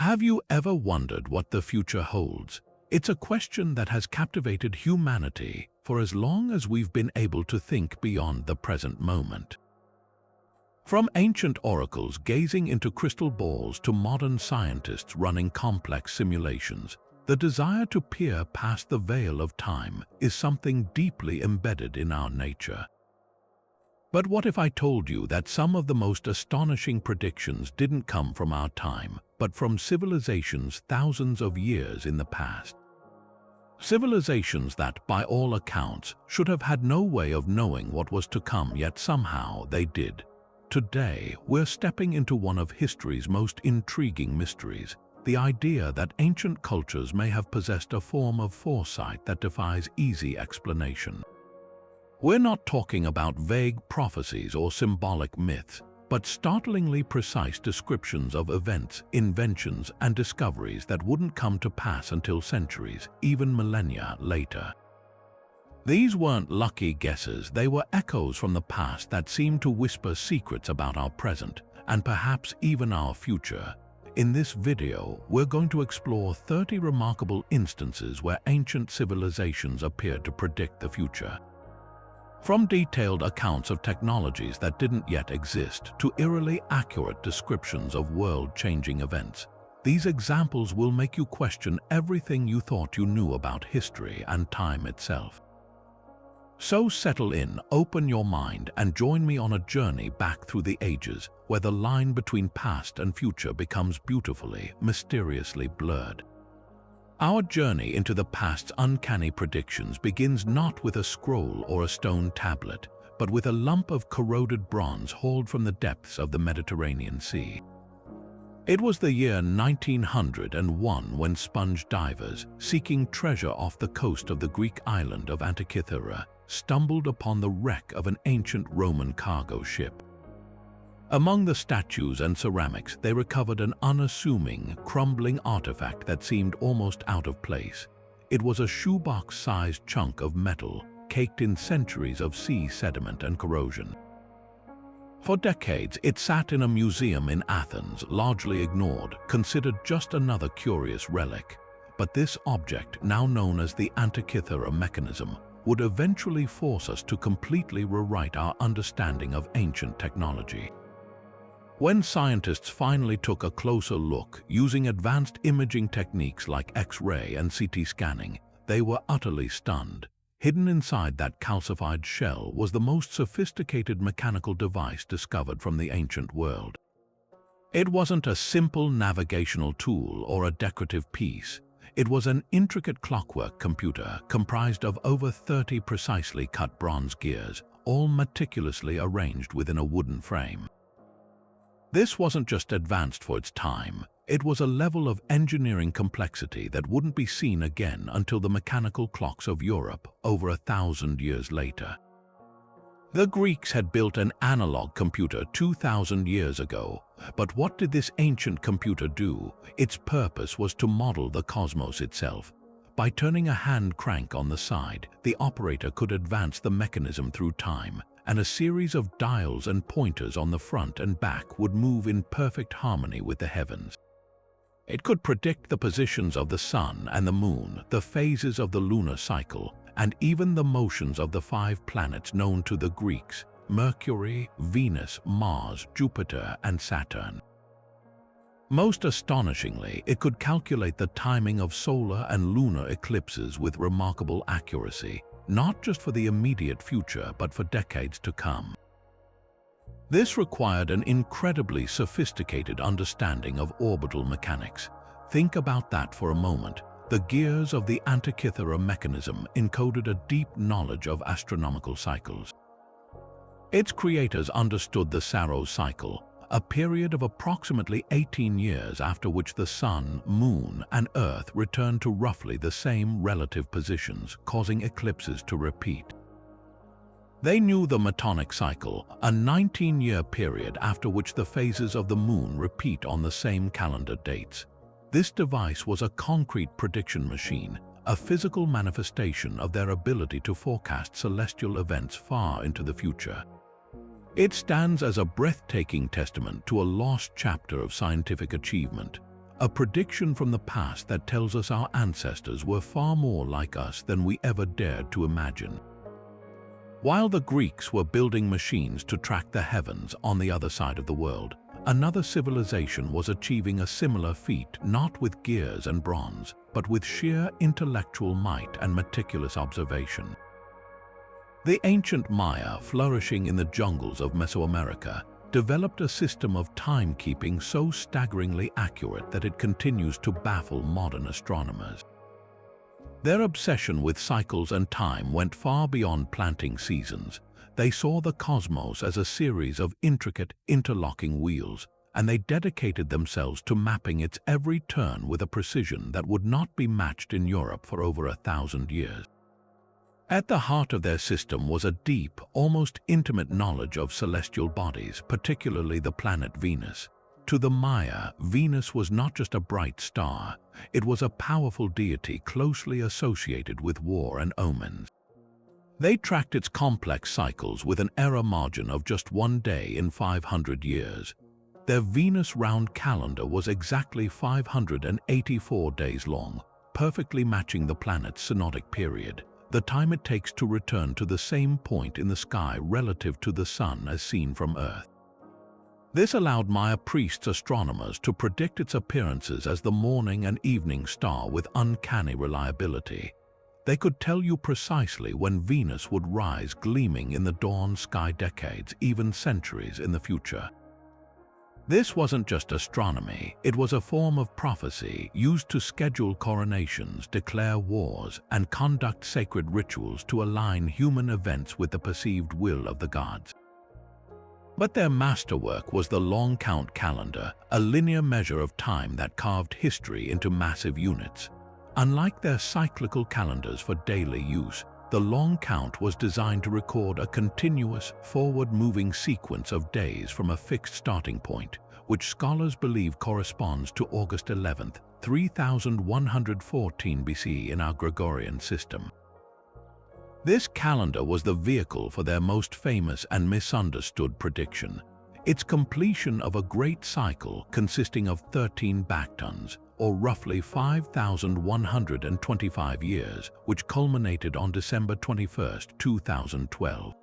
Have you ever wondered what the future holds? It's a question that has captivated humanity for as long as we've been able to think beyond the present moment. From ancient oracles gazing into crystal balls to modern scientists running complex simulations, the desire to peer past the veil of time is something deeply embedded in our nature. But what if I told you that some of the most astonishing predictions didn't come from our time, but from civilizations thousands of years in the past? Civilizations that, by all accounts, should have had no way of knowing what was to come, yet somehow they did. Today, we're stepping into one of history's most intriguing mysteries, the idea that ancient cultures may have possessed a form of foresight that defies easy explanation. We're not talking about vague prophecies or symbolic myths, but startlingly precise descriptions of events, inventions, and discoveries that wouldn't come to pass until centuries, even millennia later. These weren't lucky guesses, they were echoes from the past that seemed to whisper secrets about our present, and perhaps even our future. In this video, we're going to explore 30 remarkable instances where ancient civilizations appeared to predict the future. From detailed accounts of technologies that didn't yet exist to eerily accurate descriptions of world-changing events, these examples will make you question everything you thought you knew about history and time itself. So settle in, open your mind, and join me on a journey back through the ages, where the line between past and future becomes beautifully, mysteriously blurred. Our journey into the past's uncanny predictions begins not with a scroll or a stone tablet, but with a lump of corroded bronze hauled from the depths of the Mediterranean Sea. It was the year 1901 when sponge divers, seeking treasure off the coast of the Greek island of Antikythera, stumbled upon the wreck of an ancient Roman cargo ship. Among the statues and ceramics, they recovered an unassuming, crumbling artifact that seemed almost out of place. It was a shoebox-sized chunk of metal, caked in centuries of sea sediment and corrosion. For decades, it sat in a museum in Athens, largely ignored, considered just another curious relic. But this object, now known as the Antikythera Mechanism, would eventually force us to completely rewrite our understanding of ancient technology. When scientists finally took a closer look, using advanced imaging techniques like X-ray and CT scanning, they were utterly stunned. Hidden inside that calcified shell was the most sophisticated mechanical device discovered from the ancient world. It wasn't a simple navigational tool or a decorative piece. It was an intricate clockwork computer comprised of over 30 precisely cut bronze gears, all meticulously arranged within a wooden frame. This wasn't just advanced for its time, it was a level of engineering complexity that wouldn't be seen again until the mechanical clocks of Europe over 1,000 years later. The Greeks had built an analog computer 2,000 years ago, but what did this ancient computer do? Its purpose was to model the cosmos itself. By turning a hand crank on the side, the operator could advance the mechanism through time, and a series of dials and pointers on the front and back would move in perfect harmony with the heavens. It could predict the positions of the sun and the moon, the phases of the lunar cycle, and even the motions of the 5 planets known to the Greeks: Mercury, Venus, Mars, Jupiter, and Saturn. Most astonishingly, it could calculate the timing of solar and lunar eclipses with remarkable accuracy, not just for the immediate future, but for decades to come. This required an incredibly sophisticated understanding of orbital mechanics. Think about that for a moment. The gears of the Antikythera Mechanism encoded a deep knowledge of astronomical cycles. Its creators understood the Saros cycle, a period of approximately 18 years after which the Sun, Moon, and Earth returned to roughly the same relative positions, causing eclipses to repeat. They knew the Metonic cycle, a 19-year period after which the phases of the Moon repeat on the same calendar dates. This device was a concrete prediction machine, a physical manifestation of their ability to forecast celestial events far into the future. It stands as a breathtaking testament to a lost chapter of scientific achievement, a prediction from the past that tells us our ancestors were far more like us than we ever dared to imagine. While the Greeks were building machines to track the heavens on the other side of the world, another civilization was achieving a similar feat, not with gears and bronze, but with sheer intellectual might and meticulous observation. The ancient Maya, flourishing in the jungles of Mesoamerica, developed a system of timekeeping so staggeringly accurate that it continues to baffle modern astronomers. Their obsession with cycles and time went far beyond planting seasons. They saw the cosmos as a series of intricate, interlocking wheels, and they dedicated themselves to mapping its every turn with a precision that would not be matched in Europe for over 1,000 years. At the heart of their system was a deep, almost intimate knowledge of celestial bodies, particularly the planet Venus. To the Maya, Venus was not just a bright star, it was a powerful deity closely associated with war and omens. They tracked its complex cycles with an error margin of just 1 day in 500 years. Their Venus round calendar was exactly 584 days long, perfectly matching the planet's synodic period, the time it takes to return to the same point in the sky relative to the Sun as seen from Earth. This allowed Maya priests astronomers to predict its appearances as the morning and evening star with uncanny reliability. They could tell you precisely when Venus would rise gleaming in the dawn sky decades, even centuries in the future. This wasn't just astronomy, it was a form of prophecy used to schedule coronations, declare wars, and conduct sacred rituals to align human events with the perceived will of the gods. But their masterwork was the long count calendar, a linear measure of time that carved history into massive units. Unlike their cyclical calendars for daily use, the long count was designed to record a continuous, forward-moving sequence of days from a fixed starting point, which scholars believe corresponds to August 11th, 3114 BCE in our Gregorian system. This calendar was the vehicle for their most famous and misunderstood prediction, its completion of a great cycle consisting of 13 backtons, or roughly 5,125 years, which culminated on December 21, 2012.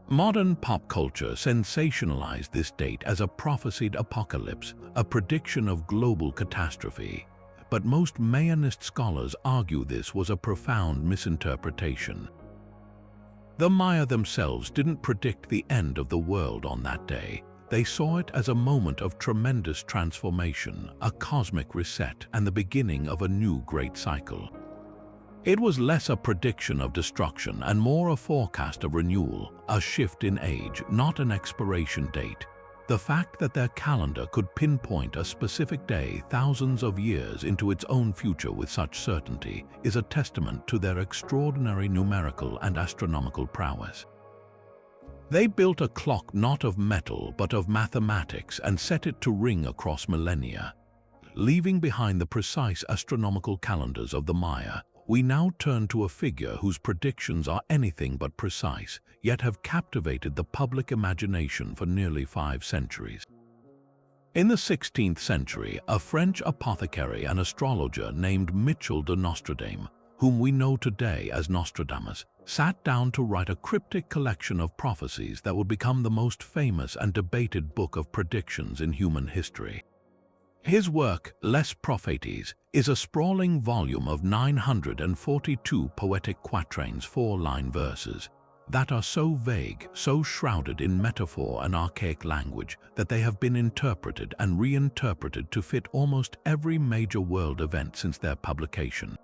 Modern pop culture sensationalized this date as a prophesied apocalypse, a prediction of global catastrophe. But most Mayanist scholars argue this was a profound misinterpretation. The Maya themselves didn't predict the end of the world on that day. They saw it as a moment of tremendous transformation, a cosmic reset, and the beginning of a new great cycle. It was less a prediction of destruction and more a forecast of renewal, a shift in age, not an expiration date. The fact that their calendar could pinpoint a specific day thousands of years into its own future with such certainty is a testament to their extraordinary numerical and astronomical prowess. They built a clock not of metal but of mathematics and set it to ring across millennia. Leaving behind the precise astronomical calendars of the Maya, we now turn to a figure whose predictions are anything but precise, yet have captivated the public imagination for nearly 5 centuries. In the 16th century, a French apothecary and astrologer named Michel de Nostradame, whom we know today as Nostradamus, sat down to write a cryptic collection of prophecies that would become the most famous and debated book of predictions in human history. His work, Les Prophéties, is a sprawling volume of 942 poetic quatrains, 4-line verses, that are so vague, so shrouded in metaphor and archaic language, that they have been interpreted and reinterpreted to fit almost every major world event since their publication.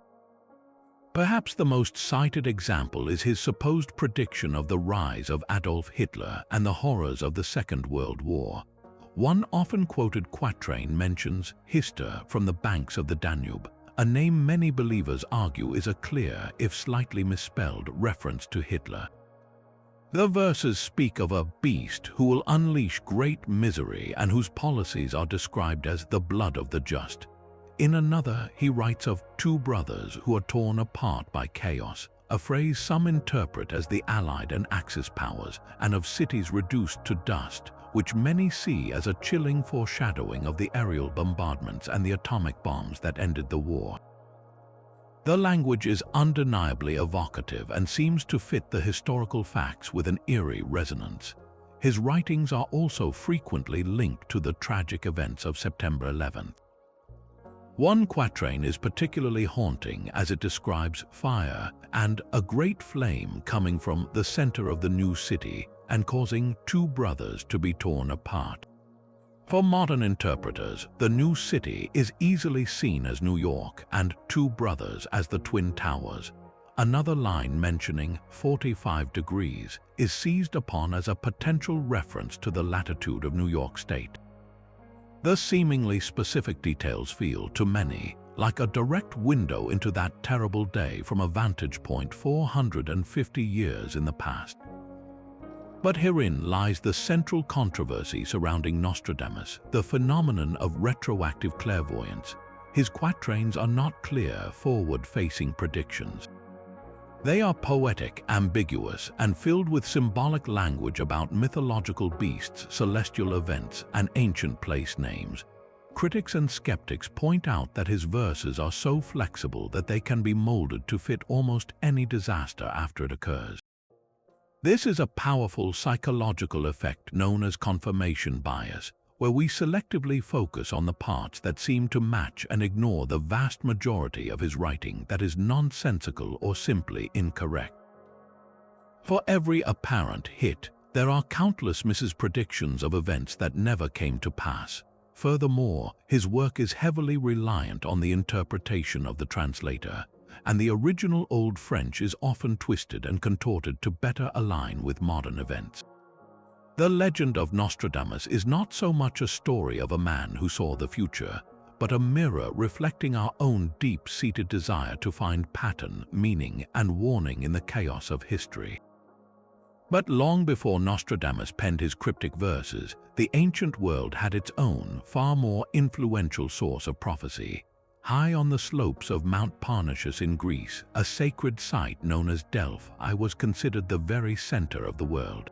Perhaps the most cited example is his supposed prediction of the rise of Adolf Hitler and the horrors of the Second World War. One often quoted quatrain mentions Hister from the banks of the Danube, a name many believers argue is a clear, if slightly misspelled, reference to Hitler. The verses speak of a beast who will unleash great misery and whose policies are described as the blood of the just. In another, he writes of 2 brothers who are torn apart by chaos, a phrase some interpret as the Allied and Axis powers, and of cities reduced to dust, which many see as a chilling foreshadowing of the aerial bombardments and the atomic bombs that ended the war. The language is undeniably evocative and seems to fit the historical facts with an eerie resonance. His writings are also frequently linked to the tragic events of September 11th. One quatrain is particularly haunting as it describes fire and a great flame coming from the center of the new city and causing two brothers to be torn apart. For modern interpreters, the new city is easily seen as New York and two brothers as the Twin Towers. Another line mentioning 45 degrees is seized upon as a potential reference to the latitude of New York State. The seemingly specific details feel, to many, like a direct window into that terrible day from a vantage point 450 years in the past. But herein lies the central controversy surrounding Nostradamus, the phenomenon of retroactive clairvoyance. His quatrains are not clear, forward-facing predictions. They are poetic, ambiguous, and filled with symbolic language about mythological beasts, celestial events, and ancient place names. Critics and skeptics point out that his verses are so flexible that they can be molded to fit almost any disaster after it occurs. This is a powerful psychological effect known as confirmation bias, where we selectively focus on the parts that seem to match and ignore the vast majority of his writing that is nonsensical or simply incorrect. For every apparent hit, there are countless mispredictions of events that never came to pass. Furthermore, his work is heavily reliant on the interpretation of the translator, and the original Old French is often twisted and contorted to better align with modern events. The legend of Nostradamus is not so much a story of a man who saw the future, but a mirror reflecting our own deep-seated desire to find pattern, meaning, and warning in the chaos of history. But long before Nostradamus penned his cryptic verses, the ancient world had its own, far more influential source of prophecy. High on the slopes of Mount Parnassus in Greece, a sacred site known as Delphi was considered the very center of the world.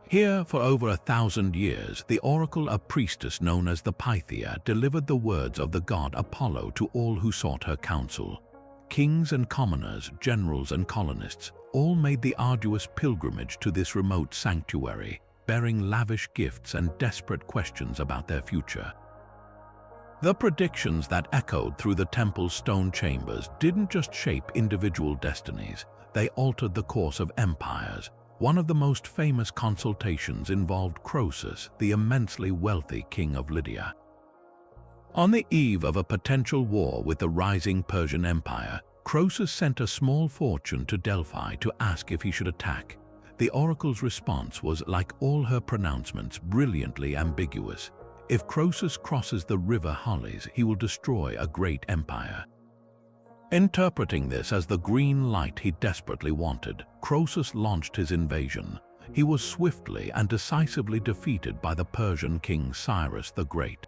Here, for over 1,000 years, the oracle, a priestess known as the Pythia, delivered the words of the god Apollo to all who sought her counsel. Kings and commoners, generals and colonists, all made the arduous pilgrimage to this remote sanctuary, bearing lavish gifts and desperate questions about their future. The predictions that echoed through the temple's stone chambers didn't just shape individual destinies, they altered the course of empires. One of the most famous consultations involved Croesus, the immensely wealthy king of Lydia. On the eve of a potential war with the rising Persian Empire, Croesus sent a small fortune to Delphi to ask if he should attack. The oracle's response was, like all her pronouncements, brilliantly ambiguous. If Croesus crosses the river Halys, he will destroy a great empire. Interpreting this as the green light he desperately wanted, Croesus launched his invasion. He was swiftly and decisively defeated by the Persian king Cyrus the Great.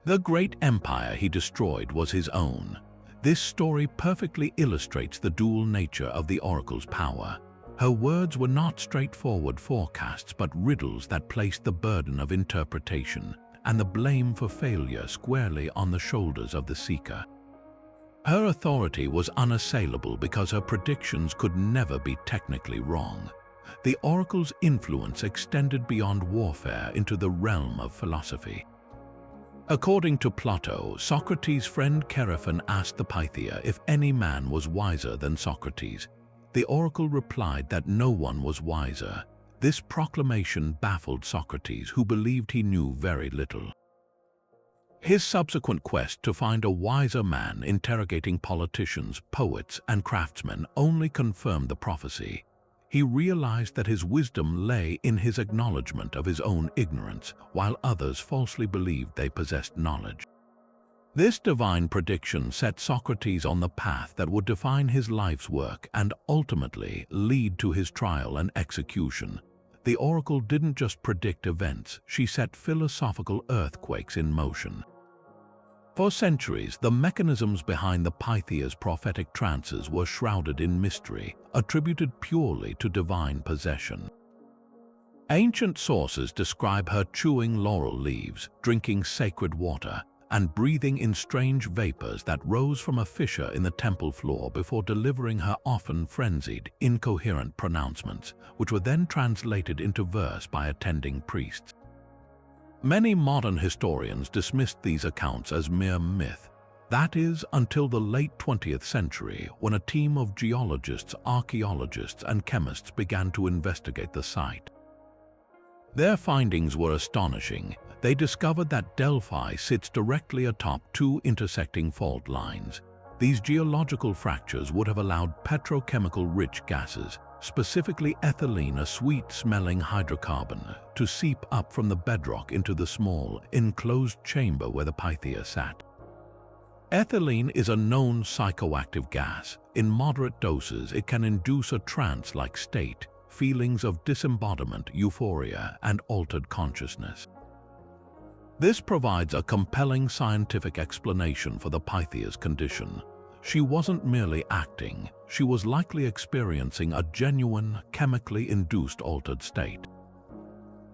The great empire he destroyed was his own. This story perfectly illustrates the dual nature of the oracle's power. Her words were not straightforward forecasts but riddles that placed the burden of interpretation and the blame for failure squarely on the shoulders of the seeker. Her authority was unassailable because her predictions could never be technically wrong. The oracle's influence extended beyond warfare into the realm of philosophy. According to Plato, Socrates' friend Chaerephon asked the Pythia if any man was wiser than Socrates. The oracle replied that no one was wiser. This proclamation baffled Socrates, who believed he knew very little. His subsequent quest to find a wiser man interrogating politicians, poets, and craftsmen only confirmed the prophecy. He realized that his wisdom lay in his acknowledgement of his own ignorance, while others falsely believed they possessed knowledge. This divine prediction set Socrates on the path that would define his life's work and ultimately lead to his trial and execution. The oracle didn't just predict events, she set philosophical earthquakes in motion. For centuries, the mechanisms behind the Pythia's prophetic trances were shrouded in mystery, attributed purely to divine possession. Ancient sources describe her chewing laurel leaves, drinking sacred water, and breathing in strange vapors that rose from a fissure in the temple floor before delivering her often frenzied, incoherent pronouncements, which were then translated into verse by attending priests. Many modern historians dismissed these accounts as mere myth. That is, until the late 20th century, when a team of geologists, archaeologists, and chemists began to investigate the site. Their findings were astonishing. They discovered that Delphi sits directly atop two intersecting fault lines. These geological fractures would have allowed petrochemical-rich gases, specifically ethylene, a sweet-smelling hydrocarbon, to seep up from the bedrock into the small, enclosed chamber where the Pythia sat. Ethylene is a known psychoactive gas. In moderate doses, it can induce a trance-like state, feelings of disembodiment, euphoria, and altered consciousness. This provides a compelling scientific explanation for the Pythia's condition. She wasn't merely acting, she was likely experiencing a genuine, chemically induced altered state.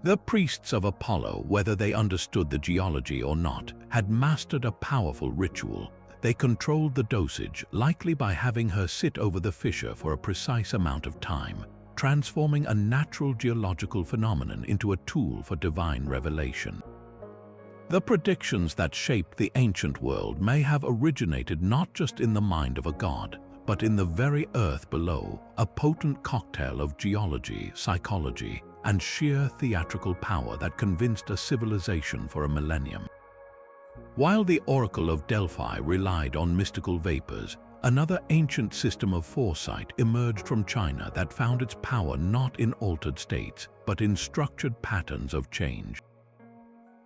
The priests of Apollo, whether they understood the geology or not, had mastered a powerful ritual. They controlled the dosage, likely by having her sit over the fissure for a precise amount of time, transforming a natural geological phenomenon into a tool for divine revelation. The predictions that shaped the ancient world may have originated not just in the mind of a god, but in the very earth below, a potent cocktail of geology, psychology, and sheer theatrical power that convinced a civilization for a millennium. While the Oracle of Delphi relied on mystical vapors, another ancient system of foresight emerged from China that found its power not in altered states, but in structured patterns of change.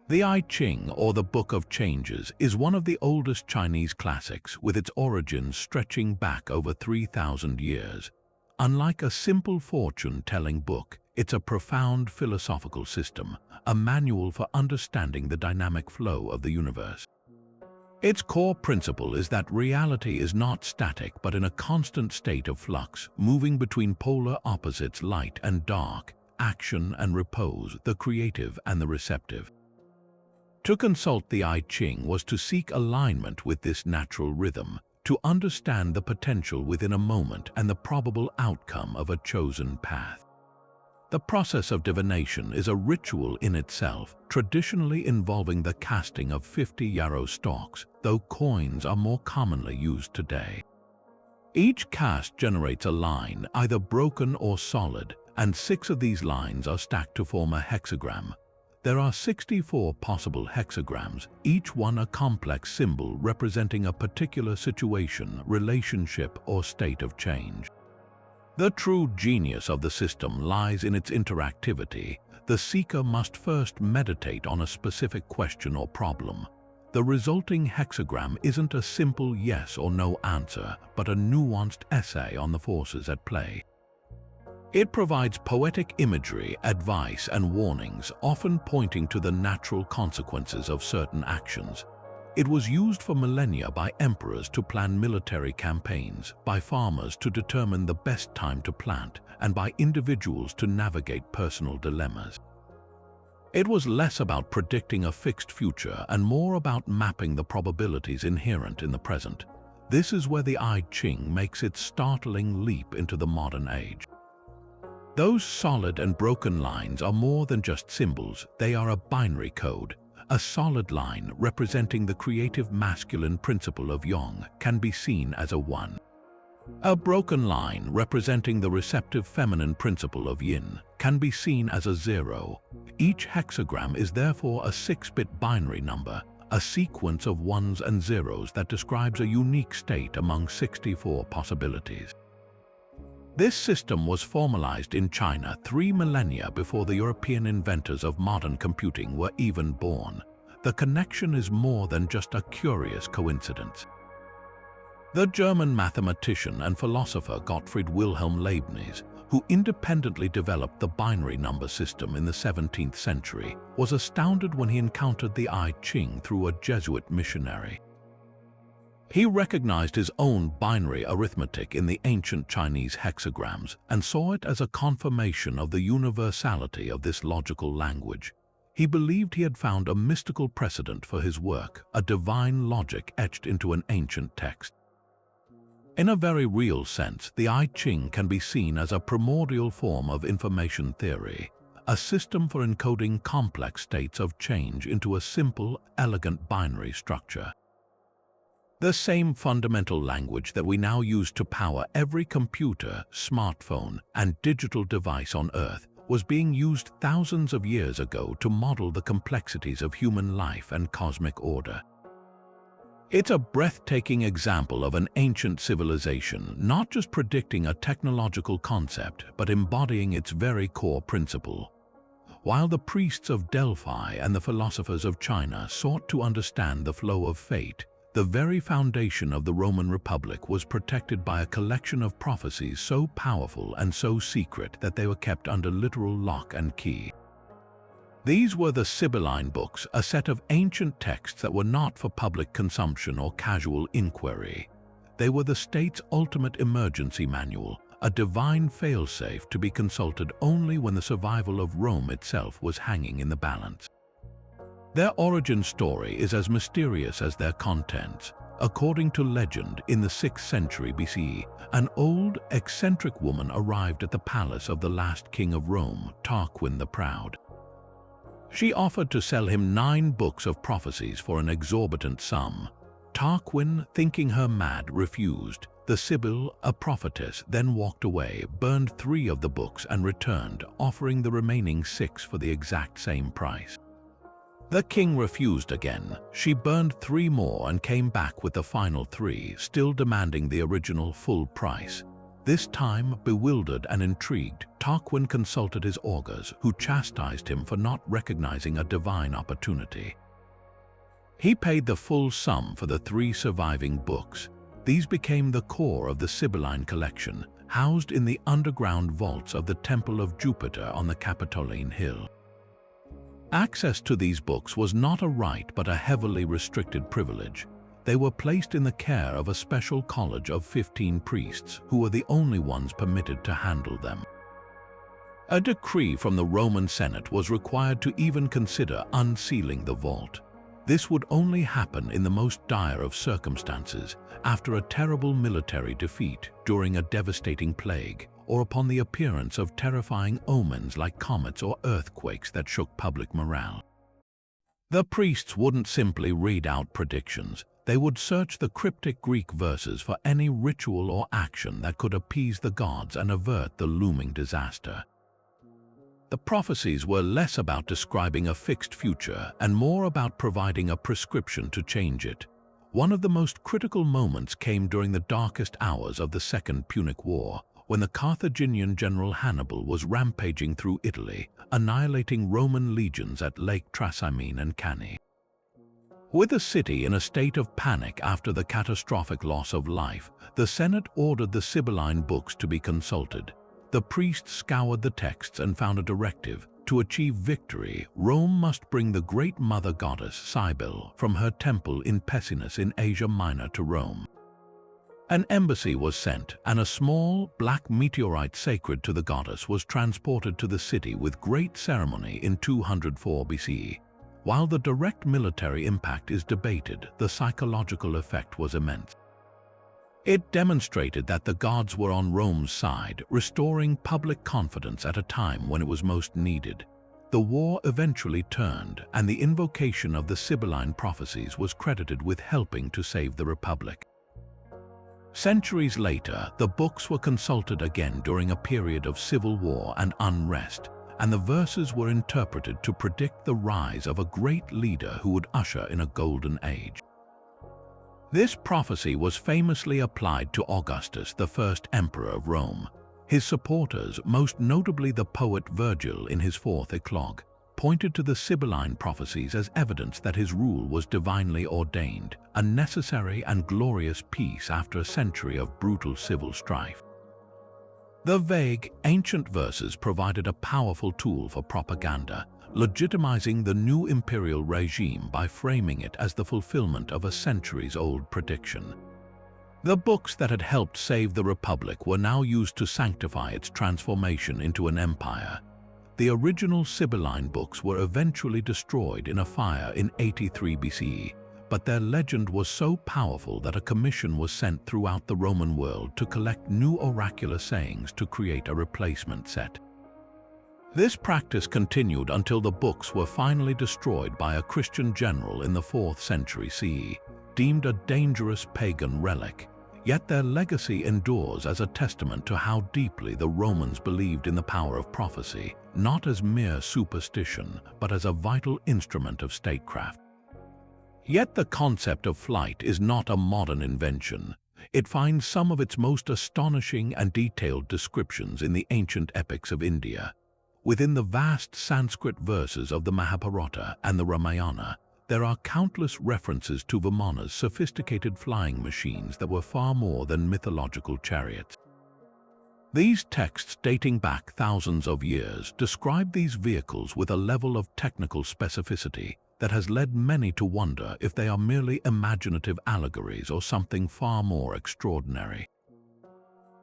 The I Ching, or the Book of Changes, is one of the oldest Chinese classics, with its origins stretching back over 3,000 years. Unlike a simple fortune-telling book, it's a profound philosophical system, a manual for understanding the dynamic flow of the universe. Its core principle is that reality is not static but in a constant state of flux, moving between polar opposites, light and dark, action and repose, the creative and the receptive. To consult the I Ching was to seek alignment with this natural rhythm, to understand the potential within a moment and the probable outcome of a chosen path. The process of divination is a ritual in itself, traditionally involving the casting of 50 yarrow stalks, though coins are more commonly used today. Each cast generates a line, either broken or solid, and 6 of these lines are stacked to form a hexagram. There are 64 possible hexagrams, each one a complex symbol representing a particular situation, relationship, or state of change. The true genius of the system lies in its interactivity. The seeker must first meditate on a specific question or problem. The resulting hexagram isn't a simple yes or no answer, but a nuanced essay on the forces at play. It provides poetic imagery, advice, and warnings, often pointing to the natural consequences of certain actions. It was used for millennia by emperors to plan military campaigns, by farmers to determine the best time to plant, and by individuals to navigate personal dilemmas. It was less about predicting a fixed future and more about mapping the probabilities inherent in the present. This is where the I Ching makes its startling leap into the modern age. Those solid and broken lines are more than just symbols, they are a binary code. A solid line representing the creative masculine principle of Yang can be seen as a 1. A broken line representing the receptive feminine principle of Yin can be seen as a 0. Each hexagram is therefore a 6-bit binary number, a sequence of 1s and 0s that describes a unique state among 64 possibilities. This system was formalized in China 3 millennia before the European inventors of modern computing were even born. The connection is more than just a curious coincidence. The German mathematician and philosopher Gottfried Wilhelm Leibniz, who independently developed the binary number system in the 17th century, was astounded when he encountered the I Ching through a Jesuit missionary. He recognized his own binary arithmetic in the ancient Chinese hexagrams and saw it as a confirmation of the universality of this logical language. He believed he had found a mystical precedent for his work, a divine logic etched into an ancient text. In a very real sense, the I Ching can be seen as a primordial form of information theory, a system for encoding complex states of change into a simple, elegant binary structure. The same fundamental language that we now use to power every computer, smartphone, and digital device on Earth was being used thousands of years ago to model the complexities of human life and cosmic order. It's a breathtaking example of an ancient civilization not just predicting a technological concept, but embodying its very core principle. While the priests of Delphi and the philosophers of China sought to understand the flow of fate, the very foundation of the Roman Republic was protected by a collection of prophecies so powerful and so secret that they were kept under literal lock and key. These were the Sibylline books, a set of ancient texts that were not for public consumption or casual inquiry. They were the state's ultimate emergency manual, a divine failsafe to be consulted only when the survival of Rome itself was hanging in the balance. Their origin story is as mysterious as their contents. According to legend, in the 6th century BCE, an old, eccentric woman arrived at the palace of the last king of Rome, Tarquin the Proud. She offered to sell him 9 books of prophecies for an exorbitant sum. Tarquin, thinking her mad, refused. The Sibyl, a prophetess, then walked away, burned 3 of the books and returned, offering the remaining 6 for the exact same price. The king refused again. She burned 3 more and came back with the final 3, still demanding the original full price. This time, bewildered and intrigued, Tarquin consulted his augurs, who chastised him for not recognizing a divine opportunity. He paid the full sum for the 3 surviving books. These became the core of the Sibylline collection, housed in the underground vaults of the Temple of Jupiter on the Capitoline Hill. Access to these books was not a right but a heavily restricted privilege. They were placed in the care of a special college of 15 priests who were the only ones permitted to handle them. A decree from the Roman Senate was required to even consider unsealing the vault. This would only happen in the most dire of circumstances, after a terrible military defeat, during a devastating plague, or upon the appearance of terrifying omens like comets or earthquakes that shook public morale. The priests wouldn't simply read out predictions. They would search the cryptic Greek verses for any ritual or action that could appease the gods and avert the looming disaster. The prophecies were less about describing a fixed future and more about providing a prescription to change it. One of the most critical moments came during the darkest hours of the Second Punic War, when the Carthaginian general Hannibal was rampaging through Italy, annihilating Roman legions at Lake Trasimene and Cannae. With the city in a state of panic after the catastrophic loss of life, the Senate ordered the Sibylline books to be consulted. The priests scoured the texts and found a directive. To achieve victory, Rome must bring the great mother goddess Cybele from her temple in Pessinus in Asia Minor to Rome. An embassy was sent, and a small, black meteorite sacred to the goddess was transported to the city with great ceremony in 204 BCE. While the direct military impact is debated, the psychological effect was immense. It demonstrated that the gods were on Rome's side, restoring public confidence at a time when it was most needed. The war eventually turned, and the invocation of the Sibylline prophecies was credited with helping to save the Republic. Centuries later, the books were consulted again during a period of civil war and unrest, and the verses were interpreted to predict the rise of a great leader who would usher in a golden age. This prophecy was famously applied to Augustus, the first emperor of Rome. His supporters, most notably the poet Virgil in his 4th Eclogue, pointed to the Sibylline prophecies as evidence that his rule was divinely ordained, a necessary and glorious peace after a century of brutal civil strife. The vague, ancient verses provided a powerful tool for propaganda, legitimizing the new imperial regime by framing it as the fulfillment of a centuries-old prediction. The books that had helped save the Republic were now used to sanctify its transformation into an empire. The original Sibylline books were eventually destroyed in a fire in 83 BCE, but their legend was so powerful that a commission was sent throughout the Roman world to collect new oracular sayings to create a replacement set. This practice continued until the books were finally destroyed by a Christian general in the 4th century CE, deemed a dangerous pagan relic. Yet their legacy endures as a testament to how deeply the Romans believed in the power of prophecy, not as mere superstition, but as a vital instrument of statecraft. Yet the concept of flight is not a modern invention. It finds some of its most astonishing and detailed descriptions in the ancient epics of India. Within the vast Sanskrit verses of the Mahabharata and the Ramayana, there are countless references to Vimanas, sophisticated flying machines that were far more than mythological chariots. These texts, dating back thousands of years, describe these vehicles with a level of technical specificity that has led many to wonder if they are merely imaginative allegories or something far more extraordinary.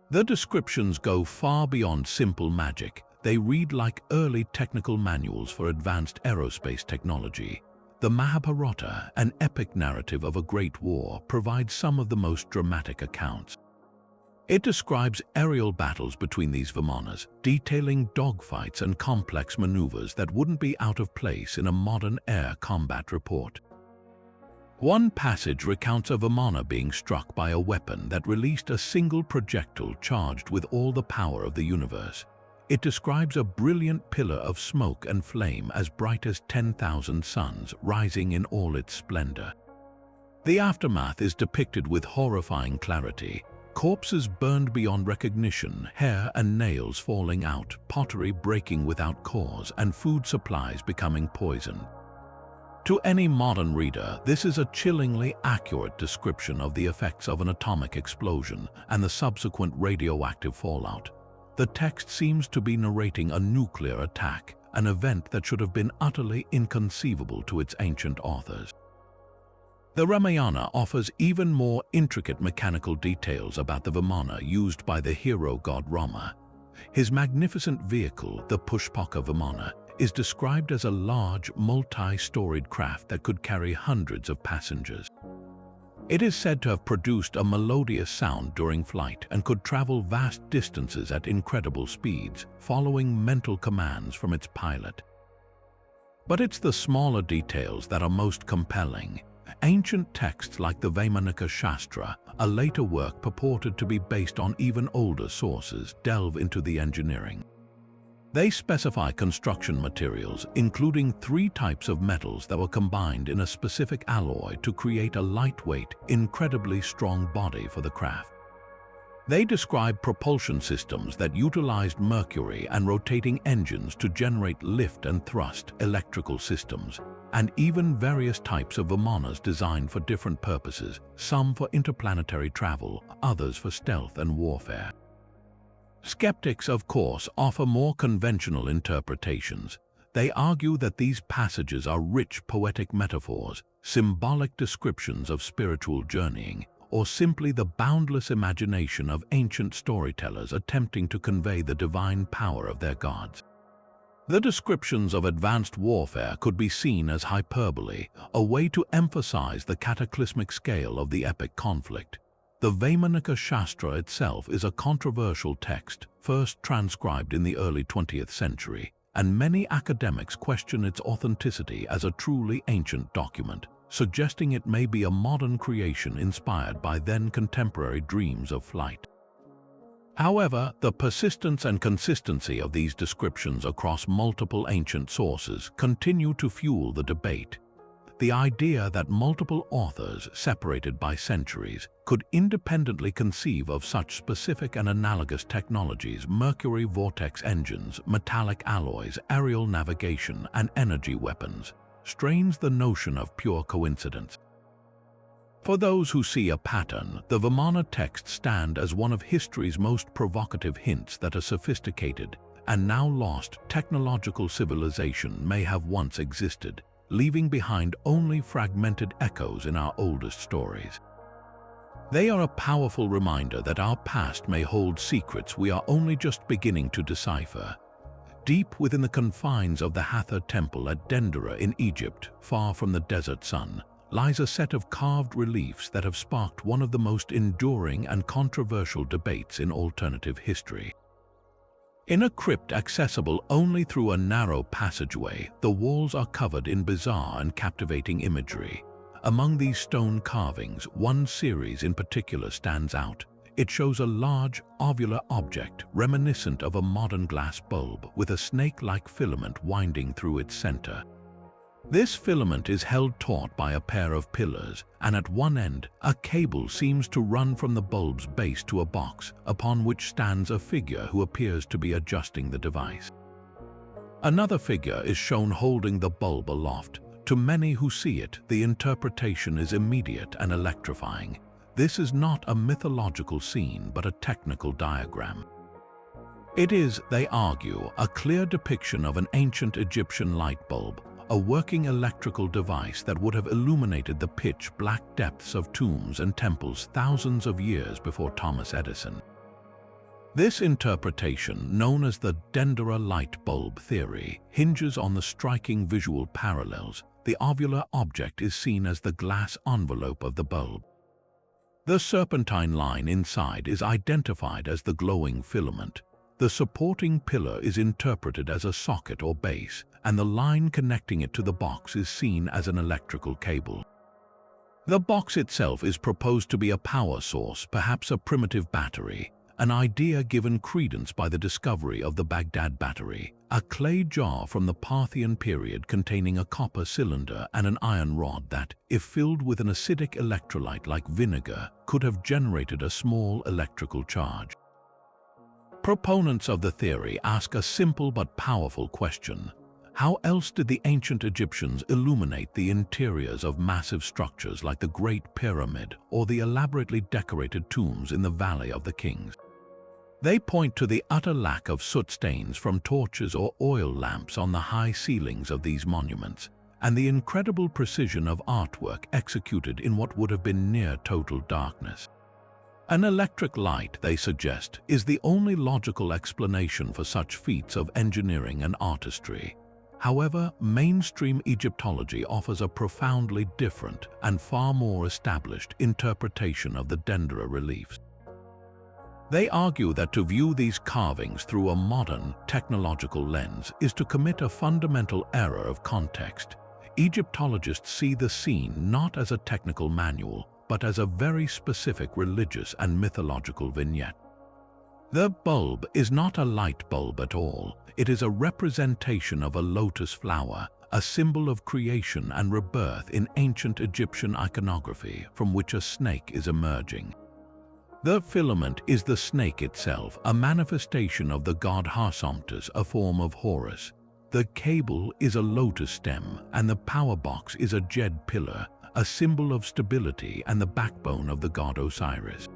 The descriptions go far beyond simple magic. They read like early technical manuals for advanced aerospace technology. The Mahabharata, an epic narrative of a great war, provides some of the most dramatic accounts. It describes aerial battles between these Vimanas, detailing dogfights and complex maneuvers that wouldn't be out of place in a modern air combat report. One passage recounts a Vimana being struck by a weapon that released a single projectile charged with all the power of the universe. It describes a brilliant pillar of smoke and flame as bright as 10,000 suns, rising in all its splendor. The aftermath is depicted with horrifying clarity. Corpses burned beyond recognition, hair and nails falling out, pottery breaking without cause, and food supplies becoming poisoned. To any modern reader, this is a chillingly accurate description of the effects of an atomic explosion and the subsequent radioactive fallout. The text seems to be narrating a nuclear attack, an event that should have been utterly inconceivable to its ancient authors. The Ramayana offers even more intricate mechanical details about the Vimana used by the hero god Rama. His magnificent vehicle, the Pushpaka Vimana, is described as a large, multi-storied craft that could carry hundreds of passengers. It is said to have produced a melodious sound during flight and could travel vast distances at incredible speeds, following mental commands from its pilot. But it's the smaller details that are most compelling. Ancient texts like the Vaimanika Shastra, a later work purported to be based on even older sources, delve into the engineering. They specify construction materials, including 3 types of metals that were combined in a specific alloy to create a lightweight, incredibly strong body for the craft. They describe propulsion systems that utilized mercury and rotating engines to generate lift and thrust, electrical systems, and even various types of Vimanas designed for different purposes, some for interplanetary travel, others for stealth and warfare. Skeptics, of course, offer more conventional interpretations. They argue that these passages are rich poetic metaphors, symbolic descriptions of spiritual journeying, or simply the boundless imagination of ancient storytellers attempting to convey the divine power of their gods. The descriptions of advanced warfare could be seen as hyperbole, a way to emphasize the cataclysmic scale of the epic conflict. The Vaimanika Shastra itself is a controversial text, first transcribed in the early 20th century, and many academics question its authenticity as a truly ancient document, suggesting it may be a modern creation inspired by then-contemporary dreams of flight. However, the persistence and consistency of these descriptions across multiple ancient sources continue to fuel the debate. The idea that multiple authors, separated by centuries, could independently conceive of such specific and analogous technologies, mercury vortex engines, metallic alloys, aerial navigation, and energy weapons, strains the notion of pure coincidence. For those who see a pattern, the Vimana texts stand as one of history's most provocative hints that a sophisticated and now lost technological civilization may have once existed, leaving behind only fragmented echoes in our oldest stories. They are a powerful reminder that our past may hold secrets we are only just beginning to decipher. Deep within the confines of the Hathor temple at Dendera in Egypt, far from the desert sun, lies a set of carved reliefs that have sparked one of the most enduring and controversial debates in alternative history. In a crypt accessible only through a narrow passageway, the walls are covered in bizarre and captivating imagery. Among these stone carvings, one series in particular stands out. It shows a large, ovular object reminiscent of a modern glass bulb with a snake-like filament winding through its center. This filament is held taut by a pair of pillars, and at one end, a cable seems to run from the bulb's base to a box, upon which stands a figure who appears to be adjusting the device. Another figure is shown holding the bulb aloft. To many who see it, the interpretation is immediate and electrifying. This is not a mythological scene, but a technical diagram. It is, they argue, a clear depiction of an ancient Egyptian light bulb, a working electrical device that would have illuminated the pitch-black depths of tombs and temples thousands of years before Thomas Edison. This interpretation, known as the Dendera light bulb theory, hinges on the striking visual parallels. The ovular object is seen as the glass envelope of the bulb. The serpentine line inside is identified as the glowing filament. The supporting pillar is interpreted as a socket or base, and the line connecting it to the box is seen as an electrical cable. The box itself is proposed to be a power source, perhaps a primitive battery, an idea given credence by the discovery of the Baghdad battery, a clay jar from the Parthian period containing a copper cylinder and an iron rod that, if filled with an acidic electrolyte like vinegar, could have generated a small electrical charge. Proponents of the theory ask a simple but powerful question. How else did the ancient Egyptians illuminate the interiors of massive structures like the Great Pyramid or the elaborately decorated tombs in the Valley of the Kings? They point to the utter lack of soot stains from torches or oil lamps on the high ceilings of these monuments, and the incredible precision of artwork executed in what would have been near total darkness. An electric light, they suggest, is the only logical explanation for such feats of engineering and artistry. However, mainstream Egyptology offers a profoundly different and far more established interpretation of the Dendera reliefs. They argue that to view these carvings through a modern, technological lens is to commit a fundamental error of context. Egyptologists see the scene not as a technical manual, but as a very specific religious and mythological vignette. The bulb is not a light bulb at all. It is a representation of a lotus flower, a symbol of creation and rebirth in ancient Egyptian iconography from which a snake is emerging. The filament is the snake itself, a manifestation of the god Harsomptes, a form of Horus. The cable is a lotus stem, and the power box is a jed pillar, a symbol of stability and the backbone of the god Osiris.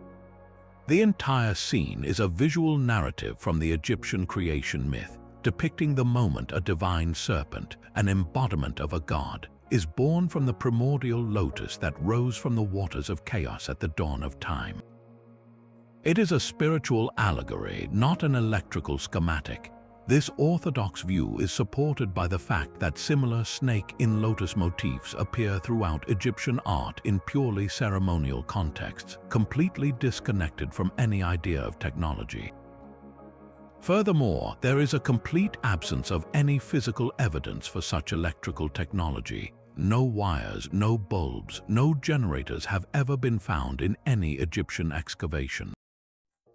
The entire scene is a visual narrative from the Egyptian creation myth, depicting the moment a divine serpent, an embodiment of a god, is born from the primordial lotus that rose from the waters of chaos at the dawn of time. It is a spiritual allegory, not an electrical schematic. This orthodox view is supported by the fact that similar snake in lotus motifs appear throughout Egyptian art in purely ceremonial contexts, completely disconnected from any idea of technology. Furthermore, there is a complete absence of any physical evidence for such electrical technology. No wires, no bulbs, no generators have ever been found in any Egyptian excavation.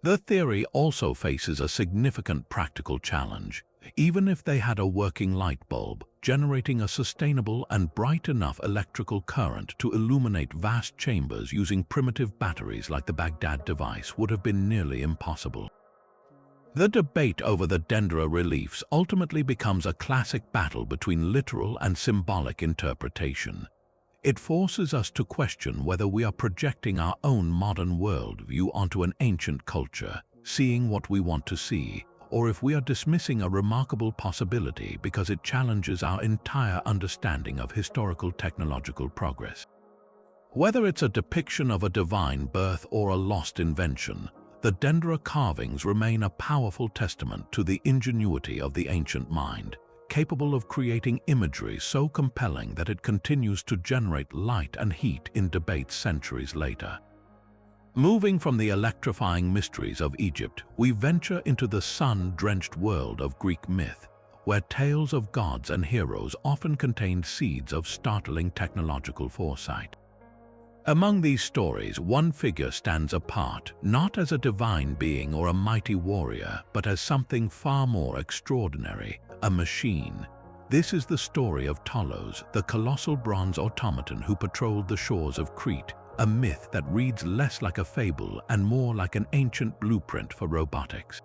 The theory also faces a significant practical challenge. Even if they had a working light bulb, generating a sustainable and bright enough electrical current to illuminate vast chambers using primitive batteries like the Baghdad device would have been nearly impossible. The debate over the Dendera reliefs ultimately becomes a classic battle between literal and symbolic interpretation. It forces us to question whether we are projecting our own modern worldview onto an ancient culture, seeing what we want to see, or if we are dismissing a remarkable possibility because it challenges our entire understanding of historical technological progress. Whether it's a depiction of a divine birth or a lost invention, the Dendera carvings remain a powerful testament to the ingenuity of the ancient mind, capable of creating imagery so compelling that it continues to generate light and heat in debates centuries later. Moving from the electrifying mysteries of Egypt, we venture into the sun-drenched world of Greek myth, where tales of gods and heroes often contained seeds of startling technological foresight. Among these stories, one figure stands apart, not as a divine being or a mighty warrior, but as something far more extraordinary, a machine. This is the story of Tolos, the colossal bronze automaton who patrolled the shores of Crete, a myth that reads less like a fable and more like an ancient blueprint for robotics.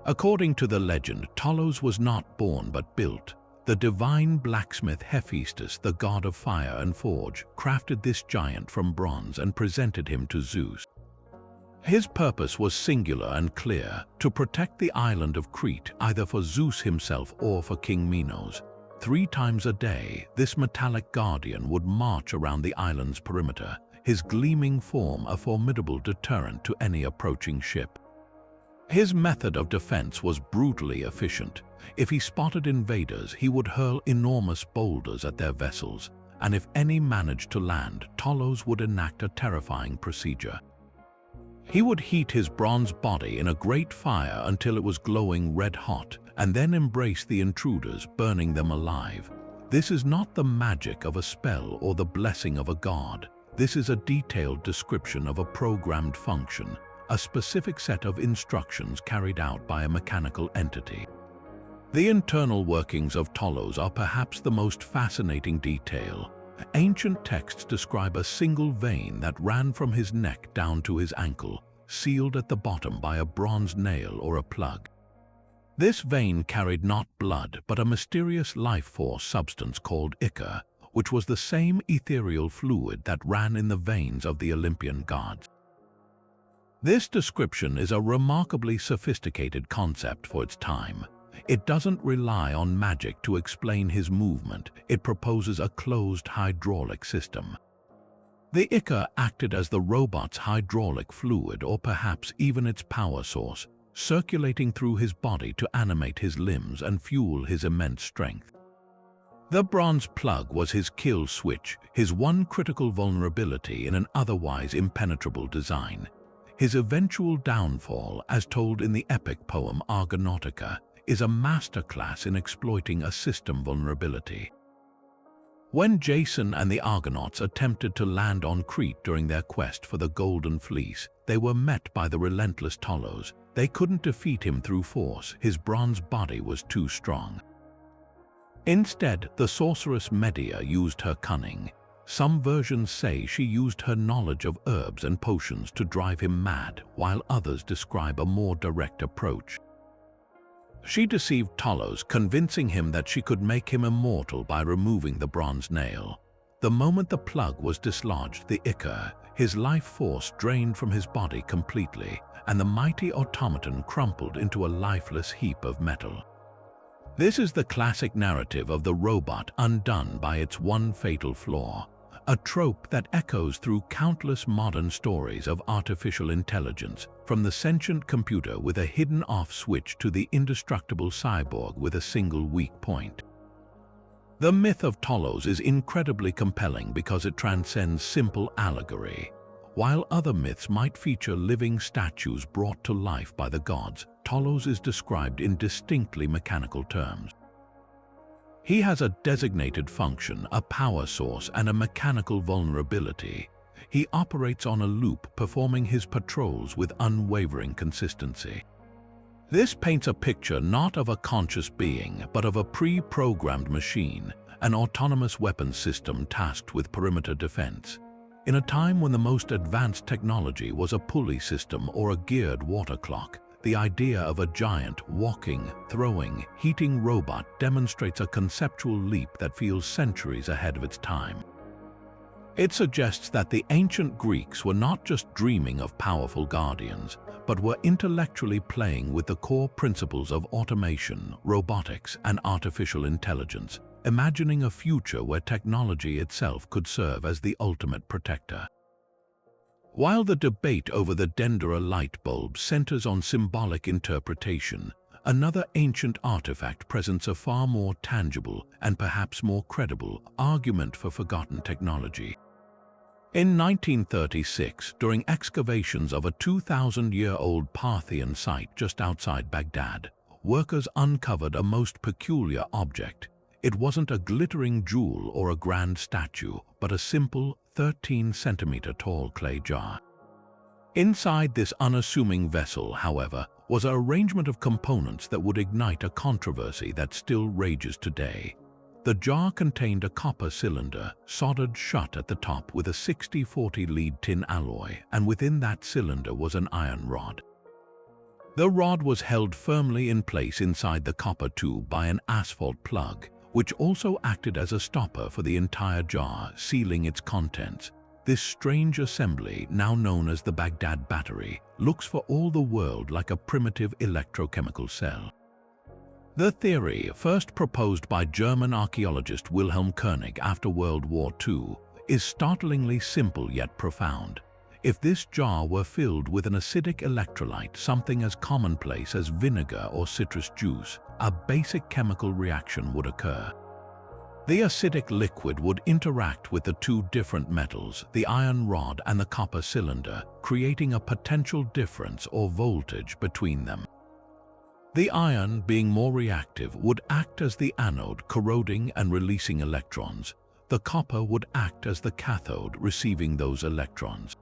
According to the legend, Tolos was not born but built. The divine blacksmith Hephaestus, the god of fire and forge, crafted this giant from bronze and presented him to Zeus. His purpose was singular and clear: to protect the island of Crete, either for Zeus himself or for King Minos. 3 times a day, this metallic guardian would march around the island's perimeter, his gleaming form a formidable deterrent to any approaching ship. His method of defense was brutally efficient. If he spotted invaders, he would hurl enormous boulders at their vessels, and if any managed to land, Tolos would enact a terrifying procedure. He would heat his bronze body in a great fire until it was glowing red-hot, and then embrace the intruders, burning them alive. This is not the magic of a spell or the blessing of a god. This is a detailed description of a programmed function, a specific set of instructions carried out by a mechanical entity. The internal workings of Tolos are perhaps the most fascinating detail. Ancient texts describe a single vein that ran from his neck down to his ankle, sealed at the bottom by a bronze nail or a plug. This vein carried not blood, but a mysterious life-force substance called ichor, which was the same ethereal fluid that ran in the veins of the Olympian gods. This description is a remarkably sophisticated concept for its time. It doesn't rely on magic to explain his movement. It proposes a closed hydraulic system. The ichor acted as the robot's hydraulic fluid, or perhaps even its power source, circulating through his body to animate his limbs and fuel his immense strength. The bronze plug was his kill switch, his one critical vulnerability in an otherwise impenetrable design. His eventual downfall, as told in the epic poem Argonautica, is a masterclass in exploiting a system vulnerability. When Jason and the Argonauts attempted to land on Crete during their quest for the Golden Fleece, they were met by the relentless Tolos. They couldn't defeat him through force. His bronze body was too strong. Instead, the sorceress Medea used her cunning. Some versions say she used her knowledge of herbs and potions to drive him mad, while others describe a more direct approach. She deceived Tolos, convincing him that she could make him immortal by removing the bronze nail. The moment the plug was dislodged, the ichor, his life force, drained from his body completely, and the mighty automaton crumpled into a lifeless heap of metal. This is the classic narrative of the robot undone by its one fatal flaw, a trope that echoes through countless modern stories of artificial intelligence, from the sentient computer with a hidden off switch to the indestructible cyborg with a single weak point. The myth of Tolos is incredibly compelling because it transcends simple allegory. While other myths might feature living statues brought to life by the gods, Tolos is described in distinctly mechanical terms. He has a designated function, a power source, and a mechanical vulnerability. He operates on a loop, performing his patrols with unwavering consistency. This paints a picture not of a conscious being, but of a pre-programmed machine, an autonomous weapons system tasked with perimeter defense. In a time when the most advanced technology was a pulley system or a geared water clock, the idea of a giant, walking, throwing, heating robot demonstrates a conceptual leap that feels centuries ahead of its time. It suggests that the ancient Greeks were not just dreaming of powerful guardians, but were intellectually playing with the core principles of automation, robotics, and artificial intelligence, imagining a future where technology itself could serve as the ultimate protector. While the debate over the Dendera light bulb centers on symbolic interpretation, another ancient artifact presents a far more tangible and perhaps more credible argument for forgotten technology. In 1936, during excavations of a 2,000-year-old Parthian site just outside Baghdad, workers uncovered a most peculiar object. It wasn't a glittering jewel or a grand statue, but a simple 13-centimeter tall clay jar. Inside this unassuming vessel, however, was an arrangement of components that would ignite a controversy that still rages today. The jar contained a copper cylinder, soldered shut at the top with a 60-40 lead tin alloy, and within that cylinder was an iron rod. The rod was held firmly in place inside the copper tube by an asphalt plug, which also acted as a stopper for the entire jar, sealing its contents. This strange assembly, now known as the Baghdad battery, looks for all the world like a primitive electrochemical cell. The theory, first proposed by German archaeologist Wilhelm Koenig after World War II, is startlingly simple yet profound. If this jar were filled with an acidic electrolyte, something as commonplace as vinegar or citrus juice, a basic chemical reaction would occur. The acidic liquid would interact with the two different metals, the iron rod and the copper cylinder, creating a potential difference or voltage between them. The iron, being more reactive, would act as the anode, corroding and releasing electrons. The copper would act as the cathode, receiving those electrons.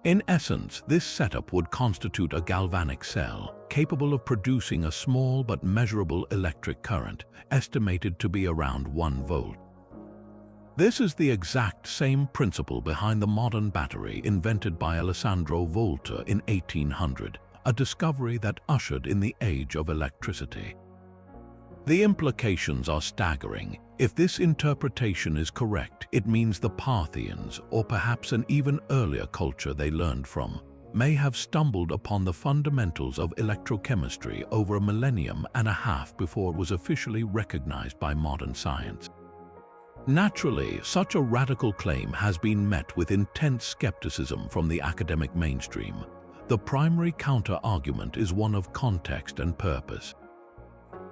In essence, this setup would constitute a galvanic cell, capable of producing a small but measurable electric current, estimated to be around 1 volt. This is the exact same principle behind the modern battery invented by Alessandro Volta in 1800, a discovery that ushered in the age of electricity. The implications are staggering. If this interpretation is correct, it means the Parthians, or perhaps an even earlier culture they learned from, may have stumbled upon the fundamentals of electrochemistry over a millennium and a half before it was officially recognized by modern science. Naturally, such a radical claim has been met with intense skepticism from the academic mainstream. The primary counter-argument is one of context and purpose.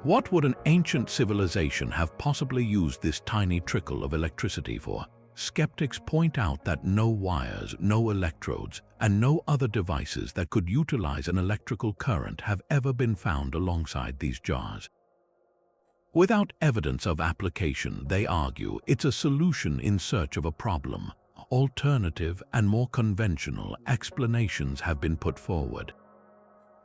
What would an ancient civilization have possibly used this tiny trickle of electricity for? Skeptics point out that no wires, no electrodes, and no other devices that could utilize an electrical current have ever been found alongside these jars. Without evidence of application, they argue, it's a solution in search of a problem. Alternative and more conventional explanations have been put forward.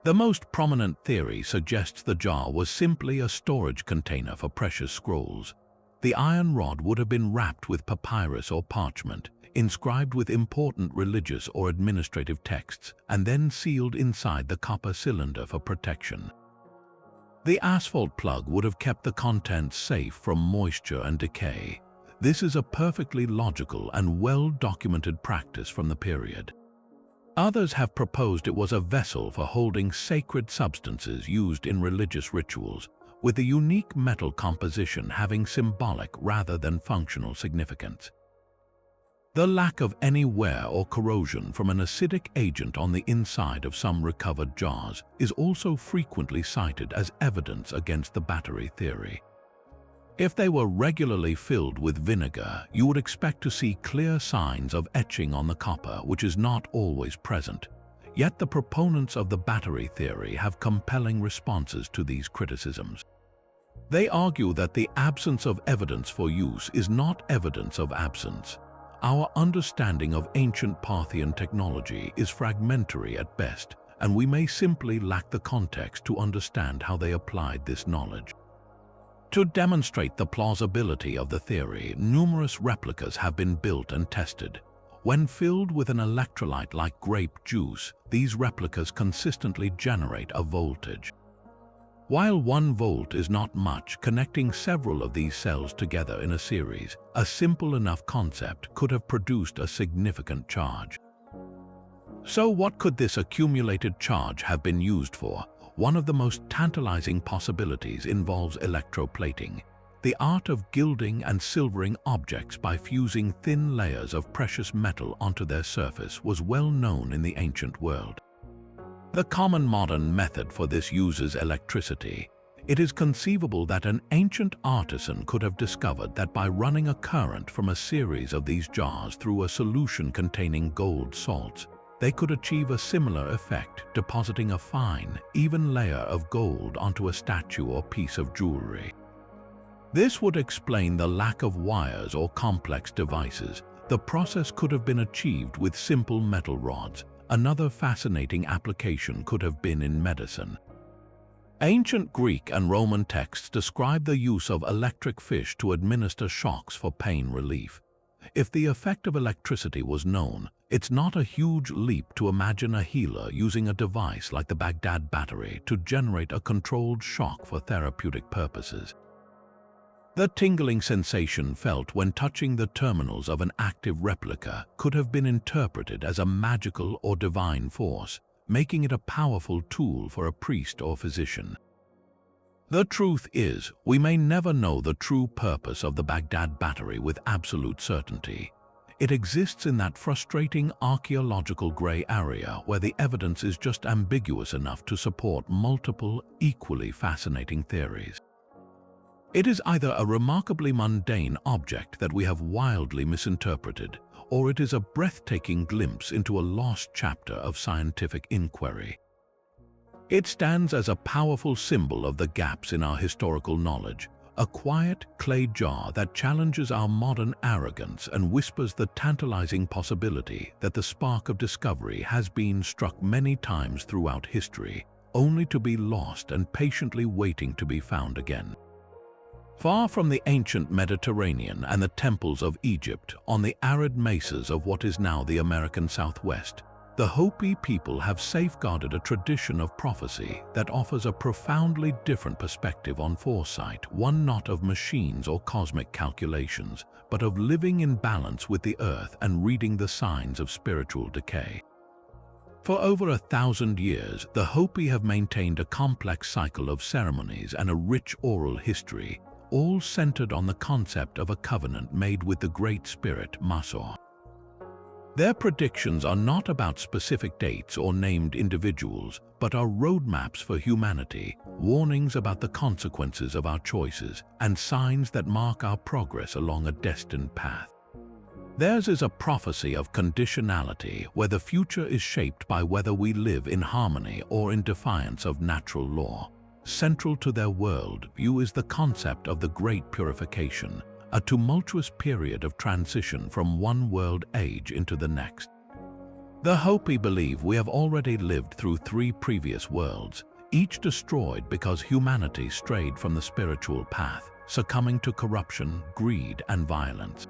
The most prominent theory suggests the jar was simply a storage container for precious scrolls. The iron rod would have been wrapped with papyrus or parchment, inscribed with important religious or administrative texts, and then sealed inside the copper cylinder for protection. The asphalt plug would have kept the contents safe from moisture and decay. This is a perfectly logical and well-documented practice from the period. Others have proposed it was a vessel for holding sacred substances used in religious rituals, with the unique metal composition having symbolic rather than functional significance. The lack of any wear or corrosion from an acidic agent on the inside of some recovered jars is also frequently cited as evidence against the battery theory. If they were regularly filled with vinegar, you would expect to see clear signs of etching on the copper, which is not always present. Yet the proponents of the battery theory have compelling responses to these criticisms. They argue that the absence of evidence for use is not evidence of absence. Our understanding of ancient Parthian technology is fragmentary at best, and we may simply lack the context to understand how they applied this knowledge. To demonstrate the plausibility of the theory, numerous replicas have been built and tested. When filled with an electrolyte like grape juice, these replicas consistently generate a voltage. While 1 volt is not much, connecting several of these cells together in a series, a simple enough concept could have produced a significant charge. So what could this accumulated charge have been used for? One of the most tantalizing possibilities involves electroplating. The art of gilding and silvering objects by fusing thin layers of precious metal onto their surface was well known in the ancient world. The common modern method for this uses electricity. It is conceivable that an ancient artisan could have discovered that by running a current from a series of these jars through a solution containing gold salts, they could achieve a similar effect, depositing a fine, even layer of gold onto a statue or piece of jewelry. This would explain the lack of wires or complex devices. The process could have been achieved with simple metal rods. Another fascinating application could have been in medicine. Ancient Greek and Roman texts describe the use of electric fish to administer shocks for pain relief. If the effect of electricity was known, it's not a huge leap to imagine a healer using a device like the Baghdad battery to generate a controlled shock for therapeutic purposes. The tingling sensation felt when touching the terminals of an active replica could have been interpreted as a magical or divine force, making it a powerful tool for a priest or physician. The truth is, we may never know the true purpose of the Baghdad battery with absolute certainty. It exists in that frustrating archaeological gray area where the evidence is just ambiguous enough to support multiple, equally fascinating theories. It is either a remarkably mundane object that we have wildly misinterpreted, or it is a breathtaking glimpse into a lost chapter of scientific inquiry. It stands as a powerful symbol of the gaps in our historical knowledge, a quiet clay jar that challenges our modern arrogance and whispers the tantalizing possibility that the spark of discovery has been struck many times throughout history, only to be lost and patiently waiting to be found again. Far from the ancient Mediterranean and the temples of Egypt, on the arid mesas of what is now the American Southwest, the Hopi people have safeguarded a tradition of prophecy that offers a profoundly different perspective on foresight, one not of machines or cosmic calculations, but of living in balance with the earth and reading the signs of spiritual decay. For over 1,000 years, the Hopi have maintained a complex cycle of ceremonies and a rich oral history, all centered on the concept of a covenant made with the Great Spirit, Masor. Their predictions are not about specific dates or named individuals, but are roadmaps for humanity, warnings about the consequences of our choices, and signs that mark our progress along a destined path. Theirs is a prophecy of conditionality, where the future is shaped by whether we live in harmony or in defiance of natural law. Central to their world view is the concept of the Great Purification, a tumultuous period of transition from one world age into the next. The Hopi believe we have already lived through 3 previous worlds, each destroyed because humanity strayed from the spiritual path, succumbing to corruption, greed, and violence.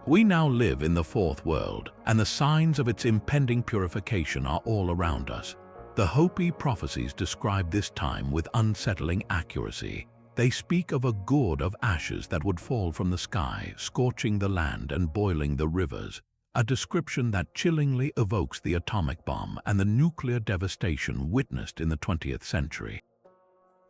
We now live in the 4th world, and the signs of its impending purification are all around us. The Hopi prophecies describe this time with unsettling accuracy. They speak of a gourd of ashes that would fall from the sky, scorching the land and boiling the rivers, a description that chillingly evokes the atomic bomb and the nuclear devastation witnessed in the 20th century.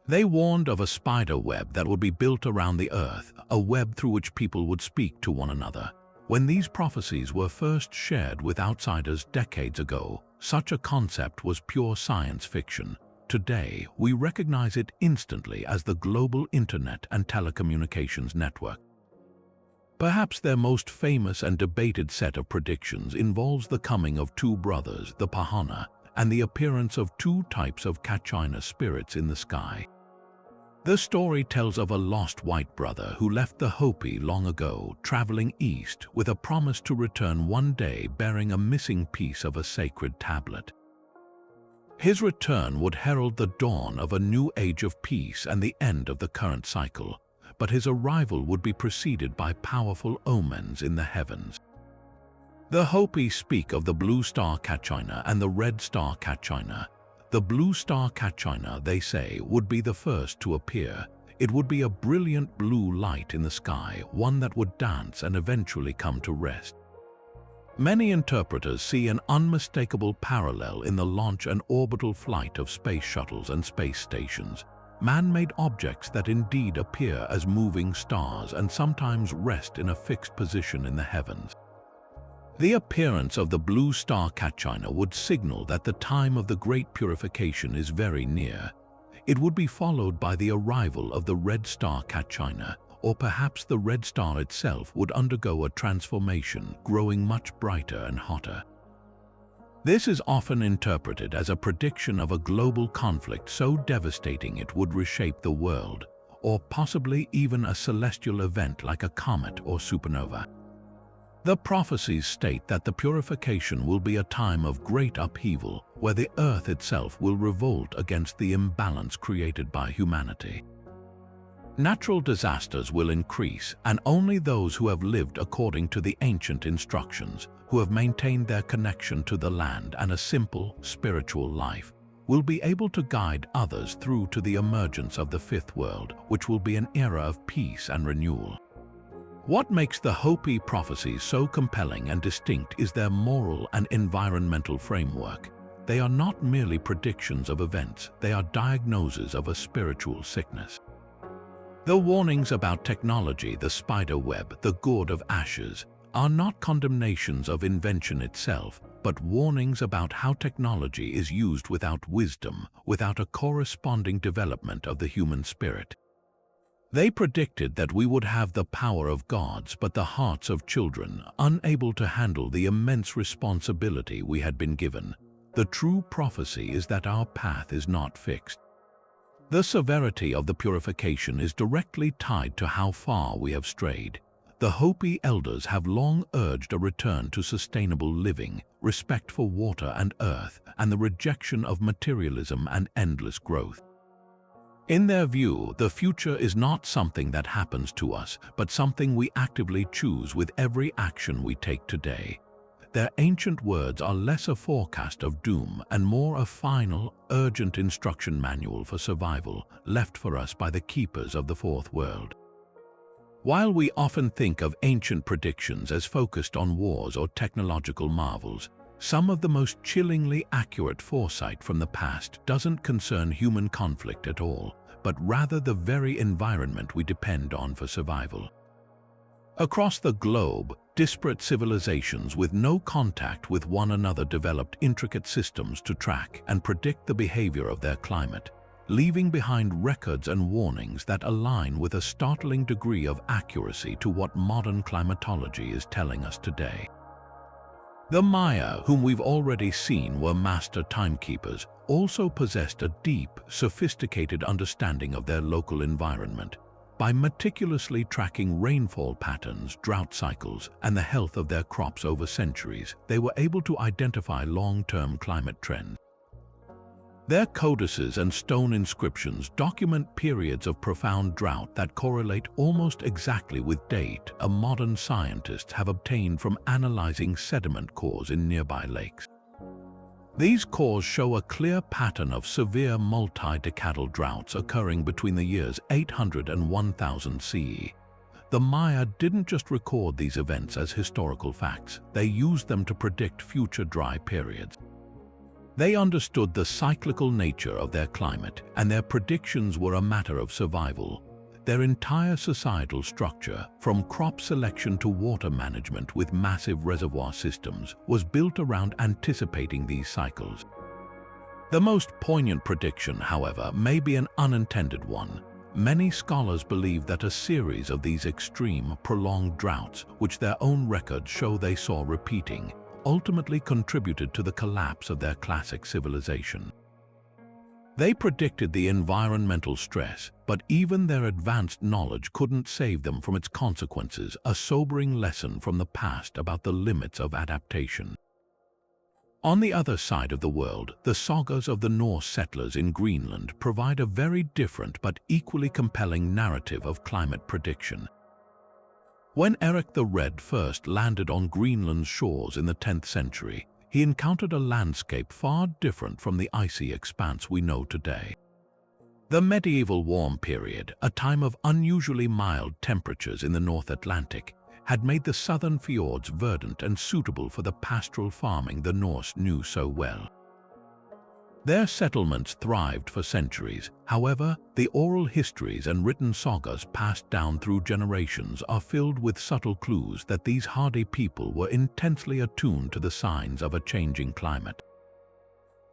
They warned of a spider web that would be built around the earth, a web through which people would speak to one another. When these prophecies were first shared with outsiders decades ago, such a concept was pure science fiction. Today, we recognize it instantly as the global internet and telecommunications network. Perhaps their most famous and debated set of predictions involves the coming of 2 brothers, the Pahana, and the appearance of 2 types of Kachina spirits in the sky. The story tells of a lost white brother who left the Hopi long ago, traveling east with a promise to return one day bearing a missing piece of a sacred tablet. His return would herald the dawn of a new age of peace and the end of the current cycle, but his arrival would be preceded by powerful omens in the heavens. The Hopi speak of the blue star Kachina and the red star Kachina. The blue star Kachina, they say, would be the first to appear. It would be a brilliant blue light in the sky, one that would dance and eventually come to rest. Many interpreters see an unmistakable parallel in the launch and orbital flight of space shuttles and space stations, man-made objects that indeed appear as moving stars and sometimes rest in a fixed position in the heavens. The appearance of the blue star Catchina would signal that the time of the Great Purification is very near. It would be followed by the arrival of the red star Catchina, or perhaps the red star itself would undergo a transformation, growing much brighter and hotter. This is often interpreted as a prediction of a global conflict so devastating it would reshape the world, or possibly even a celestial event like a comet or supernova. The prophecies state that the purification will be a time of great upheaval, where the earth itself will revolt against the imbalance created by humanity. Natural disasters will increase, and only those who have lived according to the ancient instructions, who have maintained their connection to the land and a simple, spiritual life, will be able to guide others through to the emergence of the fifth world, which will be an era of peace and renewal. What makes the Hopi prophecies so compelling and distinct is their moral and environmental framework. They are not merely predictions of events, they are diagnoses of a spiritual sickness. The warnings about technology, the spider web, the gourd of ashes, are not condemnations of invention itself, but warnings about how technology is used without wisdom, without a corresponding development of the human spirit. They predicted that we would have the power of gods, but the hearts of children, unable to handle the immense responsibility we had been given. The true prophecy is that our path is not fixed. The severity of the purification is directly tied to how far we have strayed. The Hopi elders have long urged a return to sustainable living, respect for water and earth, and the rejection of materialism and endless growth. In their view, the future is not something that happens to us, but something we actively choose with every action we take today. Their ancient words are less a forecast of doom and more a final, urgent instruction manual for survival, left for us by the keepers of the fourth world. While we often think of ancient predictions as focused on wars or technological marvels, some of the most chillingly accurate foresight from the past doesn't concern human conflict at all, but rather the very environment we depend on for survival. Across the globe, disparate civilizations with no contact with one another developed intricate systems to track and predict the behavior of their climate, leaving behind records and warnings that align with a startling degree of accuracy to what modern climatology is telling us today. The Maya, whom we've already seen were master timekeepers, also possessed a deep, sophisticated understanding of their local environment. By meticulously tracking rainfall patterns, drought cycles, and the health of their crops over centuries, they were able to identify long-term climate trends. Their codices and stone inscriptions document periods of profound drought that correlate almost exactly with data modern scientists have obtained from analyzing sediment cores in nearby lakes. These cores show a clear pattern of severe multi-decadal droughts occurring between the years 800 and 1000 CE. The Maya didn't just record these events as historical facts, they used them to predict future dry periods. They understood the cyclical nature of their climate, and their predictions were a matter of survival. Their entire societal structure, from crop selection to water management with massive reservoir systems, was built around anticipating these cycles. The most poignant prediction, however, may be an unintended one. Many scholars believe that a series of these extreme, prolonged droughts, which their own records show they saw repeating, ultimately contributed to the collapse of their classic civilization. They predicted the environmental stress, but even their advanced knowledge couldn't save them from its consequences, a sobering lesson from the past about the limits of adaptation. On the other side of the world, the sagas of the Norse settlers in Greenland provide a very different but equally compelling narrative of climate prediction. When Eric the Red first landed on Greenland's shores in the 10th century, he encountered a landscape far different from the icy expanse we know today. The medieval warm period, a time of unusually mild temperatures in the North Atlantic, had made the southern fjords verdant and suitable for the pastoral farming the Norse knew so well. Their settlements thrived for centuries. However, the oral histories and written sagas passed down through generations are filled with subtle clues that these hardy people were intensely attuned to the signs of a changing climate.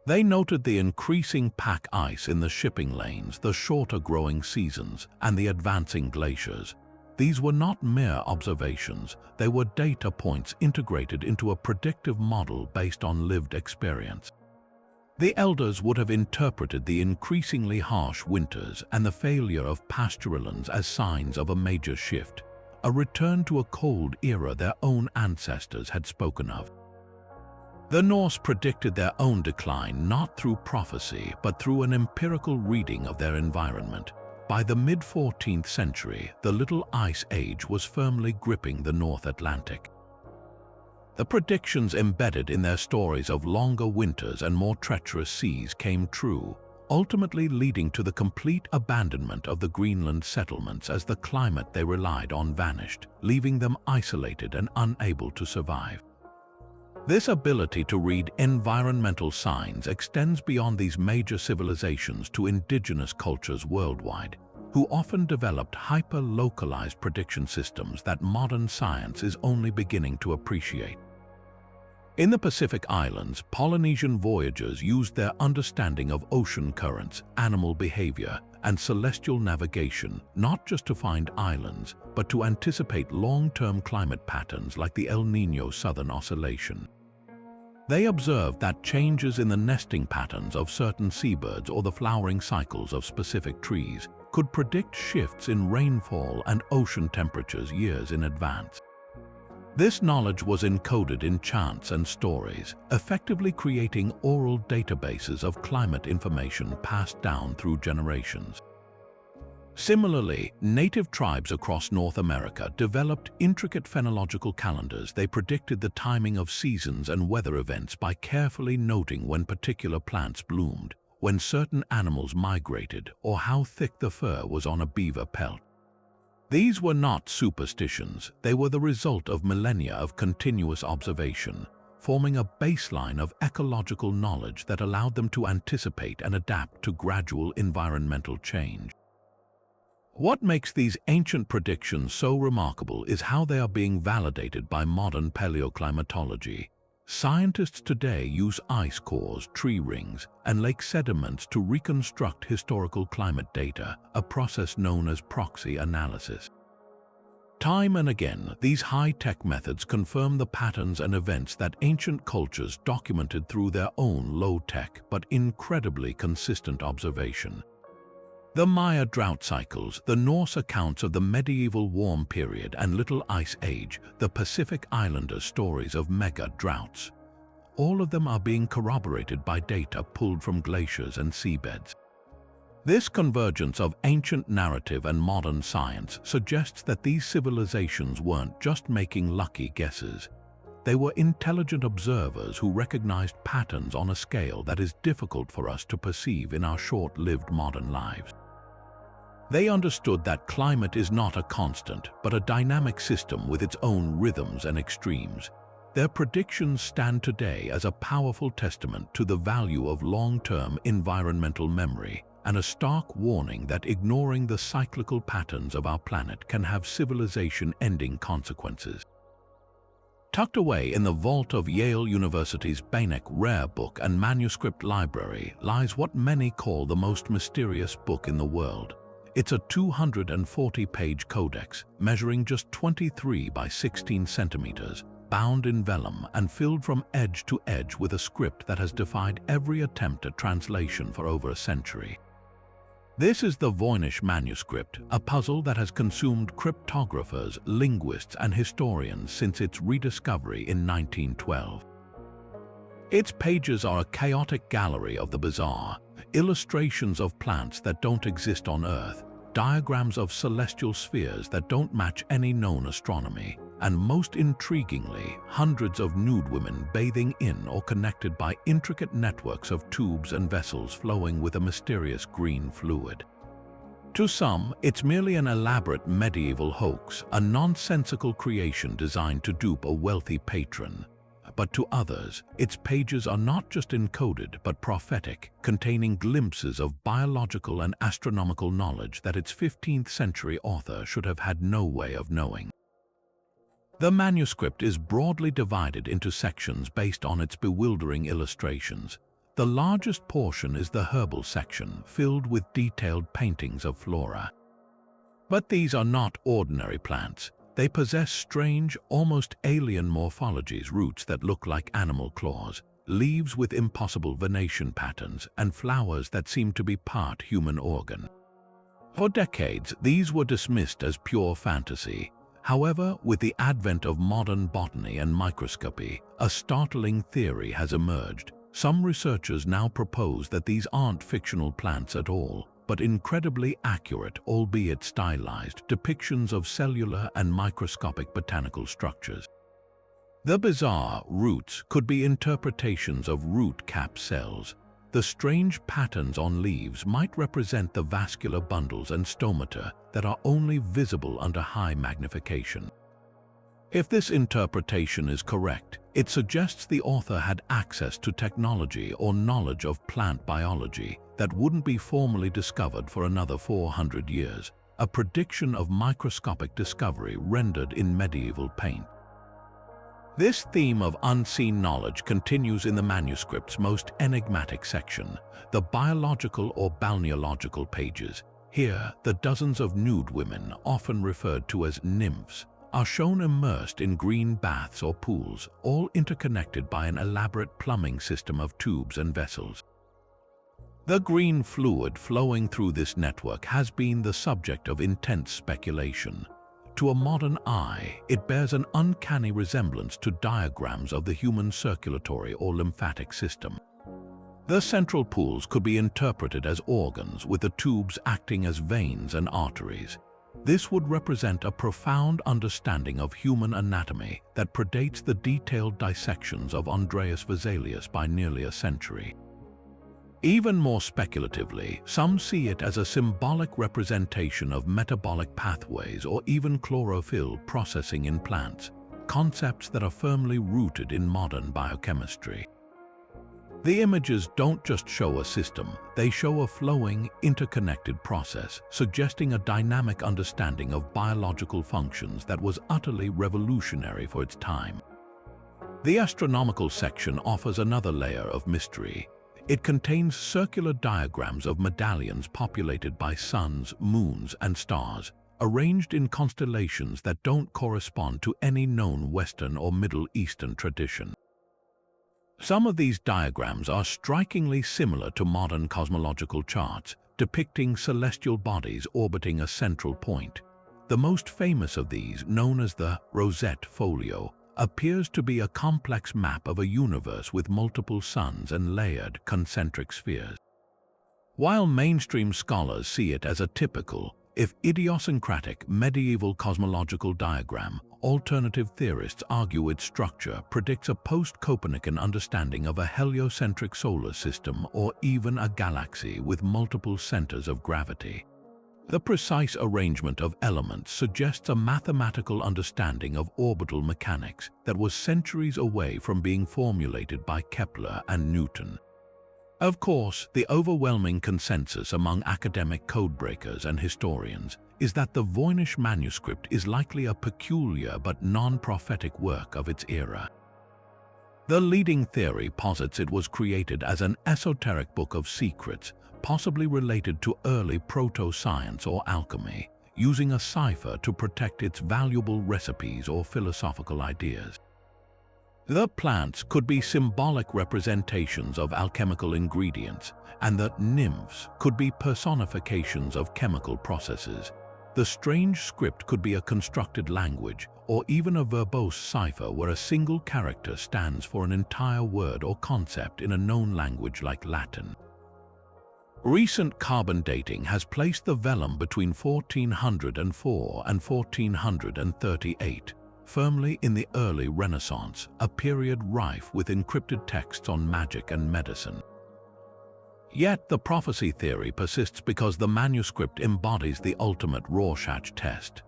They noted the increasing pack ice in the shipping lanes, the shorter growing seasons, and the advancing glaciers. These were not mere observations, they were data points integrated into a predictive model based on lived experience. The elders would have interpreted the increasingly harsh winters and the failure of pastorallands as signs of a major shift, a return to a cold era their own ancestors had spoken of. The Norse predicted their own decline not through prophecy but through an empirical reading of their environment. By the mid-14th century, the Little Ice Age was firmly gripping the North Atlantic. The predictions embedded in their stories of longer winters and more treacherous seas came true, ultimately leading to the complete abandonment of the Greenland settlements as the climate they relied on vanished, leaving them isolated and unable to survive. This ability to read environmental signs extends beyond these major civilizations to indigenous cultures worldwide, who often developed hyper-localized prediction systems that modern science is only beginning to appreciate. In the Pacific Islands, Polynesian voyagers used their understanding of ocean currents, animal behavior, and celestial navigation not just to find islands, but to anticipate long-term climate patterns like the El Niño Southern Oscillation. They observed that changes in the nesting patterns of certain seabirds or the flowering cycles of specific trees could predict shifts in rainfall and ocean temperatures years in advance. This knowledge was encoded in chants and stories, effectively creating oral databases of climate information passed down through generations. Similarly, native tribes across North America developed intricate phenological calendars. They predicted the timing of seasons and weather events by carefully noting when particular plants bloomed, when certain animals migrated, or how thick the fur was on a beaver pelt. These were not superstitions, they were the result of millennia of continuous observation, forming a baseline of ecological knowledge that allowed them to anticipate and adapt to gradual environmental change. What makes these ancient predictions so remarkable is how they are being validated by modern paleoclimatology. Scientists today use ice cores, tree rings, and lake sediments to reconstruct historical climate data, a process known as proxy analysis. Time and again, these high-tech methods confirm the patterns and events that ancient cultures documented through their own low-tech but incredibly consistent observation. The Maya drought cycles, the Norse accounts of the medieval warm period and Little Ice Age, the Pacific Islander stories of mega droughts. All of them are being corroborated by data pulled from glaciers and seabeds. This convergence of ancient narrative and modern science suggests that these civilizations weren't just making lucky guesses. They were intelligent observers who recognized patterns on a scale that is difficult for us to perceive in our short-lived modern lives. They understood that climate is not a constant, but a dynamic system with its own rhythms and extremes. Their predictions stand today as a powerful testament to the value of long-term environmental memory and a stark warning that ignoring the cyclical patterns of our planet can have civilization-ending consequences. Tucked away in the vault of Yale University's Beinecke Rare Book and Manuscript Library lies what many call the most mysterious book in the world. It's a 240-page codex, measuring just 23 by 16 centimeters, bound in vellum and filled from edge to edge with a script that has defied every attempt at translation for over a century. This is the Voynich manuscript, a puzzle that has consumed cryptographers, linguists, and historians since its rediscovery in 1912. Its pages are a chaotic gallery of the bizarre, illustrations of plants that don't exist on Earth, diagrams of celestial spheres that don't match any known astronomy, and most intriguingly, hundreds of nude women bathing in or connected by intricate networks of tubes and vessels flowing with a mysterious green fluid. To some, it's merely an elaborate medieval hoax, a nonsensical creation designed to dupe a wealthy patron. But to others, its pages are not just encoded but prophetic, containing glimpses of biological and astronomical knowledge that its 15th century author should have had no way of knowing. The manuscript is broadly divided into sections based on its bewildering illustrations. The largest portion is the herbal section, filled with detailed paintings of flora. But these are not ordinary plants. They possess strange, almost alien morphologies, roots that look like animal claws, leaves with impossible venation patterns, and flowers that seem to be part human organ. For decades, these were dismissed as pure fantasy. However, with the advent of modern botany and microscopy, a startling theory has emerged. Some researchers now propose that these aren't fictional plants at all, but incredibly accurate, albeit stylized, depictions of cellular and microscopic botanical structures. The bizarre roots could be interpretations of root cap cells. The strange patterns on leaves might represent the vascular bundles and stomata that are only visible under high magnification. If this interpretation is correct, it suggests the author had access to technology or knowledge of plant biology that wouldn't be formally discovered for another 400 years, a prediction of microscopic discovery rendered in medieval paint. This theme of unseen knowledge continues in the manuscript's most enigmatic section, the biological or balneological pages. Here, the dozens of nude women, often referred to as nymphs, are shown immersed in green baths or pools, all interconnected by an elaborate plumbing system of tubes and vessels. The green fluid flowing through this network has been the subject of intense speculation. To a modern eye, it bears an uncanny resemblance to diagrams of the human circulatory or lymphatic system. The central pools could be interpreted as organs, with the tubes acting as veins and arteries. This would represent a profound understanding of human anatomy that predates the detailed dissections of Andreas Vesalius by nearly a century. Even more speculatively, some see it as a symbolic representation of metabolic pathways or even chlorophyll processing in plants, concepts that are firmly rooted in modern biochemistry. The images don't just show a system, they show a flowing, interconnected process, suggesting a dynamic understanding of biological functions that was utterly revolutionary for its time. The astronomical section offers another layer of mystery. It contains circular diagrams of medallions populated by suns, moons, and stars, arranged in constellations that don't correspond to any known Western or Middle Eastern tradition. Some of these diagrams are strikingly similar to modern cosmological charts, depicting celestial bodies orbiting a central point. The most famous of these, known as the Rosette Folio, appears to be a complex map of a universe with multiple suns and layered concentric spheres. While mainstream scholars see it as a typical, if idiosyncratic, medieval cosmological diagram, alternative theorists argue its structure predicts a post-Copernican understanding of a heliocentric solar system or even a galaxy with multiple centers of gravity. The precise arrangement of elements suggests a mathematical understanding of orbital mechanics that was centuries away from being formulated by Kepler and Newton. Of course, the overwhelming consensus among academic codebreakers and historians is that the Voynich manuscript is likely a peculiar but non-prophetic work of its era. The leading theory posits it was created as an esoteric book of secrets, possibly related to early proto-science or alchemy, using a cipher to protect its valuable recipes or philosophical ideas. The plants could be symbolic representations of alchemical ingredients, and the nymphs could be personifications of chemical processes. The strange script could be a constructed language, or even a verbose cipher where a single character stands for an entire word or concept in a known language like Latin. Recent carbon dating has placed the vellum between 1404 and 1438, firmly in the early Renaissance, a period rife with encrypted texts on magic and medicine. Yet the prophecy theory persists because the manuscript embodies the ultimate Rorschach test.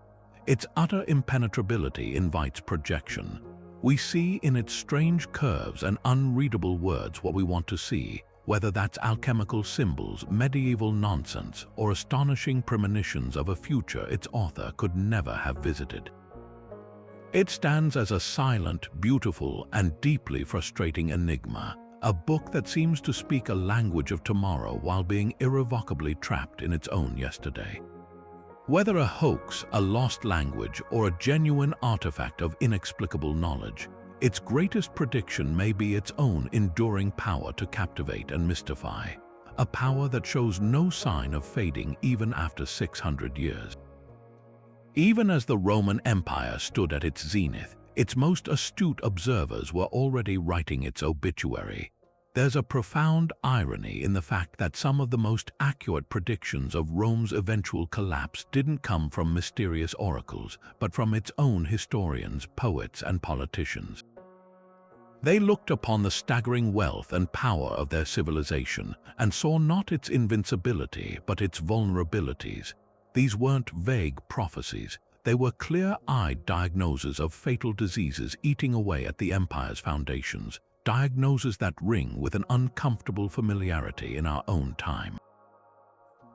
Its utter impenetrability invites projection. We see in its strange curves and unreadable words what we want to see, whether that's alchemical symbols, medieval nonsense, or astonishing premonitions of a future its author could never have visited. It stands as a silent, beautiful, and deeply frustrating enigma, a book that seems to speak a language of tomorrow while being irrevocably trapped in its own yesterday. Whether a hoax, a lost language, or a genuine artifact of inexplicable knowledge, its greatest prediction may be its own enduring power to captivate and mystify, a power that shows no sign of fading even after 600 years. Even as the Roman Empire stood at its zenith, its most astute observers were already writing its obituary. There's a profound irony in the fact that some of the most accurate predictions of Rome's eventual collapse didn't come from mysterious oracles, but from its own historians, poets, and politicians. They looked upon the staggering wealth and power of their civilization and saw not its invincibility but its vulnerabilities. These weren't vague prophecies. They were clear-eyed diagnoses of fatal diseases eating away at the empire's foundations, diagnoses that ring with an uncomfortable familiarity in our own time.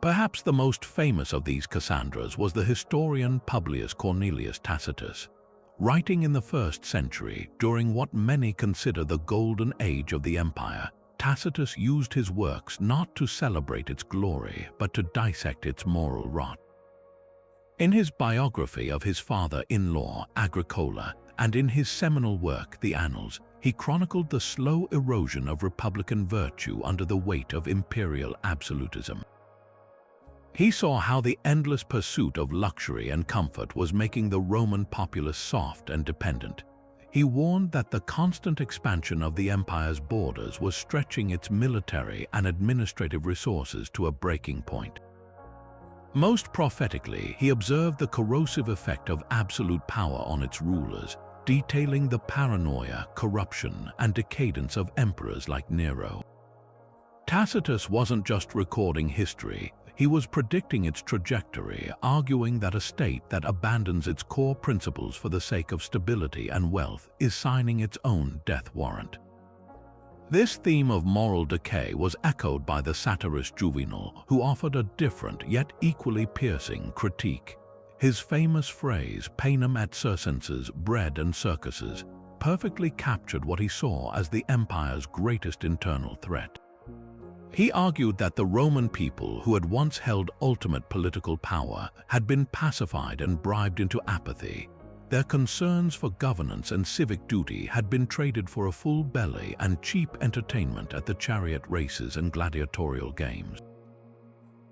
Perhaps the most famous of these Cassandras was the historian Publius Cornelius Tacitus. Writing in the 1st century, during what many consider the golden age of the empire, Tacitus used his works not to celebrate its glory, but to dissect its moral rot. In his biography of his father-in-law, Agricola, and in his seminal work, The Annals, he chronicled the slow erosion of republican virtue under the weight of imperial absolutism. He saw how the endless pursuit of luxury and comfort was making the Roman populace soft and dependent. He warned that the constant expansion of the empire's borders was stretching its military and administrative resources to a breaking point. Most prophetically, he observed the corrosive effect of absolute power on its rulers, detailing the paranoia, corruption, and decadence of emperors like Nero. Tacitus wasn't just recording history, he was predicting its trajectory, arguing that a state that abandons its core principles for the sake of stability and wealth is signing its own death warrant. This theme of moral decay was echoed by the satirist Juvenal, who offered a different yet equally piercing critique. His famous phrase, panem et circenses, bread and circuses, perfectly captured what he saw as the empire's greatest internal threat. He argued that the Roman people, who had once held ultimate political power, had been pacified and bribed into apathy. Their concerns for governance and civic duty had been traded for a full belly and cheap entertainment at the chariot races and gladiatorial games.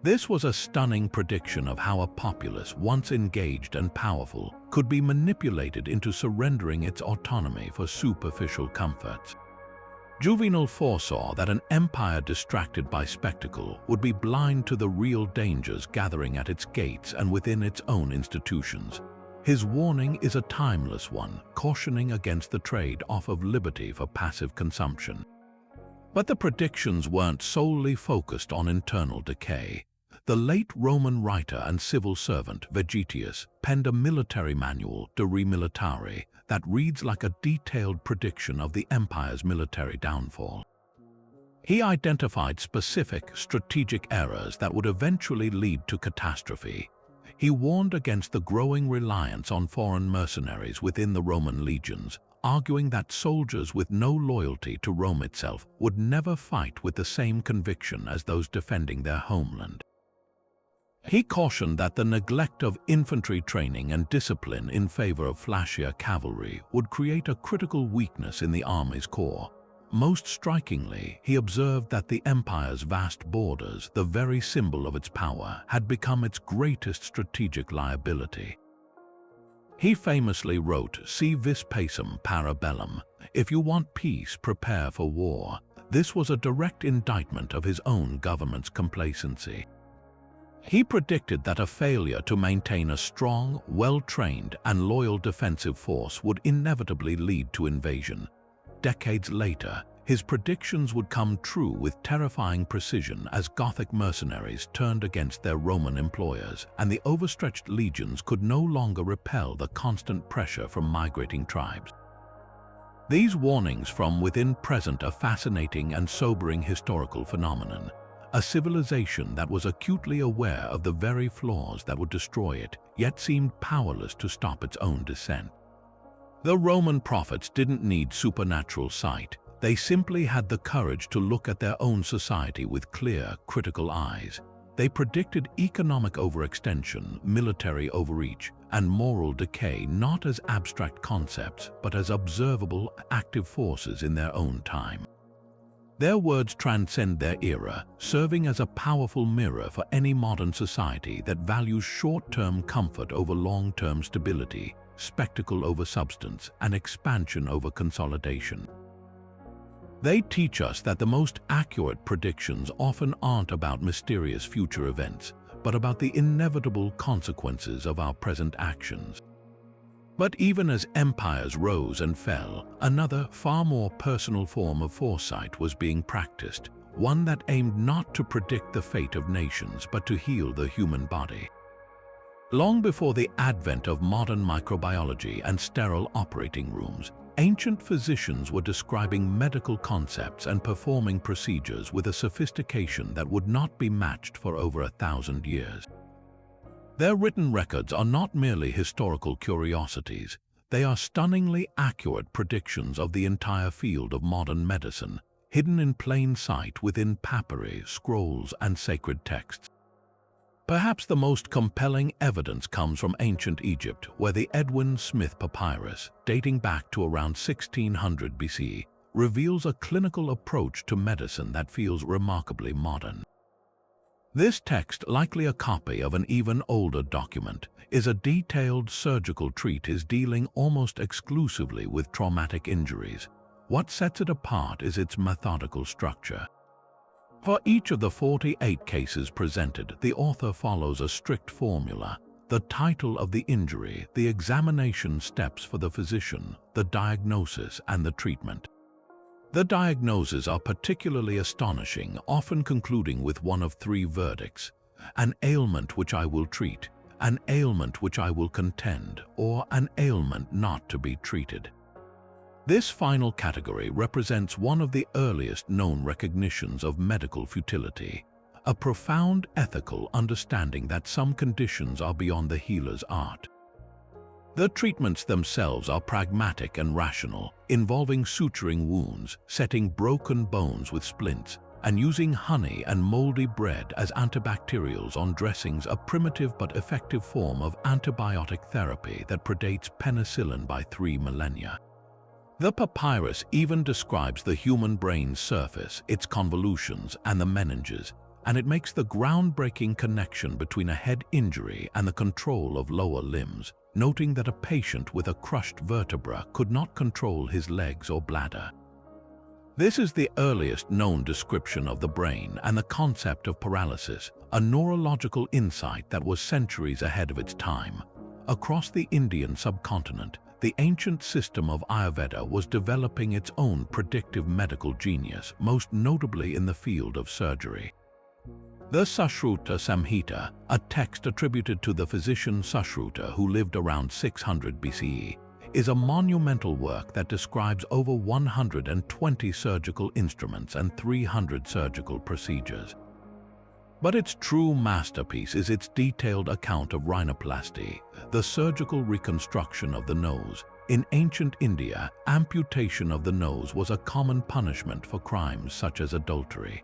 This was a stunning prediction of how a populace, once engaged and powerful, could be manipulated into surrendering its autonomy for superficial comforts. Juvenal foresaw that an empire distracted by spectacle would be blind to the real dangers gathering at its gates and within its own institutions. His warning is a timeless one, cautioning against the trade-off of liberty for passive consumption. But the predictions weren't solely focused on internal decay. The late Roman writer and civil servant Vegetius penned a military manual, De Re Militari, that reads like a detailed prediction of the empire's military downfall. He identified specific strategic errors that would eventually lead to catastrophe. He warned against the growing reliance on foreign mercenaries within the Roman legions, arguing that soldiers with no loyalty to Rome itself would never fight with the same conviction as those defending their homeland. He cautioned that the neglect of infantry training and discipline in favor of flashier cavalry would create a critical weakness in the army's core. Most strikingly, he observed that the empire's vast borders, the very symbol of its power, had become its greatest strategic liability. He famously wrote, Si vis pacem para bellum, if you want peace, prepare for war. This was a direct indictment of his own government's complacency. He predicted that a failure to maintain a strong, well-trained, and loyal defensive force would inevitably lead to invasion. Decades later, His predictions would come true with terrifying precision as Gothic mercenaries turned against their Roman employers, and the overstretched legions could no longer repel the constant pressure from migrating tribes. These warnings from within present a fascinating and sobering historical phenomenon, a civilization that was acutely aware of the very flaws that would destroy it, yet seemed powerless to stop its own descent. The Roman prophets didn't need supernatural sight. They simply had the courage to look at their own society with clear, critical eyes. They predicted economic overextension, military overreach, and moral decay not as abstract concepts, but as observable, active forces in their own time. Their words transcend their era, serving as a powerful mirror for any modern society that values short-term comfort over long-term stability, spectacle over substance, and expansion over consolidation. They teach us that the most accurate predictions often aren't about mysterious future events, but about the inevitable consequences of our present actions. But even as empires rose and fell, another, far more personal form of foresight was being practiced, one that aimed not to predict the fate of nations but to heal the human body. Long before the advent of modern microbiology and sterile operating rooms, ancient physicians were describing medical concepts and performing procedures with a sophistication that would not be matched for over 1,000 years. Their written records are not merely historical curiosities, they are stunningly accurate predictions of the entire field of modern medicine, hidden in plain sight within papyri, scrolls, and sacred texts. Perhaps the most compelling evidence comes from ancient Egypt, where the Edwin Smith papyrus, dating back to around 1600 BC, reveals a clinical approach to medicine that feels remarkably modern. This text, likely a copy of an even older document, is a detailed surgical treatise dealing almost exclusively with traumatic injuries. What sets it apart is its methodical structure. For each of the 48 cases presented, the author follows a strict formula: the title of the injury, the examination steps for the physician, the diagnosis, and the treatment. The diagnoses are particularly astonishing, often concluding with one of three verdicts: an ailment which I will treat, an ailment which I will contend, or an ailment not to be treated. This final category represents one of the earliest known recognitions of medical futility, a profound ethical understanding that some conditions are beyond the healer's art. The treatments themselves are pragmatic and rational, involving suturing wounds, setting broken bones with splints, and using honey and moldy bread as antibacterials on dressings, a primitive but effective form of antibiotic therapy that predates penicillin by 3 millennia. The papyrus even describes the human brain's surface, its convolutions, and the meninges, and it makes the groundbreaking connection between a head injury and the control of lower limbs, noting that a patient with a crushed vertebra could not control his legs or bladder. This is the earliest known description of the brain and the concept of paralysis, a neurological insight that was centuries ahead of its time. Across the Indian subcontinent, the ancient system of Ayurveda was developing its own predictive medical genius, most notably in the field of surgery. The Sushruta Samhita, a text attributed to the physician Sushruta who lived around 600 BCE, is a monumental work that describes over 120 surgical instruments and 300 surgical procedures. But its true masterpiece is its detailed account of rhinoplasty, the surgical reconstruction of the nose. In ancient India, amputation of the nose was a common punishment for crimes such as adultery.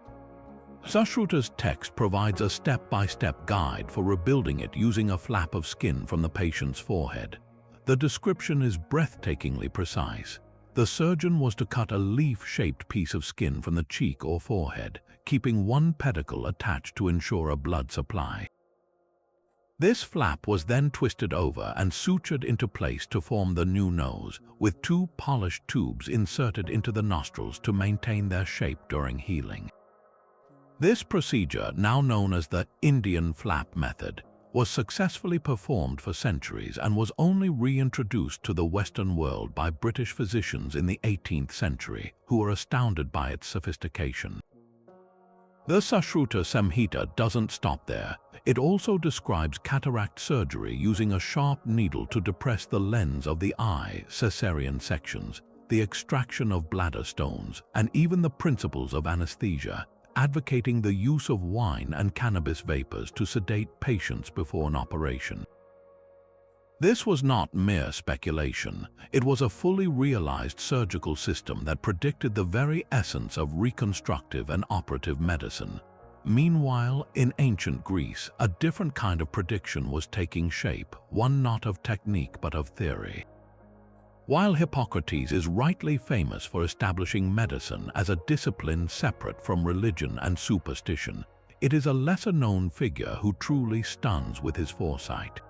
Sushruta's text provides a step-by-step guide for rebuilding it using a flap of skin from the patient's forehead. The description is breathtakingly precise. The surgeon was to cut a leaf-shaped piece of skin from the cheek or forehead, keeping one pedicle attached to ensure a blood supply. This flap was then twisted over and sutured into place to form the new nose, with 2 polished tubes inserted into the nostrils to maintain their shape during healing. This procedure, now known as the Indian flap method, was successfully performed for centuries and was only reintroduced to the Western world by British physicians in the 18th century, who were astounded by its sophistication. The Sushruta Samhita doesn't stop there. It also describes cataract surgery using a sharp needle to depress the lens of the eye, cesarean sections, the extraction of bladder stones, and even the principles of anesthesia, advocating the use of wine and cannabis vapors to sedate patients before an operation. This was not mere speculation. It was a fully realized surgical system that predicted the very essence of reconstructive and operative medicine. Meanwhile, in ancient Greece, a different kind of prediction was taking shape, one not of technique but of theory. While Hippocrates is rightly famous for establishing medicine as a discipline separate from religion and superstition, it is a lesser-known figure who truly stuns with his foresight.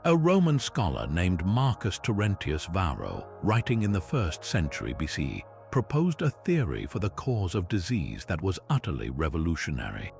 A Roman scholar named Marcus Terentius Varro, writing in the 1st century BC, proposed a theory for the cause of disease that was utterly revolutionary.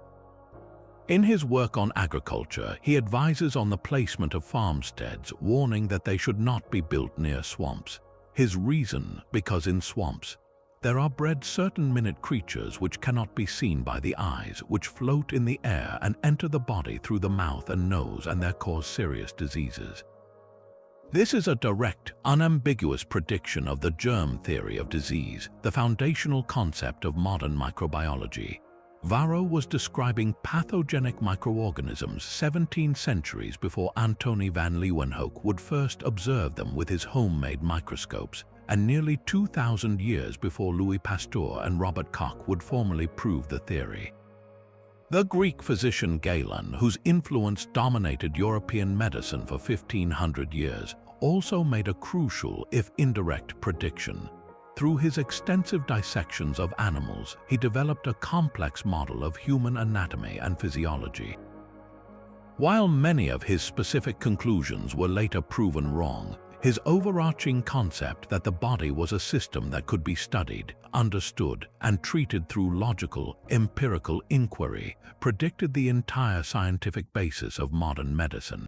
In his work on agriculture, he advises on the placement of farmsteads, warning that they should not be built near swamps. His reason, because in swamps, there are bred certain minute creatures which cannot be seen by the eyes, which float in the air and enter the body through the mouth and nose, and there cause serious diseases. This is a direct, unambiguous prediction of the germ theory of disease, the foundational concept of modern microbiology. Varro was describing pathogenic microorganisms 17 centuries before Antony van Leeuwenhoek would first observe them with his homemade microscopes, and nearly 2,000 years before Louis Pasteur and Robert Koch would formally prove the theory. The Greek physician Galen, whose influence dominated European medicine for 1,500 years, also made a crucial, if indirect, prediction. Through his extensive dissections of animals, he developed a complex model of human anatomy and physiology. While many of his specific conclusions were later proven wrong, his overarching concept that the body was a system that could be studied, understood, and treated through logical, empirical inquiry predicted the entire scientific basis of modern medicine.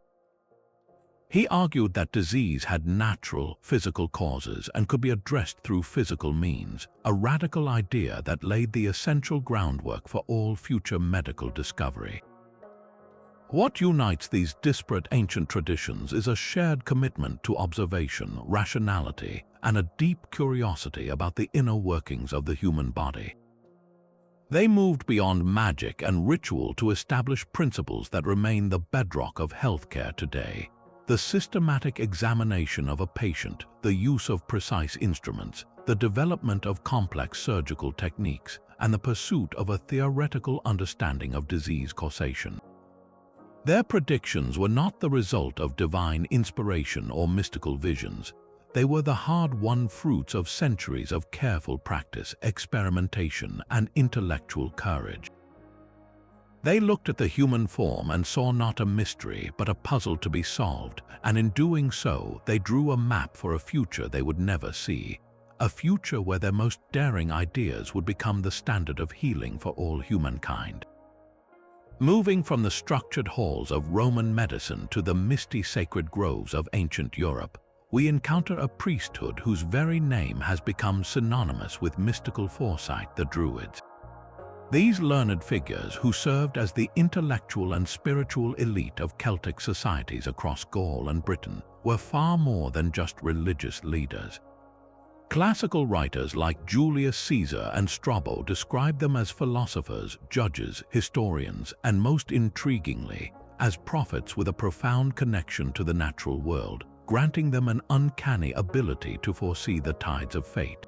He argued that disease had natural, physical causes and could be addressed through physical means, a radical idea that laid the essential groundwork for all future medical discovery. What unites these disparate ancient traditions is a shared commitment to observation, rationality, and a deep curiosity about the inner workings of the human body. They moved beyond magic and ritual to establish principles that remain the bedrock of healthcare today. The systematic examination of a patient, the use of precise instruments, the development of complex surgical techniques, and the pursuit of a theoretical understanding of disease causation. Their predictions were not the result of divine inspiration or mystical visions. They were the hard-won fruits of centuries of careful practice, experimentation, and intellectual courage. They looked at the human form and saw not a mystery, but a puzzle to be solved, and in doing so, they drew a map for a future they would never see, a future where their most daring ideas would become the standard of healing for all humankind. Moving from the structured halls of Roman medicine to the misty sacred groves of ancient Europe, we encounter a priesthood whose very name has become synonymous with mystical foresight, the Druids. These learned figures, who served as the intellectual and spiritual elite of Celtic societies across Gaul and Britain, were far more than just religious leaders. Classical writers like Julius Caesar and Strabo describe them as philosophers, judges, historians, and most intriguingly, as prophets with a profound connection to the natural world, granting them an uncanny ability to foresee the tides of fate.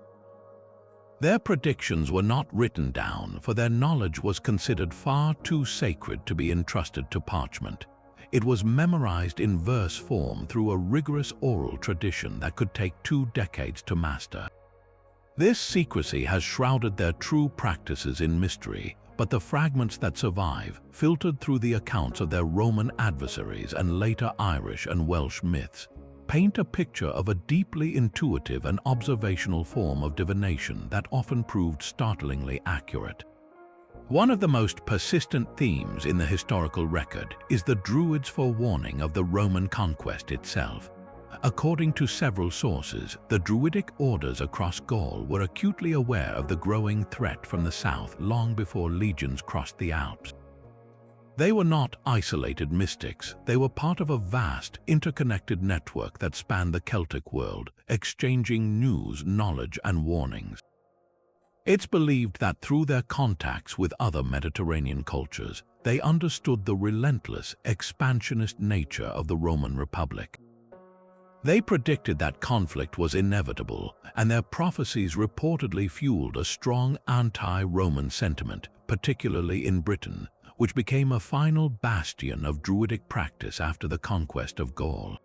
Their predictions were not written down, for their knowledge was considered far too sacred to be entrusted to parchment. It was memorized in verse form through a rigorous oral tradition that could take 2 decades to master. This secrecy has shrouded their true practices in mystery, but the fragments that survive, filtered through the accounts of their Roman adversaries and later Irish and Welsh myths, paint a picture of a deeply intuitive and observational form of divination that often proved startlingly accurate. One of the most persistent themes in the historical record is the Druids' forewarning of the Roman conquest itself. According to several sources, the Druidic orders across Gaul were acutely aware of the growing threat from the south long before legions crossed the Alps. They were not isolated mystics, they were part of a vast, interconnected network that spanned the Celtic world, exchanging news, knowledge, and warnings. It's believed that through their contacts with other Mediterranean cultures, they understood the relentless, expansionist nature of the Roman Republic. They predicted that conflict was inevitable, and their prophecies reportedly fueled a strong anti-Roman sentiment, particularly in Britain, which became a final bastion of Druidic practice after the conquest of Gaul.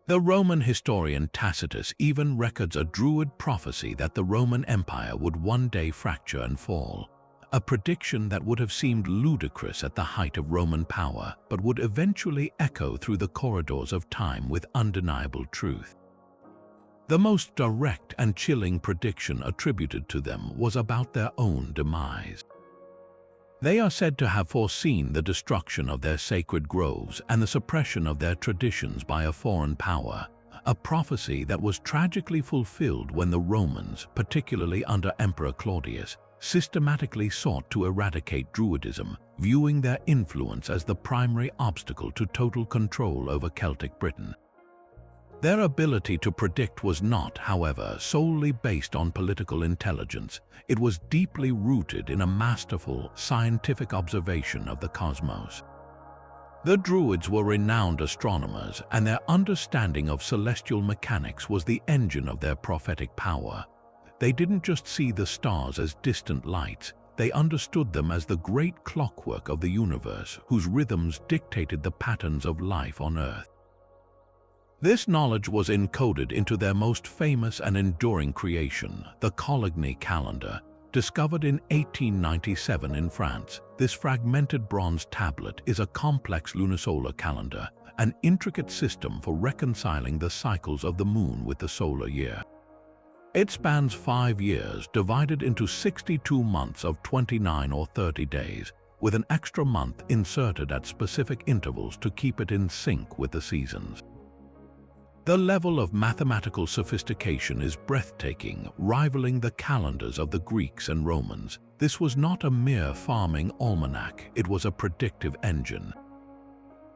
The Roman historian Tacitus even records a Druid prophecy that the Roman Empire would one day fracture and fall, a prediction that would have seemed ludicrous at the height of Roman power, but would eventually echo through the corridors of time with undeniable truth. The most direct and chilling prediction attributed to them was about their own demise. They are said to have foreseen the destruction of their sacred groves and the suppression of their traditions by a foreign power, a prophecy that was tragically fulfilled when the Romans, particularly under Emperor Claudius, systematically sought to eradicate Druidism, viewing their influence as the primary obstacle to total control over Celtic Britain. Their ability to predict was not, however, solely based on political intelligence. It was deeply rooted in a masterful, scientific observation of the cosmos. The Druids were renowned astronomers, and their understanding of celestial mechanics was the engine of their prophetic power. They didn't just see the stars as distant lights, they understood them as the great clockwork of the universe, whose rhythms dictated the patterns of life on Earth. This knowledge was encoded into their most famous and enduring creation, the Coligny calendar, discovered in 1897 in France. This fragmented bronze tablet is a complex lunisolar calendar, an intricate system for reconciling the cycles of the moon with the solar year. It spans 5 years, divided into 62 months of 29 or 30 days, with an extra month inserted at specific intervals to keep it in sync with the seasons. The level of mathematical sophistication is breathtaking, rivaling the calendars of the Greeks and Romans. This was not a mere farming almanac, it was a predictive engine.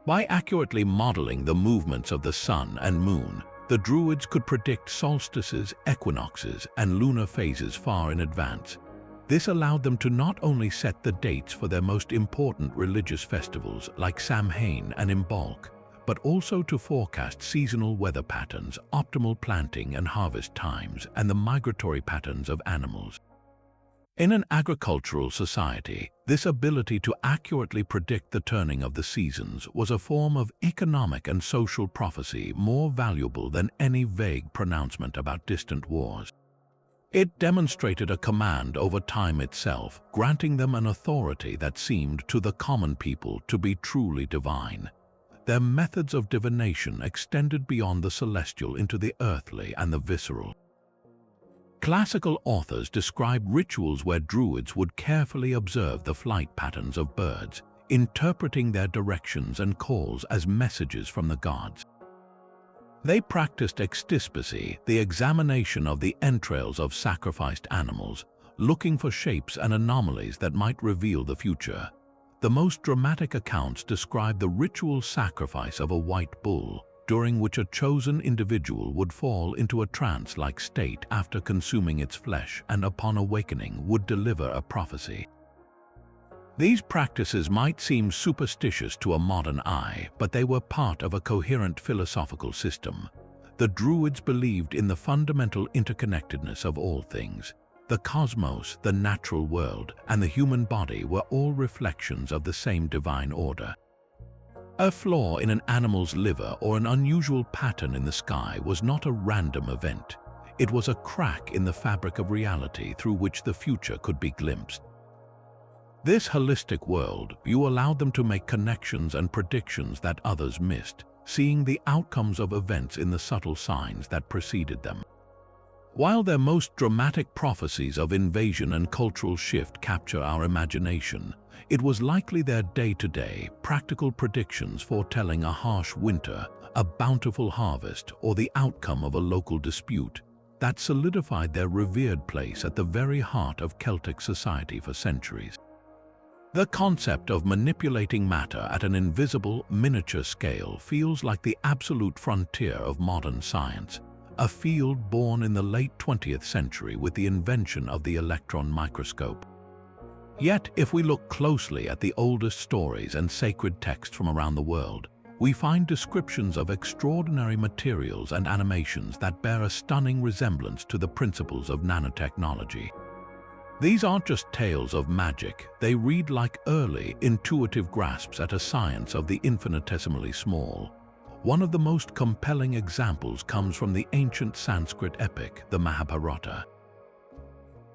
By accurately modeling the movements of the sun and moon, the Druids could predict solstices, equinoxes, and lunar phases far in advance. This allowed them to not only set the dates for their most important religious festivals like Samhain and Imbolc, but also to forecast seasonal weather patterns, optimal planting and harvest times, and the migratory patterns of animals. In an agricultural society, this ability to accurately predict the turning of the seasons was a form of economic and social prophecy more valuable than any vague pronouncement about distant wars. It demonstrated a command over time itself, granting them an authority that seemed to the common people to be truly divine. Their methods of divination extended beyond the celestial into the earthly and the visceral. Classical authors describe rituals where Druids would carefully observe the flight patterns of birds, interpreting their directions and calls as messages from the gods. They practiced extispicy, the examination of the entrails of sacrificed animals, looking for shapes and anomalies that might reveal the future. The most dramatic accounts describe the ritual sacrifice of a white bull, during which a chosen individual would fall into a trance-like state after consuming its flesh and upon awakening would deliver a prophecy. These practices might seem superstitious to a modern eye, but they were part of a coherent philosophical system. The Druids believed in the fundamental interconnectedness of all things. The cosmos, the natural world, and the human body were all reflections of the same divine order. A flaw in an animal's liver or an unusual pattern in the sky was not a random event. It was a crack in the fabric of reality through which the future could be glimpsed. This holistic world view allowed them to make connections and predictions that others missed, seeing the outcomes of events in the subtle signs that preceded them. While their most dramatic prophecies of invasion and cultural shift capture our imagination, it was likely their day-to-day, practical predictions foretelling a harsh winter, a bountiful harvest, or the outcome of a local dispute that solidified their revered place at the very heart of Celtic society for centuries. The concept of manipulating matter at an invisible, miniature scale feels like the absolute frontier of modern science, a field born in the late 20th century with the invention of the electron microscope. Yet, if we look closely at the oldest stories and sacred texts from around the world, we find descriptions of extraordinary materials and animations that bear a stunning resemblance to the principles of nanotechnology. These aren't just tales of magic, they read like early, intuitive grasps at a science of the infinitesimally small. One of the most compelling examples comes from the ancient Sanskrit epic, the Mahabharata.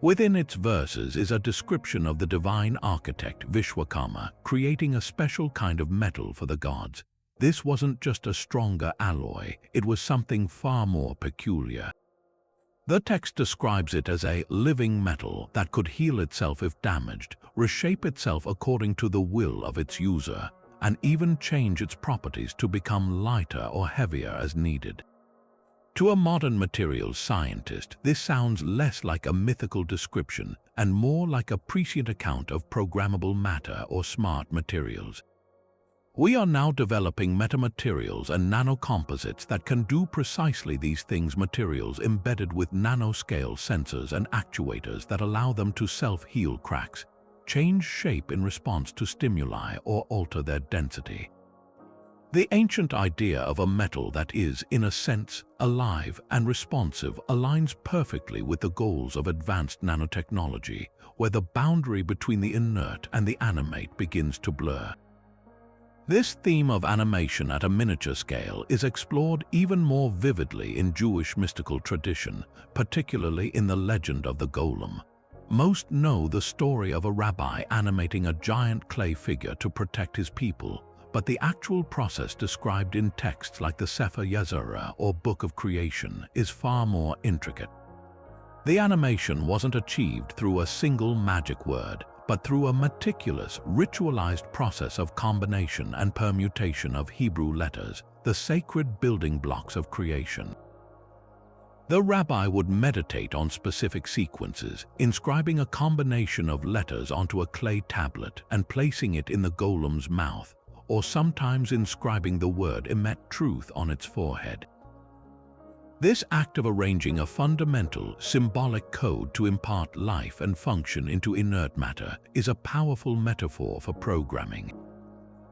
Within its verses is a description of the divine architect Vishwakarma creating a special kind of metal for the gods. This wasn't just a stronger alloy, it was something far more peculiar. The text describes it as a living metal that could heal itself if damaged, reshape itself according to the will of its user, and even change its properties to become lighter or heavier as needed. To a modern materials scientist, this sounds less like a mythical description and more like a prescient account of programmable matter or smart materials. We are now developing metamaterials and nanocomposites that can do precisely these things, materials embedded with nanoscale sensors and actuators that allow them to self-heal cracks, change shape in response to stimuli, or alter their density. The ancient idea of a metal that is, in a sense, alive and responsive aligns perfectly with the goals of advanced nanotechnology, where the boundary between the inert and the animate begins to blur. This theme of animation at a miniature scale is explored even more vividly in Jewish mystical tradition, particularly in the legend of the Golem. Most know the story of a rabbi animating a giant clay figure to protect his people, but the actual process described in texts like the Sefer Yetzirah or Book of Creation is far more intricate. The animation wasn't achieved through a single magic word, but through a meticulous, ritualized process of combination and permutation of Hebrew letters, the sacred building blocks of creation. The rabbi would meditate on specific sequences, inscribing a combination of letters onto a clay tablet and placing it in the golem's mouth, or sometimes inscribing the word Emet, truth, on its forehead. This act of arranging a fundamental, symbolic code to impart life and function into inert matter is a powerful metaphor for programming.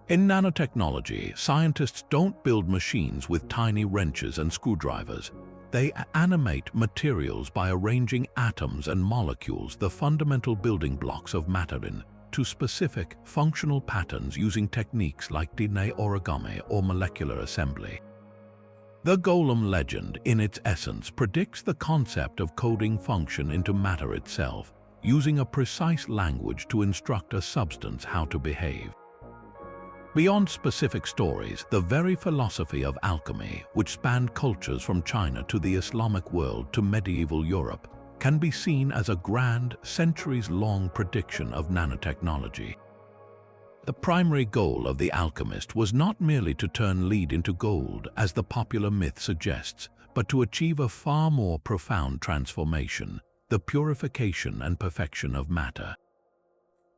In nanotechnology, scientists don't build machines with tiny wrenches and screwdrivers. They animate materials by arranging atoms and molecules, the fundamental building blocks of matter, into specific, functional patterns using techniques like DNA origami or molecular assembly. The Golem legend, in its essence, predicts the concept of coding function into matter itself, using a precise language to instruct a substance how to behave. Beyond specific stories, the very philosophy of alchemy, which spanned cultures from China to the Islamic world to medieval Europe, can be seen as a grand, centuries-long prediction of nanotechnology. The primary goal of the alchemist was not merely to turn lead into gold, as the popular myth suggests, but to achieve a far more profound transformation, the purification and perfection of matter.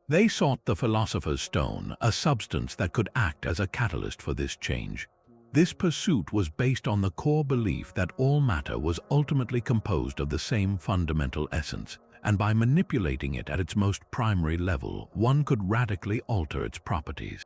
They sought the philosopher's stone, a substance that could act as a catalyst for this change. This pursuit was based on the core belief that all matter was ultimately composed of the same fundamental essence, and by manipulating it at its most primary level, one could radically alter its properties.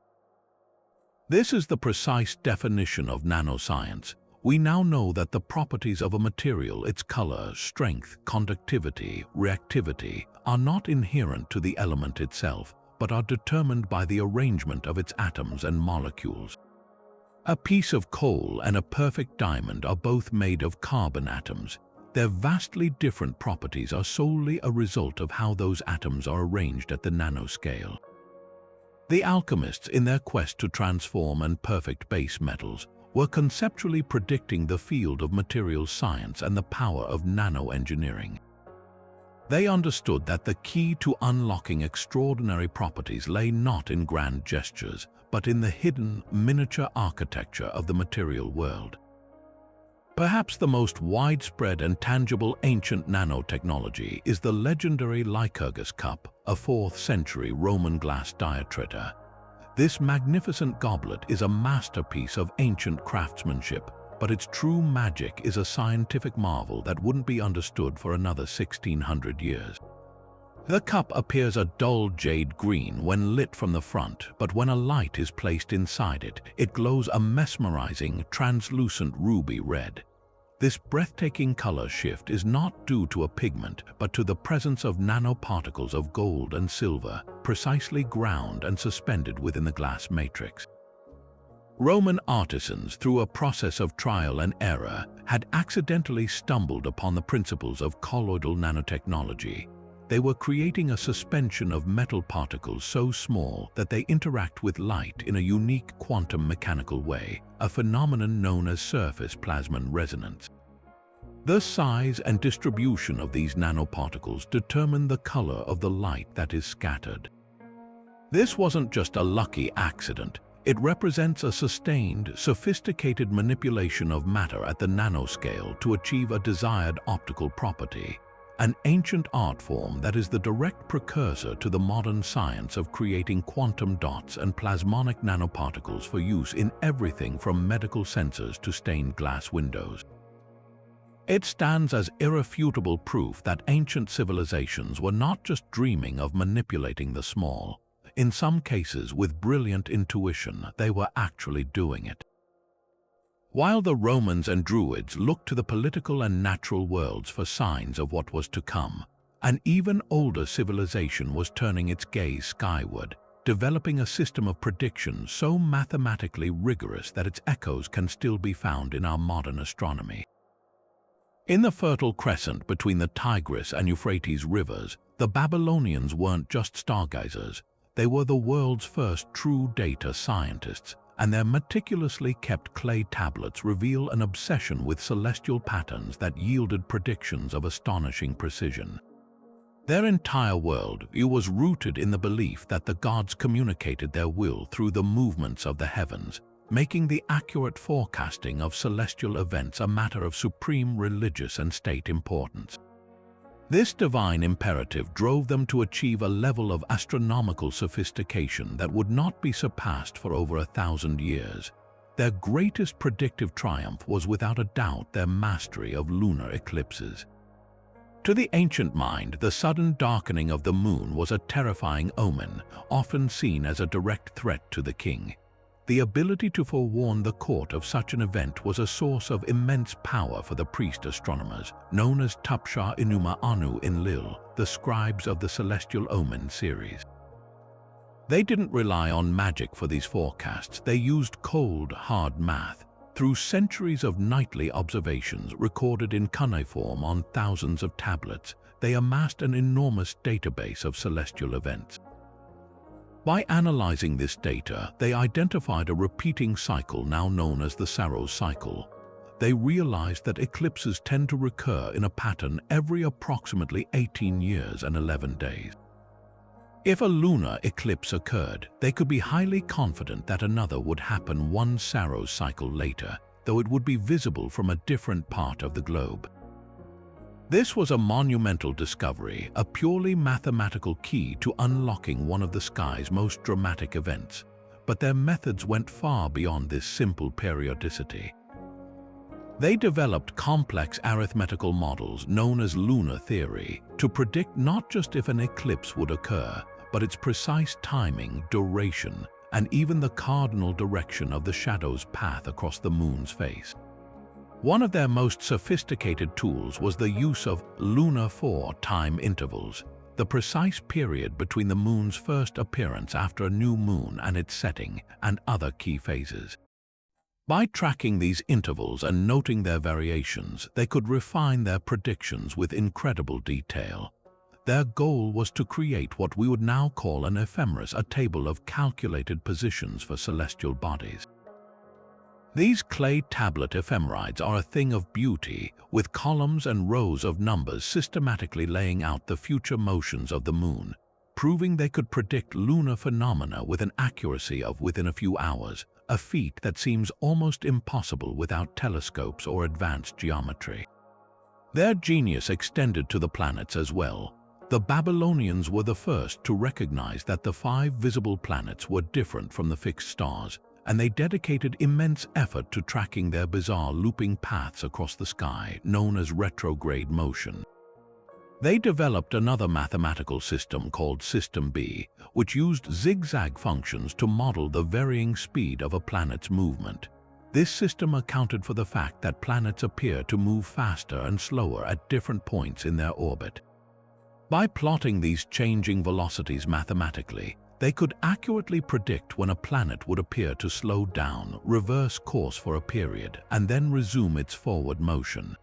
This is the precise definition of nanoscience. We now know that the properties of a material, its color, strength, conductivity, reactivity, are not inherent to the element itself, but are determined by the arrangement of its atoms and molecules. A piece of coal and a perfect diamond are both made of carbon atoms. Their vastly different properties are solely a result of how those atoms are arranged at the nanoscale. The alchemists, in their quest to transform and perfect base metals, were conceptually predicting the field of materials science and the power of nanoengineering. They understood that the key to unlocking extraordinary properties lay not in grand gestures, but in the hidden, miniature architecture of the material world. Perhaps the most widespread and tangible ancient nanotechnology is the legendary Lycurgus cup, a 4th century Roman glass diatrita. This magnificent goblet is a masterpiece of ancient craftsmanship, but its true magic is a scientific marvel that wouldn't be understood for another 1600 years. The cup appears a dull jade green when lit from the front, but when a light is placed inside it, it glows a mesmerizing, translucent ruby red. This breathtaking color shift is not due to a pigment, but to the presence of nanoparticles of gold and silver, precisely ground and suspended within the glass matrix. Roman artisans, through a process of trial and error, had accidentally stumbled upon the principles of colloidal nanotechnology. They were creating a suspension of metal particles so small that they interact with light in a unique quantum mechanical way, a phenomenon known as surface plasmon resonance. The size and distribution of these nanoparticles determine the color of the light that is scattered. This wasn't just a lucky accident. It represents a sustained, sophisticated manipulation of matter at the nanoscale to achieve a desired optical property, an ancient art form that is the direct precursor to the modern science of creating quantum dots and plasmonic nanoparticles for use in everything from medical sensors to stained glass windows. It stands as irrefutable proof that ancient civilizations were not just dreaming of manipulating the small. In some cases, with brilliant intuition, they were actually doing it. While the Romans and Druids looked to the political and natural worlds for signs of what was to come, an even older civilization was turning its gaze skyward, developing a system of prediction so mathematically rigorous that its echoes can still be found in our modern astronomy. In the Fertile Crescent between the Tigris and Euphrates rivers, the Babylonians weren't just stargazers. They were the world's first true data scientists, and their meticulously kept clay tablets reveal an obsession with celestial patterns that yielded predictions of astonishing precision. Their entire worldview was rooted in the belief that the gods communicated their will through the movements of the heavens, making the accurate forecasting of celestial events a matter of supreme religious and state importance. This divine imperative drove them to achieve a level of astronomical sophistication that would not be surpassed for over 1,000 years. Their greatest predictive triumph was without a doubt their mastery of lunar eclipses. To the ancient mind, the sudden darkening of the moon was a terrifying omen, often seen as a direct threat to the king. The ability to forewarn the court of such an event was a source of immense power for the priest astronomers, known as Tupshar Enuma Anu Enlil, the scribes of the Celestial Omen series. They didn't rely on magic for these forecasts. They used cold, hard math. Through centuries of nightly observations recorded in cuneiform on thousands of tablets, they amassed an enormous database of celestial events. By analyzing this data, they identified a repeating cycle now known as the Saros cycle. They realized that eclipses tend to recur in a pattern every approximately 18 years and 11 days. If a lunar eclipse occurred, they could be highly confident that another would happen one Saros cycle later, though it would be visible from a different part of the globe. This was a monumental discovery, a purely mathematical key to unlocking one of the sky's most dramatic events. But their methods went far beyond this simple periodicity. They developed complex arithmetical models known as lunar theory to predict not just if an eclipse would occur, but its precise timing, duration, and even the cardinal direction of the shadow's path across the moon's face. One of their most sophisticated tools was the use of lunar 4 time intervals, the precise period between the moon's first appearance after a new moon and its setting, and other key phases. By tracking these intervals and noting their variations, they could refine their predictions with incredible detail. Their goal was to create what we would now call an ephemeris, a table of calculated positions for celestial bodies. These clay tablet ephemerides are a thing of beauty, with columns and rows of numbers systematically laying out the future motions of the moon, proving they could predict lunar phenomena with an accuracy of within a few hours, a feat that seems almost impossible without telescopes or advanced geometry. Their genius extended to the planets as well. The Babylonians were the first to recognize that the 5 visible planets were different from the fixed stars, and they dedicated immense effort to tracking their bizarre looping paths across the sky, known as retrograde motion. They developed another mathematical system called System B, which used zigzag functions to model the varying speed of a planet's movement. This system accounted for the fact that planets appear to move faster and slower at different points in their orbit. By plotting these changing velocities mathematically, they could accurately predict when a planet would appear to slow down, reverse course for a period, and then resume its forward motion.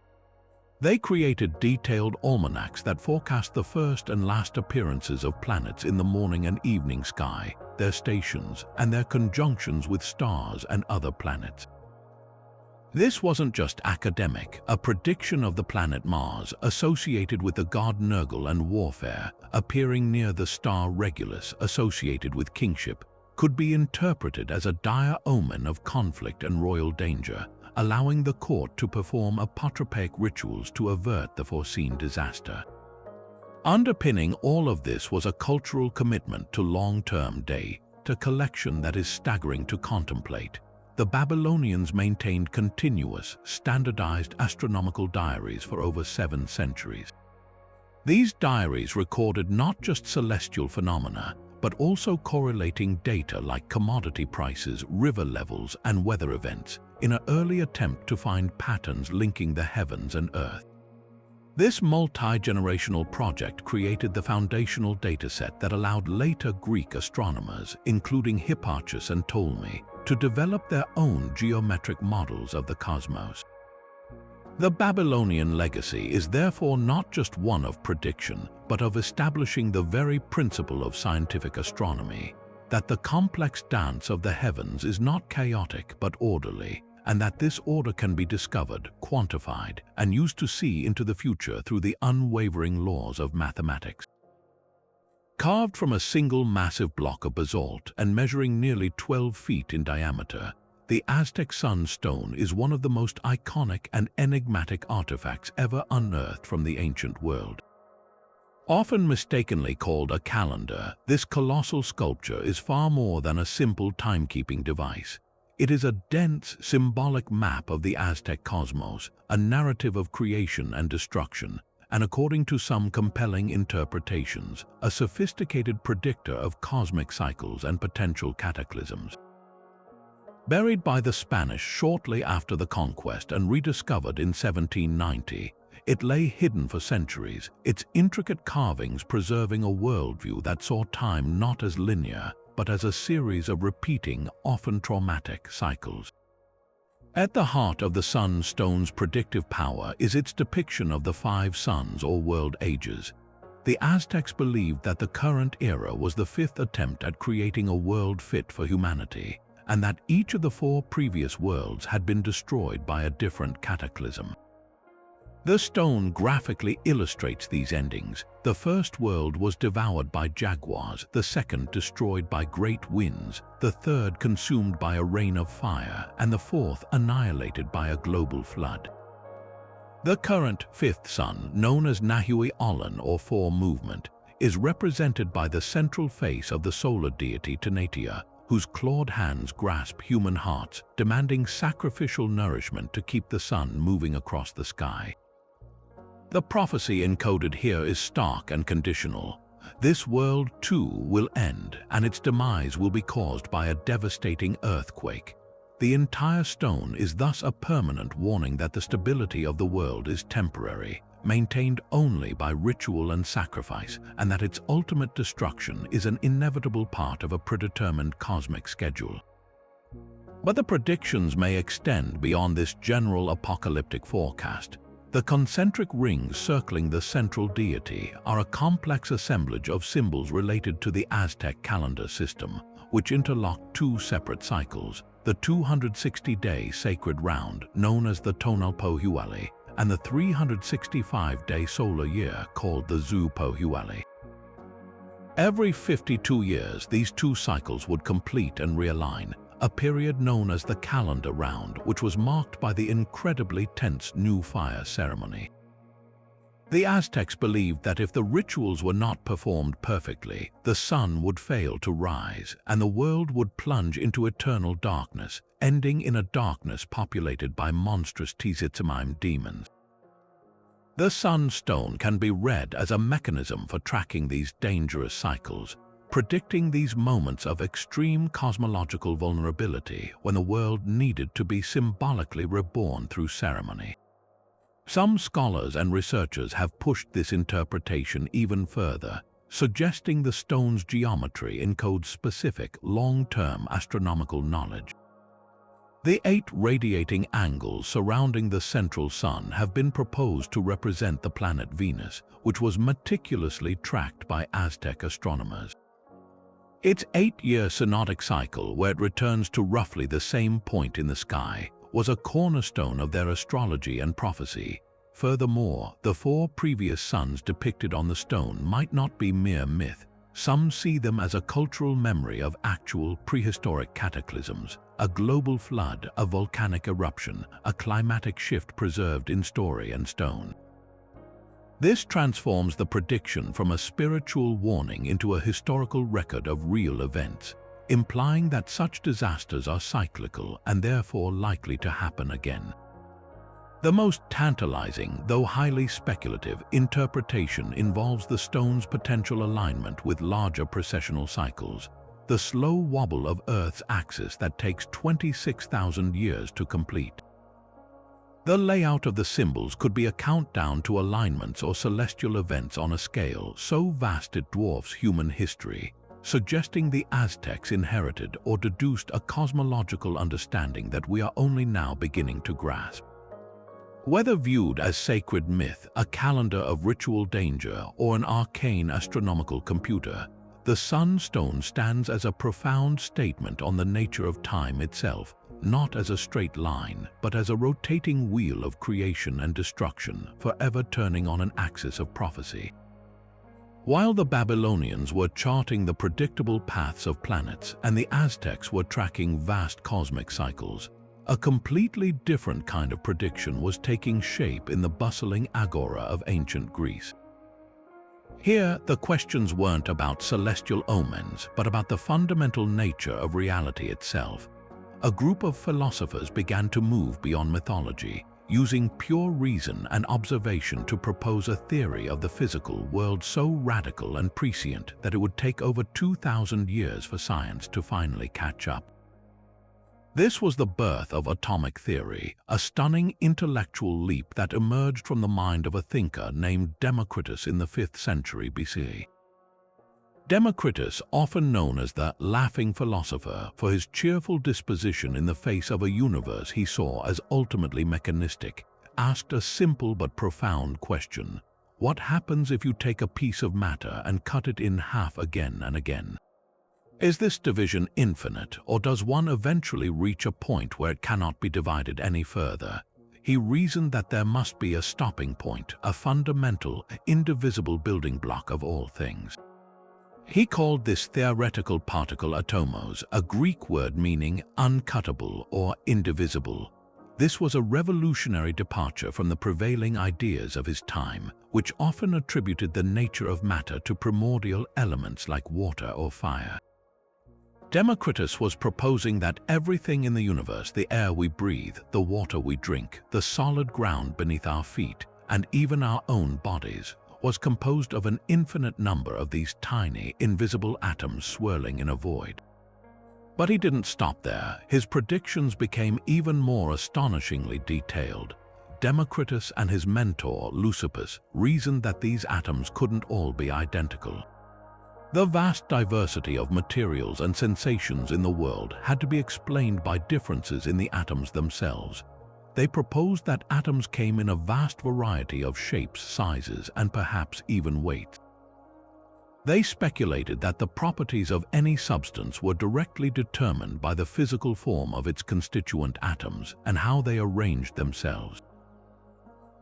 They created detailed almanacs that forecast the first and last appearances of planets in the morning and evening sky, their stations, and their conjunctions with stars and other planets. This wasn't just academic. A prediction of the planet Mars, associated with the god Nergal and warfare, appearing near the star Regulus, associated with kingship, could be interpreted as a dire omen of conflict and royal danger, allowing the court to perform apotropaic rituals to avert the foreseen disaster. Underpinning all of this was a cultural commitment to long-term data collection that is staggering to contemplate. The Babylonians maintained continuous, standardized astronomical diaries for over 7 centuries. These diaries recorded not just celestial phenomena, but also correlating data like commodity prices, river levels, and weather events, in an early attempt to find patterns linking the heavens and earth. This multi-generational project created the foundational dataset that allowed later Greek astronomers, including Hipparchus and Ptolemy, to develop their own geometric models of the cosmos. The Babylonian legacy is therefore not just one of prediction, but of establishing the very principle of scientific astronomy, that the complex dance of the heavens is not chaotic but orderly, and that this order can be discovered, quantified, and used to see into the future through the unwavering laws of mathematics. Carved from a single massive block of basalt and measuring nearly 12 feet in diameter, the Aztec Sun Stone is one of the most iconic and enigmatic artifacts ever unearthed from the ancient world. Often mistakenly called a calendar, this colossal sculpture is far more than a simple timekeeping device. It is a dense, symbolic map of the Aztec cosmos, a narrative of creation and destruction, and according to some compelling interpretations, a sophisticated predictor of cosmic cycles and potential cataclysms. Buried by the Spanish shortly after the conquest and rediscovered in 1790, it lay hidden for centuries, its intricate carvings preserving a worldview that saw time not as linear, but as a series of repeating, often traumatic cycles. At the heart of the Sun Stone's predictive power is its depiction of the 5 suns or world ages. The Aztecs believed that the current era was the 5th attempt at creating a world fit for humanity, and that each of the 4 previous worlds had been destroyed by a different cataclysm. The stone graphically illustrates these endings. The first world was devoured by jaguars, the second destroyed by great winds, the third consumed by a rain of fire, and the fourth annihilated by a global flood. The current 5th sun, known as Nahui Olan or 4 movement, is represented by the central face of the solar deity Tenatia, whose clawed hands grasp human hearts, demanding sacrificial nourishment to keep the sun moving across the sky. The prophecy encoded here is stark and conditional. This world too will end, and its demise will be caused by a devastating earthquake. The entire stone is thus a permanent warning that the stability of the world is temporary, maintained only by ritual and sacrifice, and that its ultimate destruction is an inevitable part of a predetermined cosmic schedule. But the predictions may extend beyond this general apocalyptic forecast. The concentric rings circling the central deity are a complex assemblage of symbols related to the Aztec calendar system, which interlock 2 separate cycles, the 260-day sacred round known as the Tonal Pohuali, and the 365-day solar year called the Zu Pohuali. Every 52 years, these two cycles would complete and realign, a period known as the calendar round, which was marked by the incredibly tense new fire ceremony. The Aztecs believed that if the rituals were not performed perfectly, the sun would fail to rise, and the world would plunge into eternal darkness, ending in a darkness populated by monstrous Tzitzimime demons. The sunstone can be read as a mechanism for tracking these dangerous cycles, predicting these moments of extreme cosmological vulnerability when the world needed to be symbolically reborn through ceremony. Some scholars and researchers have pushed this interpretation even further, suggesting the stone's geometry encodes specific, long-term astronomical knowledge. The 8 radiating angles surrounding the central sun have been proposed to represent the planet Venus, which was meticulously tracked by Aztec astronomers. Its 8-year synodic cycle, where it returns to roughly the same point in the sky, was a cornerstone of their astrology and prophecy. Furthermore, the 4 previous suns depicted on the stone might not be mere myth. Some see them as a cultural memory of actual prehistoric cataclysms, a global flood, a volcanic eruption, a climatic shift preserved in story and stone. This transforms the prediction from a spiritual warning into a historical record of real events, implying that such disasters are cyclical and therefore likely to happen again. The most tantalizing, though highly speculative, interpretation involves the stone's potential alignment with larger precessional cycles, the slow wobble of Earth's axis that takes 26,000 years to complete. The layout of the symbols could be a countdown to alignments or celestial events on a scale so vast it dwarfs human history, suggesting the Aztecs inherited or deduced a cosmological understanding that we are only now beginning to grasp. Whether viewed as sacred myth, a calendar of ritual danger, or an arcane astronomical computer, the sunstone stands as a profound statement on the nature of time itself, not as a straight line, but as a rotating wheel of creation and destruction, forever turning on an axis of prophecy. While the Babylonians were charting the predictable paths of planets and the Aztecs were tracking vast cosmic cycles, a completely different kind of prediction was taking shape in the bustling agora of ancient Greece. Here, the questions weren't about celestial omens, but about the fundamental nature of reality itself. A group of philosophers began to move beyond mythology, using pure reason and observation to propose a theory of the physical world so radical and prescient that it would take over 2,000 years for science to finally catch up. This was the birth of atomic theory, a stunning intellectual leap that emerged from the mind of a thinker named Democritus in the 5th century BC. Democritus, often known as the laughing philosopher for his cheerful disposition in the face of a universe he saw as ultimately mechanistic, asked a simple but profound question: what happens if you take a piece of matter and cut it in half again and again? Is this division infinite, or does one eventually reach a point where it cannot be divided any further? He reasoned that there must be a stopping point, a fundamental, indivisible building block of all things. He called this theoretical particle atomos, a Greek word meaning uncuttable or indivisible. This was a revolutionary departure from the prevailing ideas of his time, which often attributed the nature of matter to primordial elements like water or fire. Democritus was proposing that everything in the universe, the air we breathe, the water we drink, the solid ground beneath our feet, and even our own bodies, was composed of an infinite number of these tiny, invisible atoms swirling in a void. But he didn't stop there. His predictions became even more astonishingly detailed. Democritus and his mentor, Leucippus, reasoned that these atoms couldn't all be identical. The vast diversity of materials and sensations in the world had to be explained by differences in the atoms themselves. They proposed that atoms came in a vast variety of shapes, sizes, and perhaps even weights. They speculated that the properties of any substance were directly determined by the physical form of its constituent atoms and how they arranged themselves.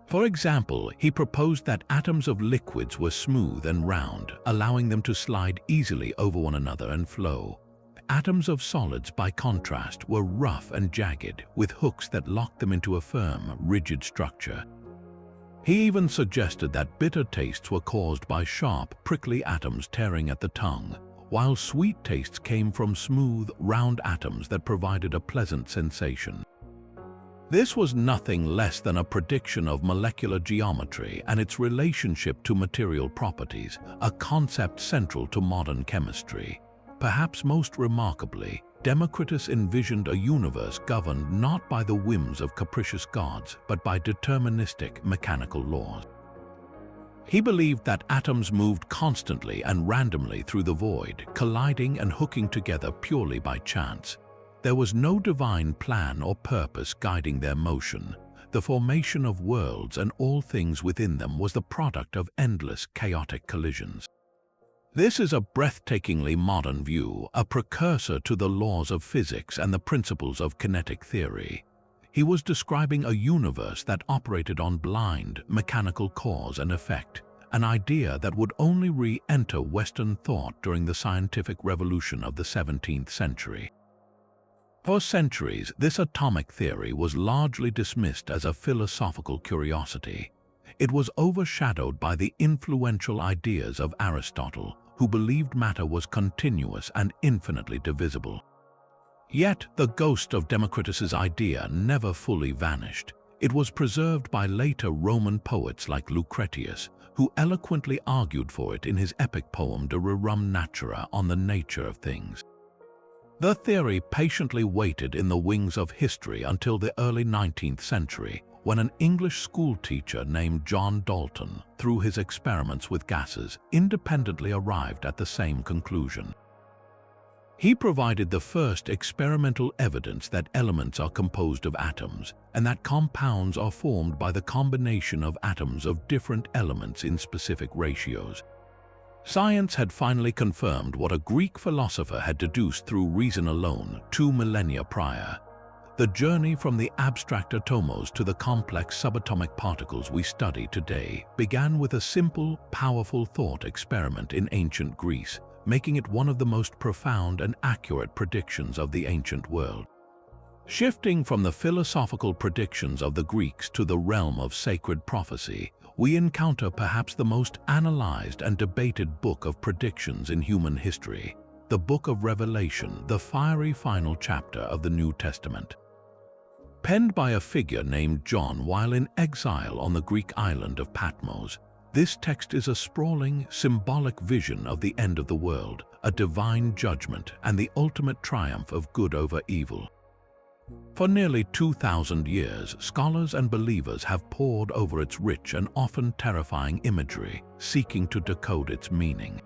For example, he proposed that atoms of liquids were smooth and round, allowing them to slide easily over one another and flow. Atoms of solids, by contrast, were rough and jagged, with hooks that locked them into a firm, rigid structure. He even suggested that bitter tastes were caused by sharp, prickly atoms tearing at the tongue, while sweet tastes came from smooth, round atoms that provided a pleasant sensation. This was nothing less than a prediction of molecular geometry and its relationship to material properties, a concept central to modern chemistry. Perhaps most remarkably, Democritus envisioned a universe governed not by the whims of capricious gods, but by deterministic mechanical laws. He believed that atoms moved constantly and randomly through the void, colliding and hooking together purely by chance. There was no divine plan or purpose guiding their motion. The formation of worlds and all things within them was the product of endless chaotic collisions. This is a breathtakingly modern view, a precursor to the laws of physics and the principles of kinetic theory. He was describing a universe that operated on blind, mechanical cause and effect, an idea that would only re-enter Western thought during the scientific revolution of the 17th century. For centuries, this atomic theory was largely dismissed as a philosophical curiosity. It was overshadowed by the influential ideas of Aristotle, who believed matter was continuous and infinitely divisible. Yet, the ghost of Democritus's idea never fully vanished. It was preserved by later Roman poets like Lucretius, who eloquently argued for it in his epic poem De Rerum Natura, on the nature of things. The theory patiently waited in the wings of history until the early 19th century, when an English schoolteacher named John Dalton, through his experiments with gases, independently arrived at the same conclusion. He provided the first experimental evidence that elements are composed of atoms, and that compounds are formed by the combination of atoms of different elements in specific ratios. Science had finally confirmed what a Greek philosopher had deduced through reason alone 2 millennia prior. The journey from the abstract atomos to the complex subatomic particles we study today began with a simple, powerful thought experiment in ancient Greece, making it one of the most profound and accurate predictions of the ancient world. Shifting from the philosophical predictions of the Greeks to the realm of sacred prophecy, we encounter perhaps the most analyzed and debated book of predictions in human history, the Book of Revelation, the fiery final chapter of the New Testament. Penned by a figure named John while in exile on the Greek island of Patmos, this text is a sprawling, symbolic vision of the end of the world, a divine judgment, and the ultimate triumph of good over evil. For nearly 2,000 years, scholars and believers have pored over its rich and often terrifying imagery, seeking to decode its meaning.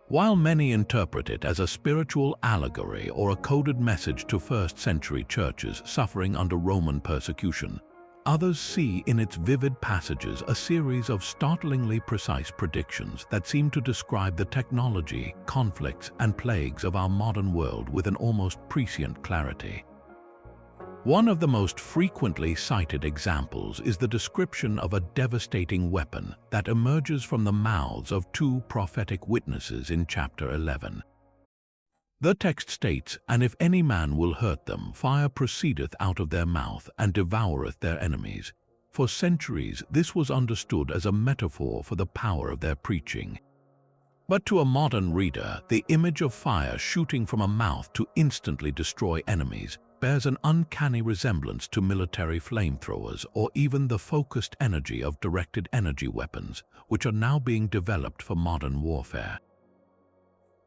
While many interpret it as a spiritual allegory or a coded message to first-century churches suffering under Roman persecution, others see in its vivid passages a series of startlingly precise predictions that seem to describe the technology, conflicts, and plagues of our modern world with an almost prescient clarity. One of the most frequently cited examples is the description of a devastating weapon that emerges from the mouths of 2 prophetic witnesses in chapter 11. The text states, "And if any man will hurt them, fire proceedeth out of their mouth, and devoureth their enemies." For centuries, this was understood as a metaphor for the power of their preaching. But to a modern reader, the image of fire shooting from a mouth to instantly destroy enemies bears an uncanny resemblance to military flamethrowers or even the focused energy of directed energy weapons, which are now being developed for modern warfare.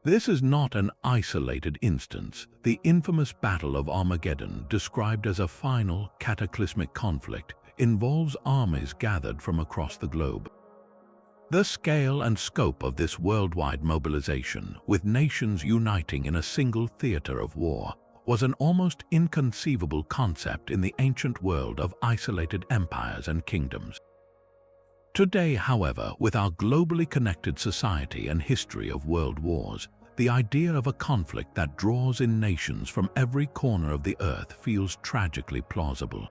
This is not an isolated instance. The infamous Battle of Armageddon, described as a final, cataclysmic conflict, involves armies gathered from across the globe. The scale and scope of this worldwide mobilization, with nations uniting in a single theater of war, was an almost inconceivable concept in the ancient world of isolated empires and kingdoms. Today, however, with our globally connected society and history of world wars, the idea of a conflict that draws in nations from every corner of the earth feels tragically plausible.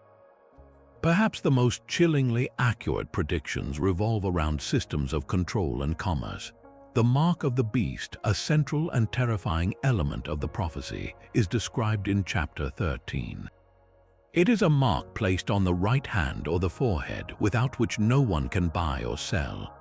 Perhaps the most chillingly accurate predictions revolve around systems of control and commerce. The mark of the beast, a central and terrifying element of the prophecy, is described in chapter 13. It is a mark placed on the right hand or the forehead without which no one can buy or sell.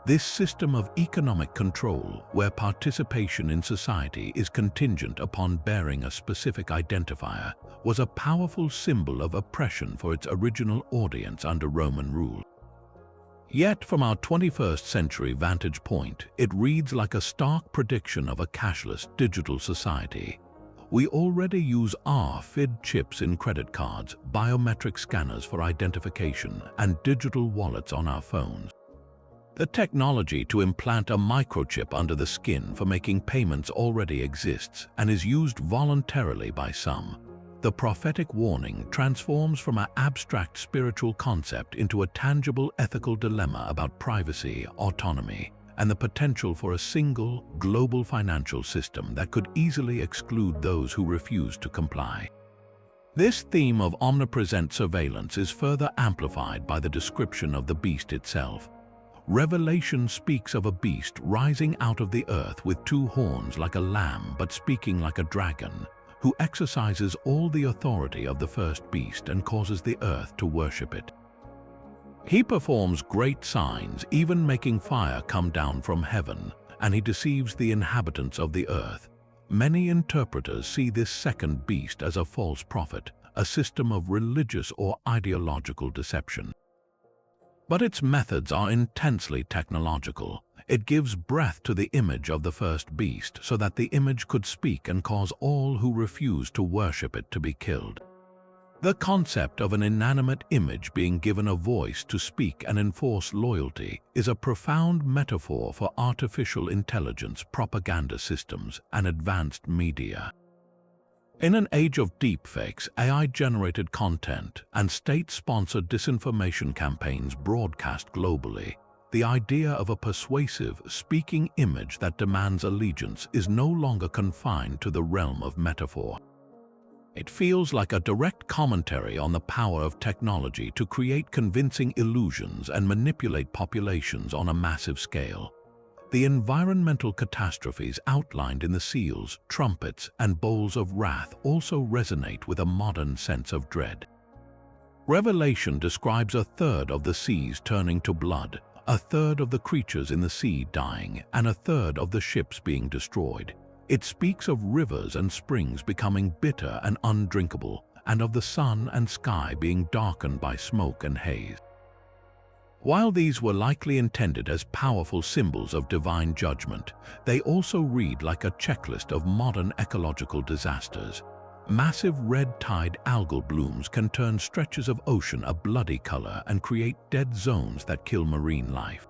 This system of economic control, where participation in society is contingent upon bearing a specific identifier, was a powerful symbol of oppression for its original audience under Roman rule. Yet, from our 21st century vantage point, it reads like a stark prediction of a cashless digital society. We already use RFID chips in credit cards, biometric scanners for identification, and digital wallets on our phones. The technology to implant a microchip under the skin for making payments already exists and is used voluntarily by some. The prophetic warning transforms from an abstract spiritual concept into a tangible ethical dilemma about privacy, autonomy, and the potential for a single, global financial system that could easily exclude those who refuse to comply. This theme of omnipresent surveillance is further amplified by the description of the beast itself. Revelation speaks of a beast rising out of the earth with two horns like a lamb but speaking like a dragon, who exercises all the authority of the first beast and causes the earth to worship it. He performs great signs, even making fire come down from heaven, and he deceives the inhabitants of the earth. Many interpreters see this second beast as a false prophet, a system of religious or ideological deception. But its methods are intensely technological. It gives breath to the image of the first beast so that the image could speak and cause all who refuse to worship it to be killed. The concept of an inanimate image being given a voice to speak and enforce loyalty is a profound metaphor for artificial intelligence, propaganda systems, and advanced media. In an age of deepfakes, AI-generated content, and state-sponsored disinformation campaigns broadcast globally, the idea of a persuasive, speaking image that demands allegiance is no longer confined to the realm of metaphor. It feels like a direct commentary on the power of technology to create convincing illusions and manipulate populations on a massive scale. The environmental catastrophes outlined in the seals, trumpets, and bowls of wrath also resonate with a modern sense of dread. Revelation describes a third of the seas turning to blood, a third of the creatures in the sea dying, and a third of the ships being destroyed. It speaks of rivers and springs becoming bitter and undrinkable, and of the sun and sky being darkened by smoke and haze. While these were likely intended as powerful symbols of divine judgment, they also read like a checklist of modern ecological disasters. Massive red tide algal blooms can turn stretches of ocean a bloody color and create dead zones that kill marine life.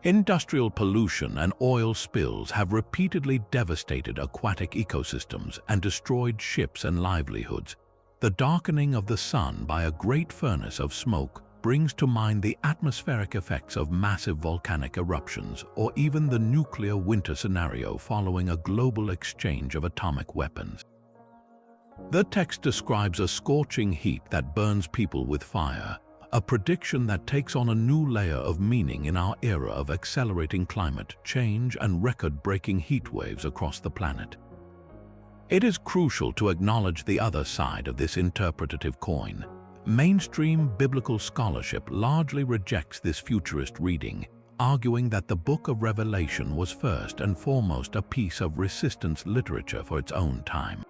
Industrial pollution and oil spills have repeatedly devastated aquatic ecosystems and destroyed ships and livelihoods. The darkening of the sun by a great furnace of smoke brings to mind the atmospheric effects of massive volcanic eruptions or even the nuclear winter scenario following a global exchange of atomic weapons. The text describes a scorching heat that burns people with fire, a prediction that takes on a new layer of meaning in our era of accelerating climate change and record-breaking heat waves across the planet. It is crucial to acknowledge the other side of this interpretative coin. Mainstream biblical scholarship largely rejects this futurist reading, arguing that the Book of Revelation was first and foremost a piece of resistance literature for its own time.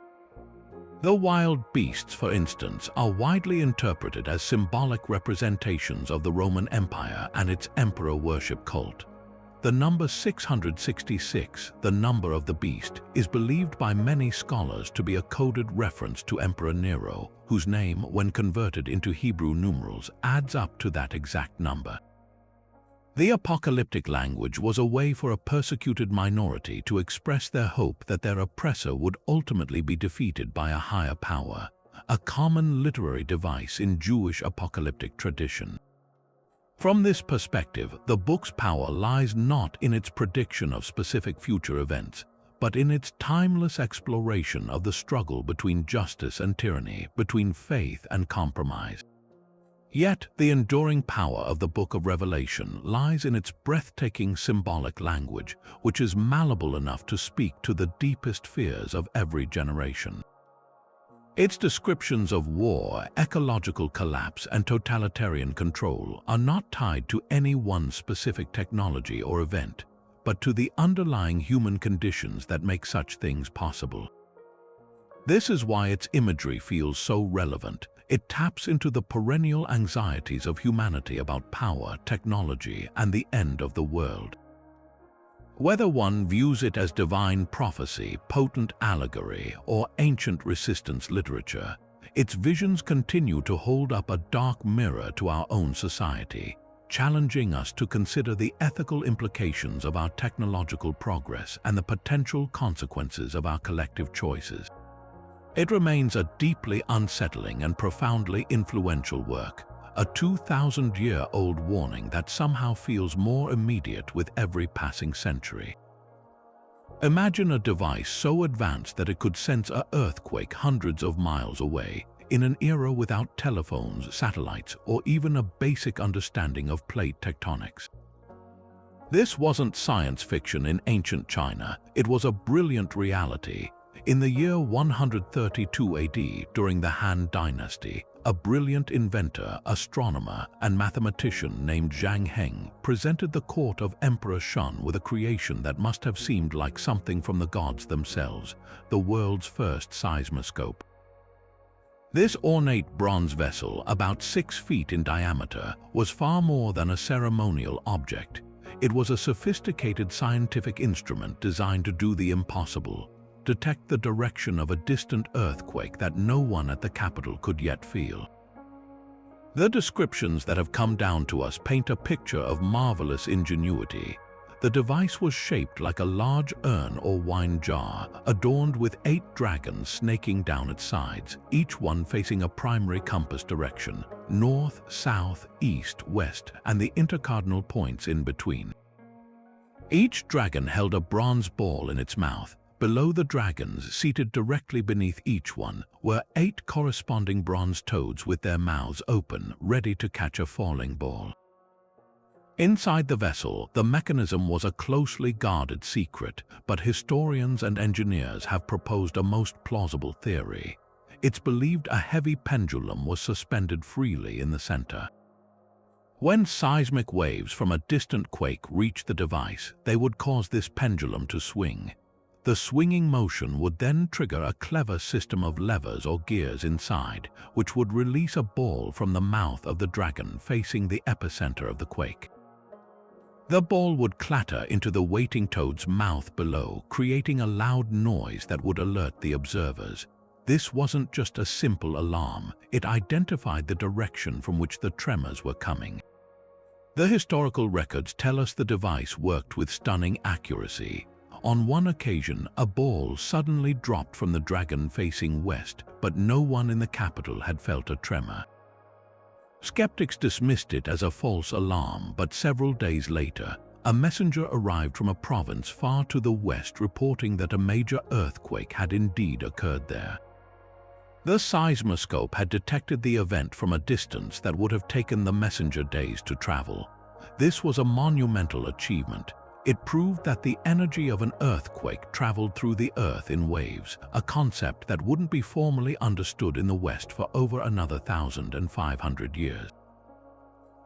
The wild beasts, for instance, are widely interpreted as symbolic representations of the Roman Empire and its emperor worship cult. The number 666, the number of the beast, is believed by many scholars to be a coded reference to Emperor Nero, whose name, when converted into Hebrew numerals, adds up to that exact number. The apocalyptic language was a way for a persecuted minority to express their hope that their oppressor would ultimately be defeated by a higher power, a common literary device in Jewish apocalyptic tradition. From this perspective, the book's power lies not in its prediction of specific future events, but in its timeless exploration of the struggle between justice and tyranny, between faith and compromise. Yet, the enduring power of the Book of Revelation lies in its breathtaking symbolic language, which is malleable enough to speak to the deepest fears of every generation. Its descriptions of war, ecological collapse, and totalitarian control are not tied to any one specific technology or event, but to the underlying human conditions that make such things possible. This is why its imagery feels so relevant. It taps into the perennial anxieties of humanity about power, technology, and the end of the world. Whether one views it as divine prophecy, potent allegory, or ancient resistance literature, its visions continue to hold up a dark mirror to our own society, challenging us to consider the ethical implications of our technological progress and the potential consequences of our collective choices. It remains a deeply unsettling and profoundly influential work, a 2,000-year-old warning that somehow feels more immediate with every passing century. Imagine a device so advanced that it could sense an earthquake hundreds of miles away, in an era without telephones, satellites, or even a basic understanding of plate tectonics. This wasn't science fiction in ancient China, it was a brilliant reality. In the year 132 AD, during the Han Dynasty, a brilliant inventor, astronomer, and mathematician named Zhang Heng presented the court of Emperor Shun with a creation that must have seemed like something from the gods themselves, the world's first seismoscope. This ornate bronze vessel, about 6 feet in diameter, was far more than a ceremonial object. It was a sophisticated scientific instrument designed to do the impossible: detect the direction of a distant earthquake that no one at the capital could yet feel. The descriptions that have come down to us paint a picture of marvelous ingenuity. The device was shaped like a large urn or wine jar, adorned with 8 dragons snaking down its sides, each one facing a primary compass direction: north, south, east, west, and the intercardinal points in between. Each dragon held a bronze ball in its mouth. Below the dragons, seated directly beneath each one, were 8 corresponding bronze toads with their mouths open, ready to catch a falling ball. Inside the vessel, the mechanism was a closely guarded secret, but historians and engineers have proposed a most plausible theory. It's believed a heavy pendulum was suspended freely in the center. When seismic waves from a distant quake reached the device, they would cause this pendulum to swing. The swinging motion would then trigger a clever system of levers or gears inside, which would release a ball from the mouth of the dragon facing the epicenter of the quake. The ball would clatter into the waiting toad's mouth below, creating a loud noise that would alert the observers. This wasn't just a simple alarm, it identified the direction from which the tremors were coming. The historical records tell us the device worked with stunning accuracy. On one occasion, a ball suddenly dropped from the dragon facing west, but no one in the capital had felt a tremor. Skeptics dismissed it as a false alarm, but several days later, a messenger arrived from a province far to the west reporting that a major earthquake had indeed occurred there. The seismoscope had detected the event from a distance that would have taken the messenger days to travel. This was a monumental achievement. It proved that the energy of an earthquake traveled through the earth in waves, a concept that wouldn't be formally understood in the West for over another 1,500 years.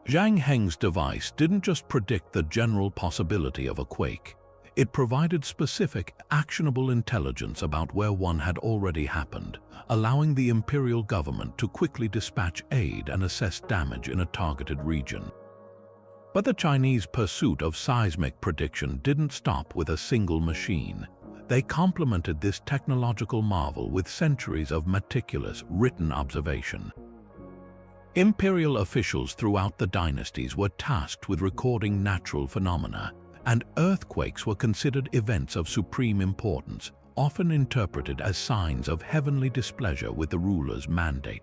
Zhang Heng's device didn't just predict the general possibility of a quake. It provided specific, actionable intelligence about where one had already happened, allowing the imperial government to quickly dispatch aid and assess damage in a targeted region. But the Chinese pursuit of seismic prediction didn't stop with a single machine. They complemented this technological marvel with centuries of meticulous, written observation. Imperial officials throughout the dynasties were tasked with recording natural phenomena, and earthquakes were considered events of supreme importance, often interpreted as signs of heavenly displeasure with the ruler's mandate.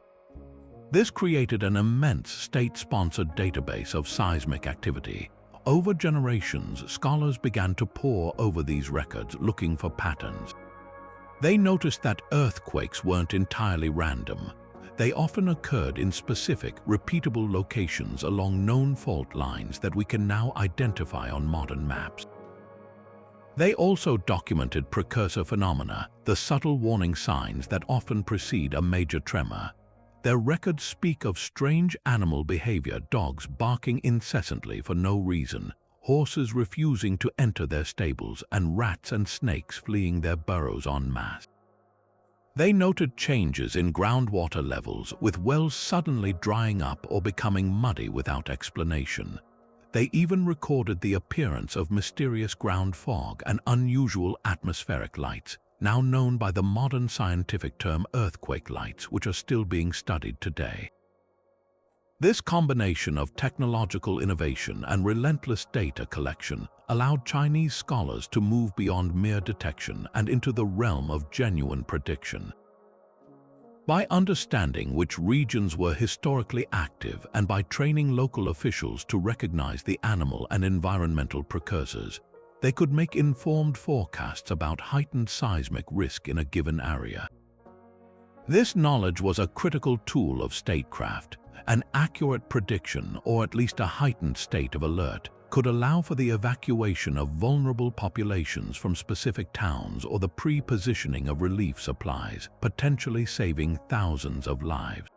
This created an immense state-sponsored database of seismic activity. Over generations, scholars began to pore over these records looking for patterns. They noticed that earthquakes weren't entirely random. They often occurred in specific, repeatable locations along known fault lines that we can now identify on modern maps. They also documented precursor phenomena, the subtle warning signs that often precede a major tremor. Their records speak of strange animal behavior, dogs barking incessantly for no reason, horses refusing to enter their stables, and rats and snakes fleeing their burrows en masse. They noted changes in groundwater levels, with wells suddenly drying up or becoming muddy without explanation. They even recorded the appearance of mysterious ground fog and unusual atmospheric lights, now known by the modern scientific term earthquake lights, which are still being studied today. This combination of technological innovation and relentless data collection allowed Chinese scholars to move beyond mere detection and into the realm of genuine prediction. By understanding which regions were historically active and by training local officials to recognize the animal and environmental precursors, they could make informed forecasts about heightened seismic risk in a given area. This knowledge was a critical tool of statecraft. An accurate prediction, or at least a heightened state of alert, could allow for the evacuation of vulnerable populations from specific towns or the pre-positioning of relief supplies, potentially saving thousands of lives.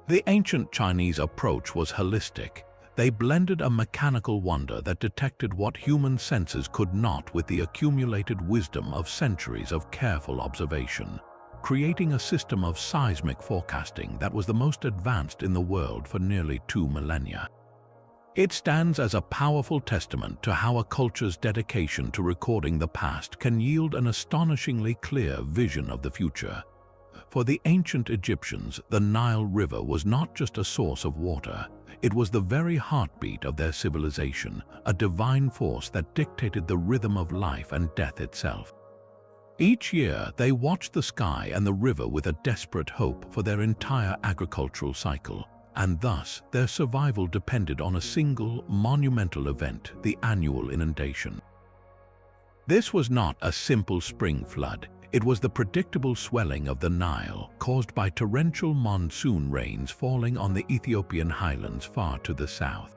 The ancient Chinese approach was holistic. They blended a mechanical wonder that detected what human senses could not with the accumulated wisdom of centuries of careful observation, creating a system of seismic forecasting that was the most advanced in the world for nearly 2 millennia. It stands as a powerful testament to how a culture's dedication to recording the past can yield an astonishingly clear vision of the future. For the ancient Egyptians, the Nile River was not just a source of water. It was the very heartbeat of their civilization, a divine force that dictated the rhythm of life and death itself. Each year, they watched the sky and the river with a desperate hope for their entire agricultural cycle, and thus their survival depended on a single, monumental event, the annual inundation. This was not a simple spring flood. It was the predictable swelling of the Nile, caused by torrential monsoon rains falling on the Ethiopian highlands far to the south.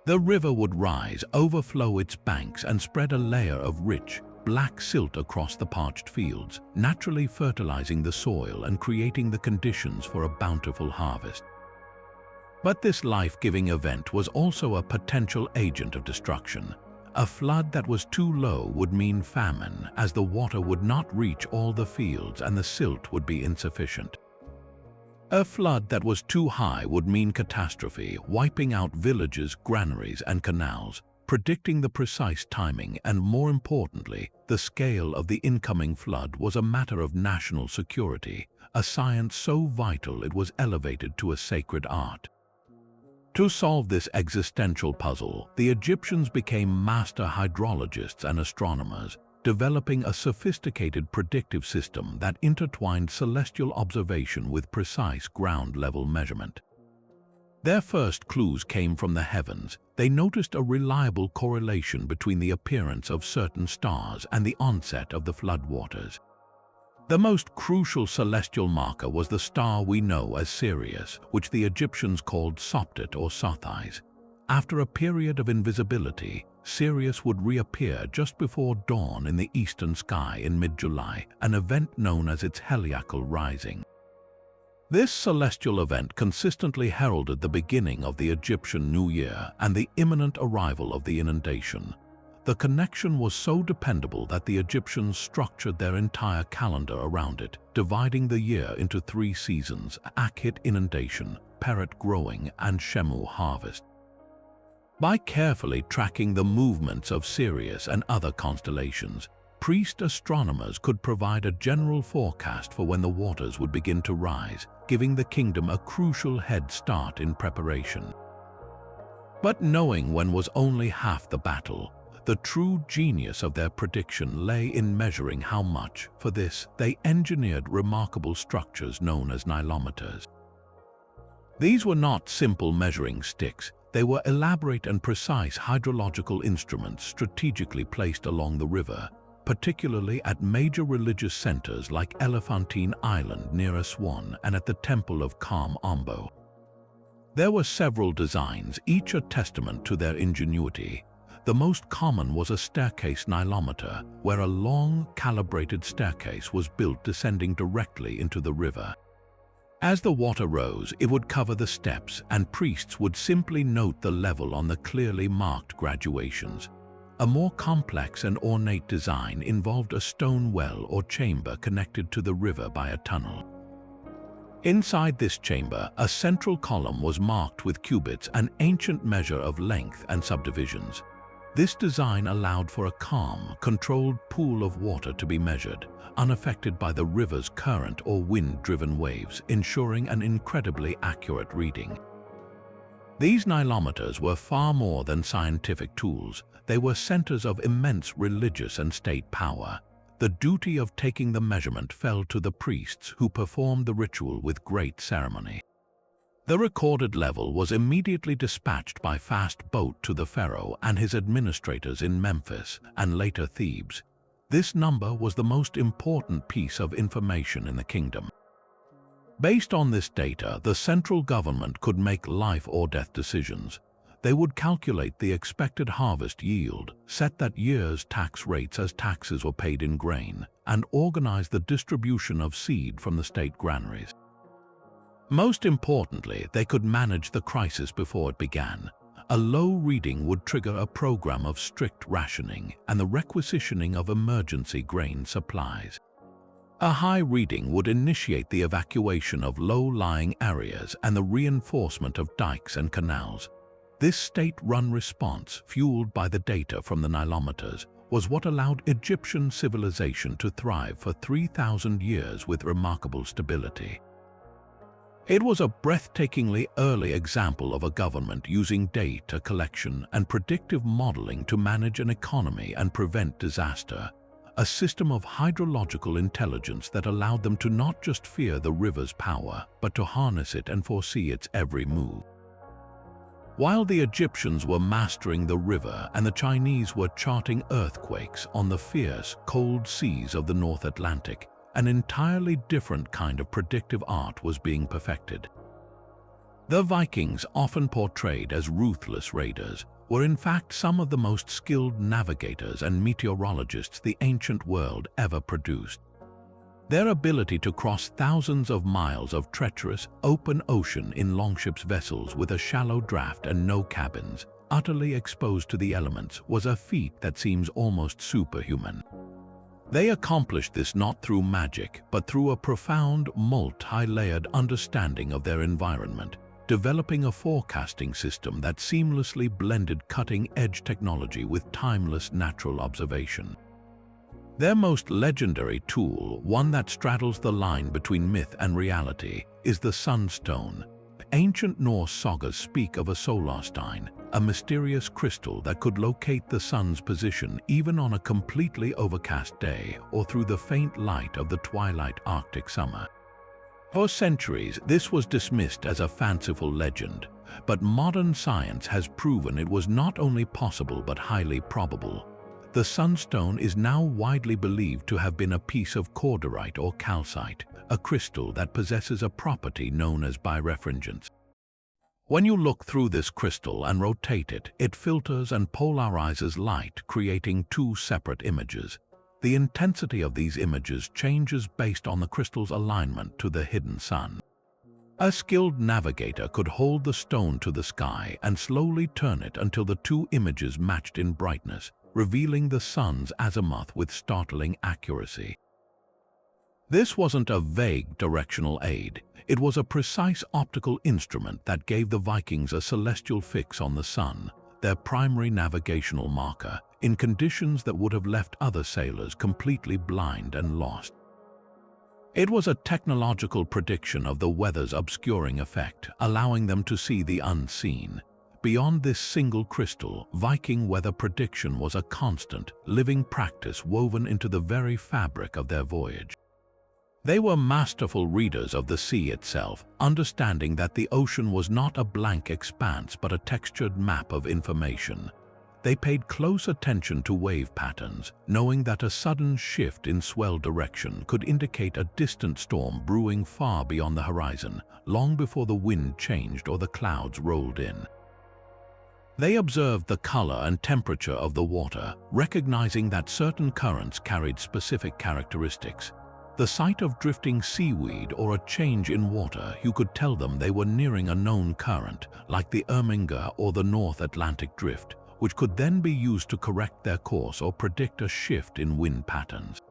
The river would rise, overflow its banks, and spread a layer of rich, black silt across the parched fields, naturally fertilizing the soil and creating the conditions for a bountiful harvest. But this life-giving event was also a potential agent of destruction. A flood that was too low would mean famine, as the water would not reach all the fields and the silt would be insufficient. A flood that was too high would mean catastrophe, wiping out villages, granaries, and canals. Predicting the precise timing and, more importantly, the scale of the incoming flood was a matter of national security, a science so vital it was elevated to a sacred art. To solve this existential puzzle, the Egyptians became master hydrologists and astronomers, developing a sophisticated predictive system that intertwined celestial observation with precise ground-level measurement. Their first clues came from the heavens. They noticed a reliable correlation between the appearance of certain stars and the onset of the floodwaters. The most crucial celestial marker was the star we know as Sirius, which the Egyptians called Sopdet or Sothis. After a period of invisibility, Sirius would reappear just before dawn in the eastern sky in mid-July, an event known as its heliacal rising. This celestial event consistently heralded the beginning of the Egyptian New Year and the imminent arrival of the inundation. The connection was so dependable that the Egyptians structured their entire calendar around it, dividing the year into 3 seasons: Akhit inundation, Peret growing, and Shemu harvest. By carefully tracking the movements of Sirius and other constellations, priest astronomers could provide a general forecast for when the waters would begin to rise, giving the kingdom a crucial head start in preparation. But knowing when was only half the battle. The true genius of their prediction lay in measuring how much. For this, they engineered remarkable structures known as nilometers. These were not simple measuring sticks. They were elaborate and precise hydrological instruments strategically placed along the river, particularly at major religious centers like Elephantine Island near Aswan and at the Temple of Kam Ombo. There were several designs, each a testament to their ingenuity. The most common was a staircase nilometer, where a long, calibrated staircase was built descending directly into the river. As the water rose, it would cover the steps, and priests would simply note the level on the clearly marked graduations. A more complex and ornate design involved a stone well or chamber connected to the river by a tunnel. Inside this chamber, a central column was marked with cubits, an ancient measure of length and subdivisions. This design allowed for a calm, controlled pool of water to be measured, unaffected by the river's current or wind-driven waves, ensuring an incredibly accurate reading. These nilometers were far more than scientific tools. They were centers of immense religious and state power. The duty of taking the measurement fell to the priests, who performed the ritual with great ceremony. The recorded level was immediately dispatched by fast boat to the pharaoh and his administrators in Memphis and later Thebes. This number was the most important piece of information in the kingdom. Based on this data, the central government could make life or death decisions. They would calculate the expected harvest yield, set that year's tax rates as taxes were paid in grain, and organize the distribution of seed from the state granaries. Most importantly, they could manage the crisis before it began. A low reading would trigger a program of strict rationing and the requisitioning of emergency grain supplies. A high reading would initiate the evacuation of low-lying areas and the reinforcement of dikes and canals. This state-run response, fueled by the data from the nilometers, was what allowed Egyptian civilization to thrive for 3,000 years with remarkable stability. It was a breathtakingly early example of a government using data collection and predictive modeling to manage an economy and prevent disaster, a system of hydrological intelligence that allowed them to not just fear the river's power, but to harness it and foresee its every move. While the Egyptians were mastering the river and the Chinese were charting earthquakes on the fierce, cold seas of the North Atlantic, an entirely different kind of predictive art was being perfected. The Vikings, often portrayed as ruthless raiders, were in fact some of the most skilled navigators and meteorologists the ancient world ever produced. Their ability to cross thousands of miles of treacherous, open ocean in longship's vessels with a shallow draft and no cabins, utterly exposed to the elements, was a feat that seems almost superhuman. They accomplished this not through magic, but through a profound, multi-layered understanding of their environment, developing a forecasting system that seamlessly blended cutting-edge technology with timeless natural observation. Their most legendary tool, one that straddles the line between myth and reality, is the sunstone. Ancient Norse sagas speak of a solarstein, a mysterious crystal that could locate the sun's position even on a completely overcast day or through the faint light of the twilight Arctic summer. For centuries, this was dismissed as a fanciful legend, but modern science has proven it was not only possible but highly probable. The sunstone is now widely believed to have been a piece of cordierite or calcite, a crystal that possesses a property known as birefringence. When you look through this crystal and rotate it, it filters and polarizes light, creating two separate images. The intensity of these images changes based on the crystal's alignment to the hidden sun. A skilled navigator could hold the stone to the sky and slowly turn it until the two images matched in brightness, revealing the sun's azimuth with startling accuracy. This wasn't a vague directional aid. It was a precise optical instrument that gave the Vikings a celestial fix on the sun, their primary navigational marker, in conditions that would have left other sailors completely blind and lost. It was a technological prediction of the weather's obscuring effect, allowing them to see the unseen. Beyond this single crystal, Viking weather prediction was a constant, living practice woven into the very fabric of their voyage. They were masterful readers of the sea itself, understanding that the ocean was not a blank expanse but a textured map of information. They paid close attention to wave patterns, knowing that a sudden shift in swell direction could indicate a distant storm brewing far beyond the horizon, long before the wind changed or the clouds rolled in. They observed the color and temperature of the water, recognizing that certain currents carried specific characteristics. The sight of drifting seaweed or a change in water, you could tell them they were nearing a known current, like the Erminger or the North Atlantic Drift, which could then be used to correct their course or predict a shift in wind patterns.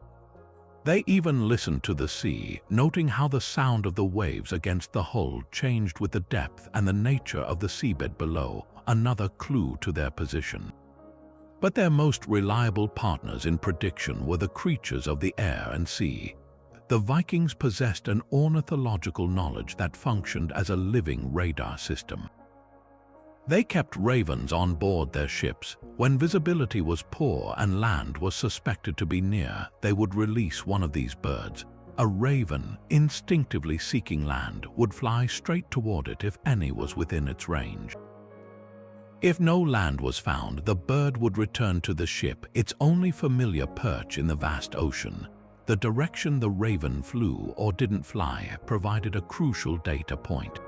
They even listened to the sea, noting how the sound of the waves against the hull changed with the depth and the nature of the seabed below, another clue to their position. But their most reliable partners in prediction were the creatures of the air and sea. The Vikings possessed an ornithological knowledge that functioned as a living radar system. They kept ravens on board their ships. When visibility was poor and land was suspected to be near, they would release one of these birds. A raven, instinctively seeking land, would fly straight toward it if any was within its range. If no land was found, the bird would return to the ship, its only familiar perch in the vast ocean. The direction the raven flew or didn't fly provided a crucial data point.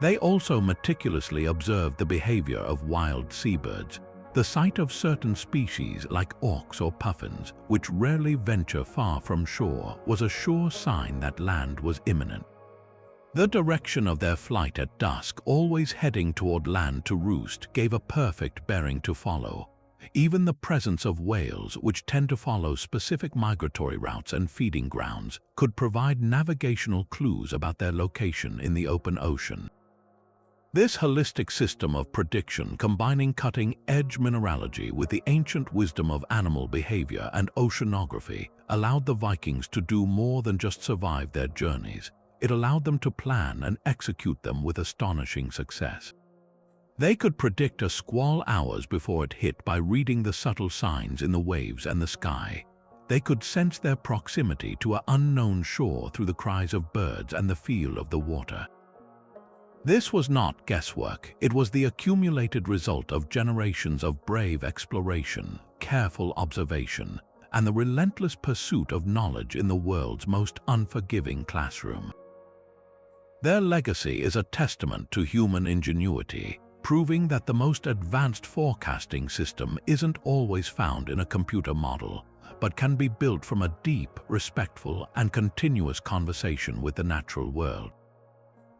They also meticulously observed the behavior of wild seabirds. The sight of certain species like auks or puffins, which rarely venture far from shore, was a sure sign that land was imminent. The direction of their flight at dusk, always heading toward land to roost, gave a perfect bearing to follow. Even the presence of whales, which tend to follow specific migratory routes and feeding grounds, could provide navigational clues about their location in the open ocean. This holistic system of prediction, combining cutting-edge mineralogy with the ancient wisdom of animal behavior and oceanography, allowed the Vikings to do more than just survive their journeys. It allowed them to plan and execute them with astonishing success. They could predict a squall hours before it hit by reading the subtle signs in the waves and the sky. They could sense their proximity to an unknown shore through the cries of birds and the feel of the water. This was not guesswork. It was the accumulated result of generations of brave exploration, careful observation, and the relentless pursuit of knowledge in the world's most unforgiving classroom. Their legacy is a testament to human ingenuity, proving that the most advanced forecasting system isn't always found in a computer model, but can be built from a deep, respectful, and continuous conversation with the natural world.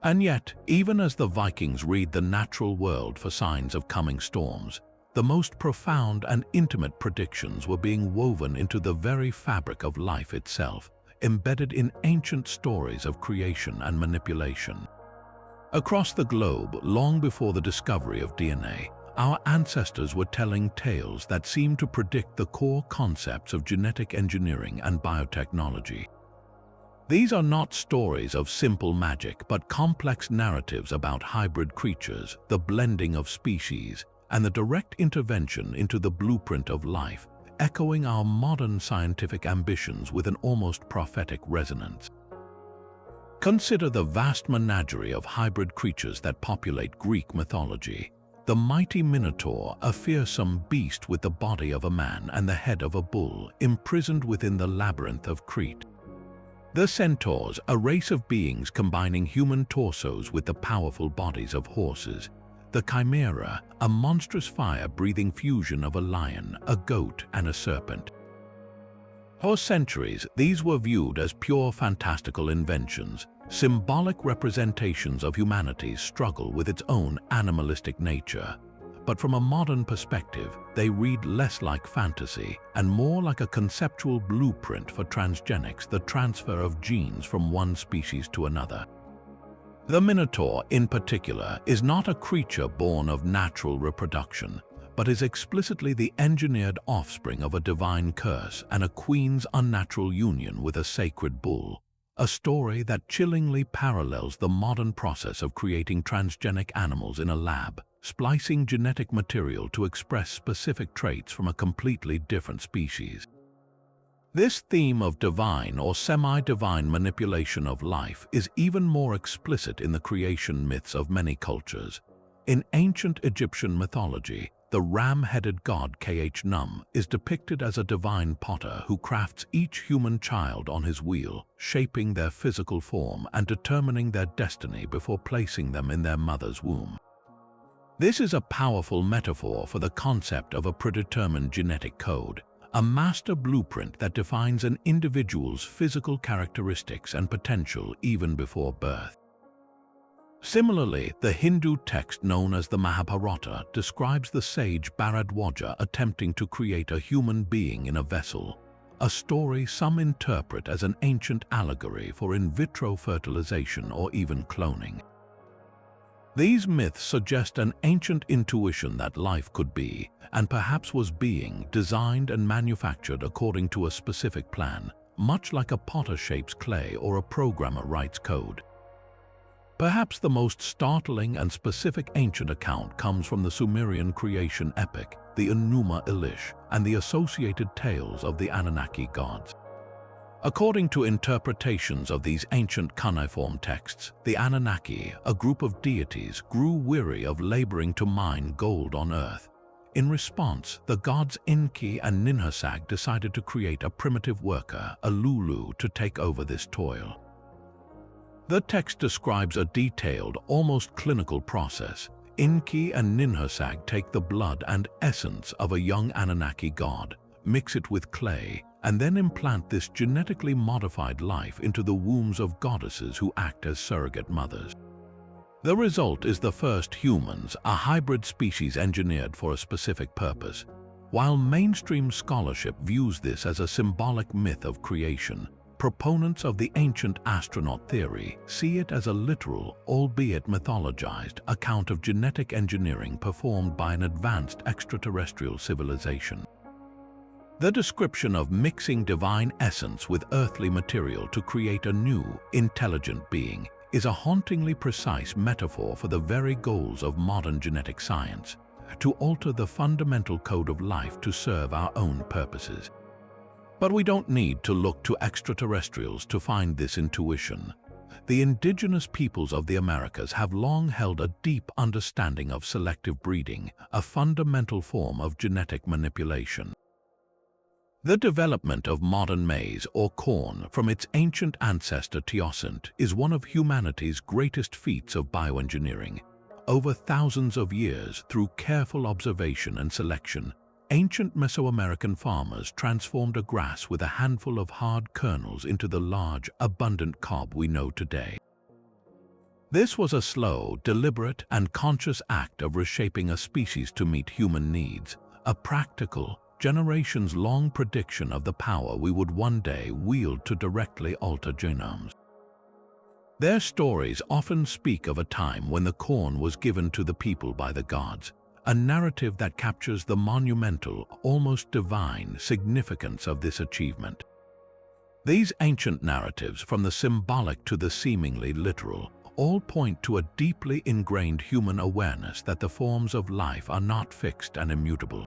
And yet, even as the Vikings read the natural world for signs of coming storms, the most profound and intimate predictions were being woven into the very fabric of life itself, embedded in ancient stories of creation and manipulation. Across the globe, long before the discovery of DNA, our ancestors were telling tales that seemed to predict the core concepts of genetic engineering and biotechnology. These are not stories of simple magic, but complex narratives about hybrid creatures, the blending of species, and the direct intervention into the blueprint of life, echoing our modern scientific ambitions with an almost prophetic resonance. Consider the vast menagerie of hybrid creatures that populate Greek mythology. The mighty Minotaur, a fearsome beast with the body of a man and the head of a bull, imprisoned within the labyrinth of Crete. The Centaurs, a race of beings combining human torsos with the powerful bodies of horses. The Chimera, a monstrous fire-breathing fusion of a lion, a goat, and a serpent. For centuries, these were viewed as pure fantastical inventions, symbolic representations of humanity's struggle with its own animalistic nature. But from a modern perspective, they read less like fantasy and more like a conceptual blueprint for transgenics, the transfer of genes from one species to another. The Minotaur, in particular, is not a creature born of natural reproduction, but is explicitly the engineered offspring of a divine curse and a queen's unnatural union with a sacred bull. A story that chillingly parallels the modern process of creating transgenic animals in a lab, splicing genetic material to express specific traits from a completely different species. This theme of divine or semi-divine manipulation of life is even more explicit in the creation myths of many cultures. In ancient Egyptian mythology, the ram-headed god Khnum is depicted as a divine potter who crafts each human child on his wheel, shaping their physical form and determining their destiny before placing them in their mother's womb. This is a powerful metaphor for the concept of a predetermined genetic code, a master blueprint that defines an individual's physical characteristics and potential even before birth. Similarly, the Hindu text known as the Mahabharata describes the sage Bharadwaja attempting to create a human being in a vessel, a story some interpret as an ancient allegory for in vitro fertilization or even cloning. These myths suggest an ancient intuition that life could be, and perhaps was being, designed and manufactured according to a specific plan, much like a potter shapes clay or a programmer writes code. Perhaps the most startling and specific ancient account comes from the Sumerian creation epic, the Enuma Elish, and the associated tales of the Anunnaki gods. According to interpretations of these ancient cuneiform texts, the Anunnaki, a group of deities, grew weary of laboring to mine gold on Earth. In response, the gods Enki and Ninhursag decided to create a primitive worker, a Lulu, to take over this toil. The text describes a detailed, almost clinical process. Enki and Ninhursag take the blood and essence of a young Anunnaki god, mix it with clay, and then implant this genetically modified life into the wombs of goddesses who act as surrogate mothers. The result is the first humans, a hybrid species engineered for a specific purpose. While mainstream scholarship views this as a symbolic myth of creation, proponents of the ancient astronaut theory see it as a literal, albeit mythologized, account of genetic engineering performed by an advanced extraterrestrial civilization. The description of mixing divine essence with earthly material to create a new, intelligent being is a hauntingly precise metaphor for the very goals of modern genetic science, to alter the fundamental code of life to serve our own purposes. But we don't need to look to extraterrestrials to find this intuition. The indigenous peoples of the Americas have long held a deep understanding of selective breeding, a fundamental form of genetic manipulation. The development of modern maize or corn from its ancient ancestor teosinte is one of humanity's greatest feats of bioengineering. Over thousands of years, through careful observation and selection, ancient Mesoamerican farmers transformed a grass with a handful of hard kernels into the large, abundant cob we know today. This was a slow, deliberate, and conscious act of reshaping a species to meet human needs, a practical, generations-long prediction of the power we would one day wield to directly alter genomes. Their stories often speak of a time when the corn was given to the people by the gods, a narrative that captures the monumental, almost divine significance of this achievement. These ancient narratives, from the symbolic to the seemingly literal, all point to a deeply ingrained human awareness that the forms of life are not fixed and immutable.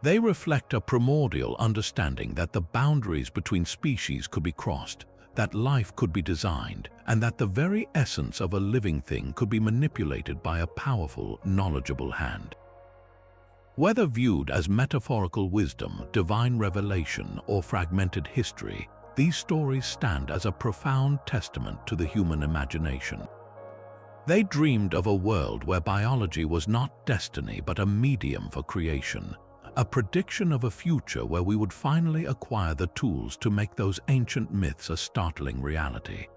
They reflect a primordial understanding that the boundaries between species could be crossed, that life could be designed, and that the very essence of a living thing could be manipulated by a powerful, knowledgeable hand. Whether viewed as metaphorical wisdom, divine revelation, or fragmented history, these stories stand as a profound testament to the human imagination. They dreamed of a world where biology was not destiny but a medium for creation, a prediction of a future where we would finally acquire the tools to make those ancient myths a startling reality.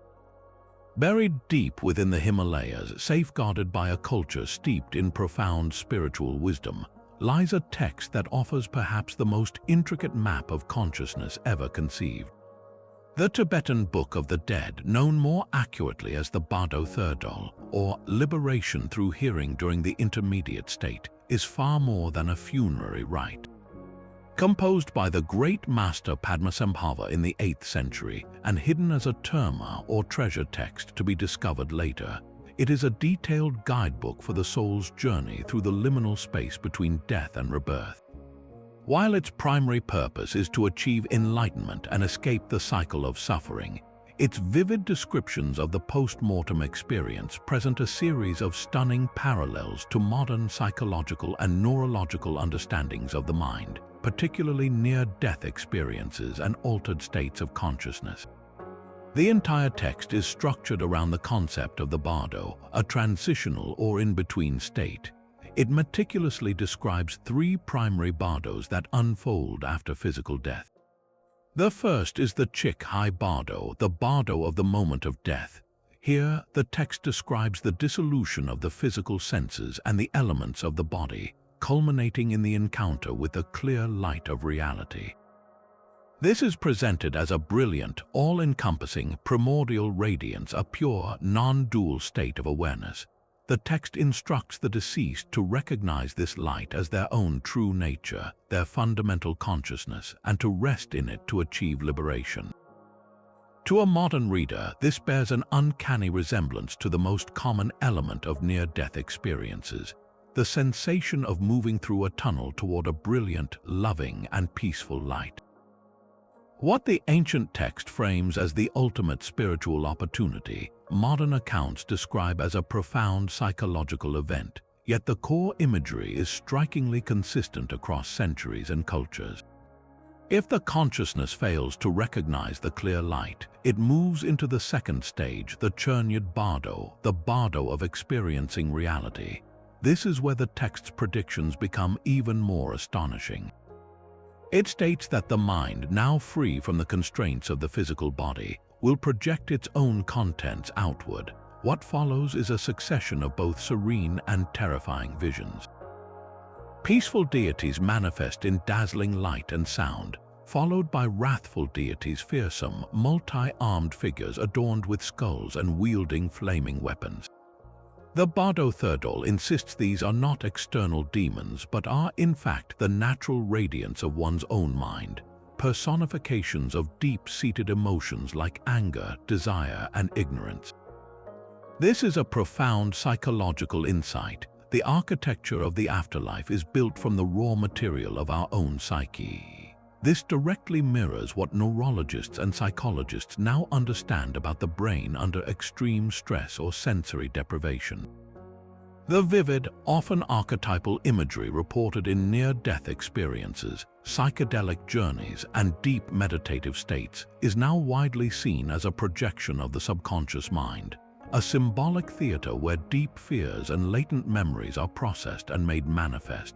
Buried deep within the Himalayas, safeguarded by a culture steeped in profound spiritual wisdom, lies a text that offers perhaps the most intricate map of consciousness ever conceived. The Tibetan Book of the Dead, known more accurately as the Bardo Therdol, or Liberation Through Hearing During the Intermediate State, is far more than a funerary rite. Composed by the great master Padmasambhava in the 8th century and hidden as a terma or treasure text to be discovered later, it is a detailed guidebook for the soul's journey through the liminal space between death and rebirth. While its primary purpose is to achieve enlightenment and escape the cycle of suffering, its vivid descriptions of the post-mortem experience present a series of stunning parallels to modern psychological and neurological understandings of the mind, particularly near-death experiences and altered states of consciousness. The entire text is structured around the concept of the bardo, a transitional or in-between state. It meticulously describes three primary bardos that unfold after physical death. The first is the Chik-Hai bardo, the bardo of the moment of death. Here, the text describes the dissolution of the physical senses and the elements of the body, culminating in the encounter with the clear light of reality. This is presented as a brilliant, all-encompassing, primordial radiance, a pure, non-dual state of awareness. The text instructs the deceased to recognize this light as their own true nature, their fundamental consciousness, and to rest in it to achieve liberation. To a modern reader, this bears an uncanny resemblance to the most common element of near-death experiences, the sensation of moving through a tunnel toward a brilliant, loving, and peaceful light. What the ancient text frames as the ultimate spiritual opportunity, modern accounts describe as a profound psychological event, yet the core imagery is strikingly consistent across centuries and cultures. If the consciousness fails to recognize the clear light, it moves into the second stage, the Churnyad bardo, the bardo of experiencing reality. This is where the text's predictions become even more astonishing. It states that the mind, now free from the constraints of the physical body, will project its own contents outward. What follows is a succession of both serene and terrifying visions. Peaceful deities manifest in dazzling light and sound, followed by wrathful deities, fearsome, multi-armed figures adorned with skulls and wielding flaming weapons. The Bardo Therdol insists these are not external demons but are in fact the natural radiance of one's own mind, personifications of deep-seated emotions like anger, desire, and ignorance. This is a profound psychological insight. The architecture of the afterlife is built from the raw material of our own psyche. This directly mirrors what neurologists and psychologists now understand about the brain under extreme stress or sensory deprivation. The vivid, often archetypal imagery reported in near-death experiences, psychedelic journeys, and deep meditative states is now widely seen as a projection of the subconscious mind, a symbolic theater where deep fears and latent memories are processed and made manifest.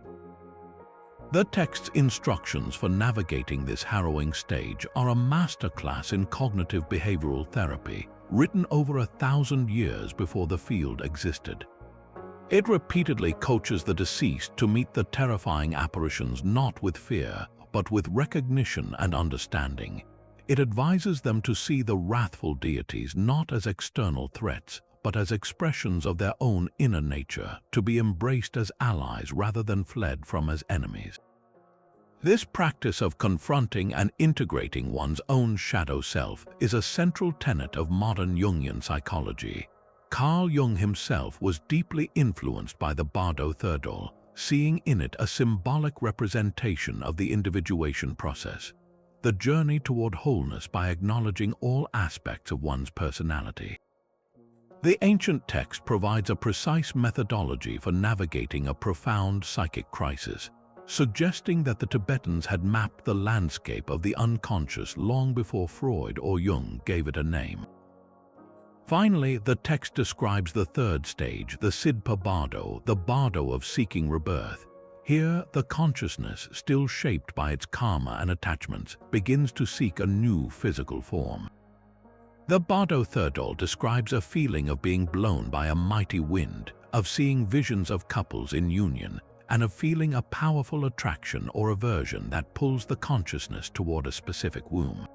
The text's instructions for navigating this harrowing stage are a masterclass in cognitive behavioral therapy, written over 1,000 years before the field existed. It repeatedly coaches the deceased to meet the terrifying apparitions not with fear, but with recognition and understanding. It advises them to see the wrathful deities not as external threats, but as expressions of their own inner nature, to be embraced as allies rather than fled from as enemies. This practice of confronting and integrating one's own shadow self is a central tenet of modern Jungian psychology. Carl Jung himself was deeply influenced by the Bardo Therdol, seeing in it a symbolic representation of the individuation process, the journey toward wholeness by acknowledging all aspects of one's personality. The ancient text provides a precise methodology for navigating a profound psychic crisis, suggesting that the Tibetans had mapped the landscape of the unconscious long before Freud or Jung gave it a name. Finally, the text describes the third stage, the Sidpa Bardo, the bardo of seeking rebirth. Here, the consciousness, still shaped by its karma and attachments, begins to seek a new physical form. The Bardo Therdol describes a feeling of being blown by a mighty wind, of seeing visions of couples in union, and of feeling a powerful attraction or aversion that pulls the consciousness toward a specific womb.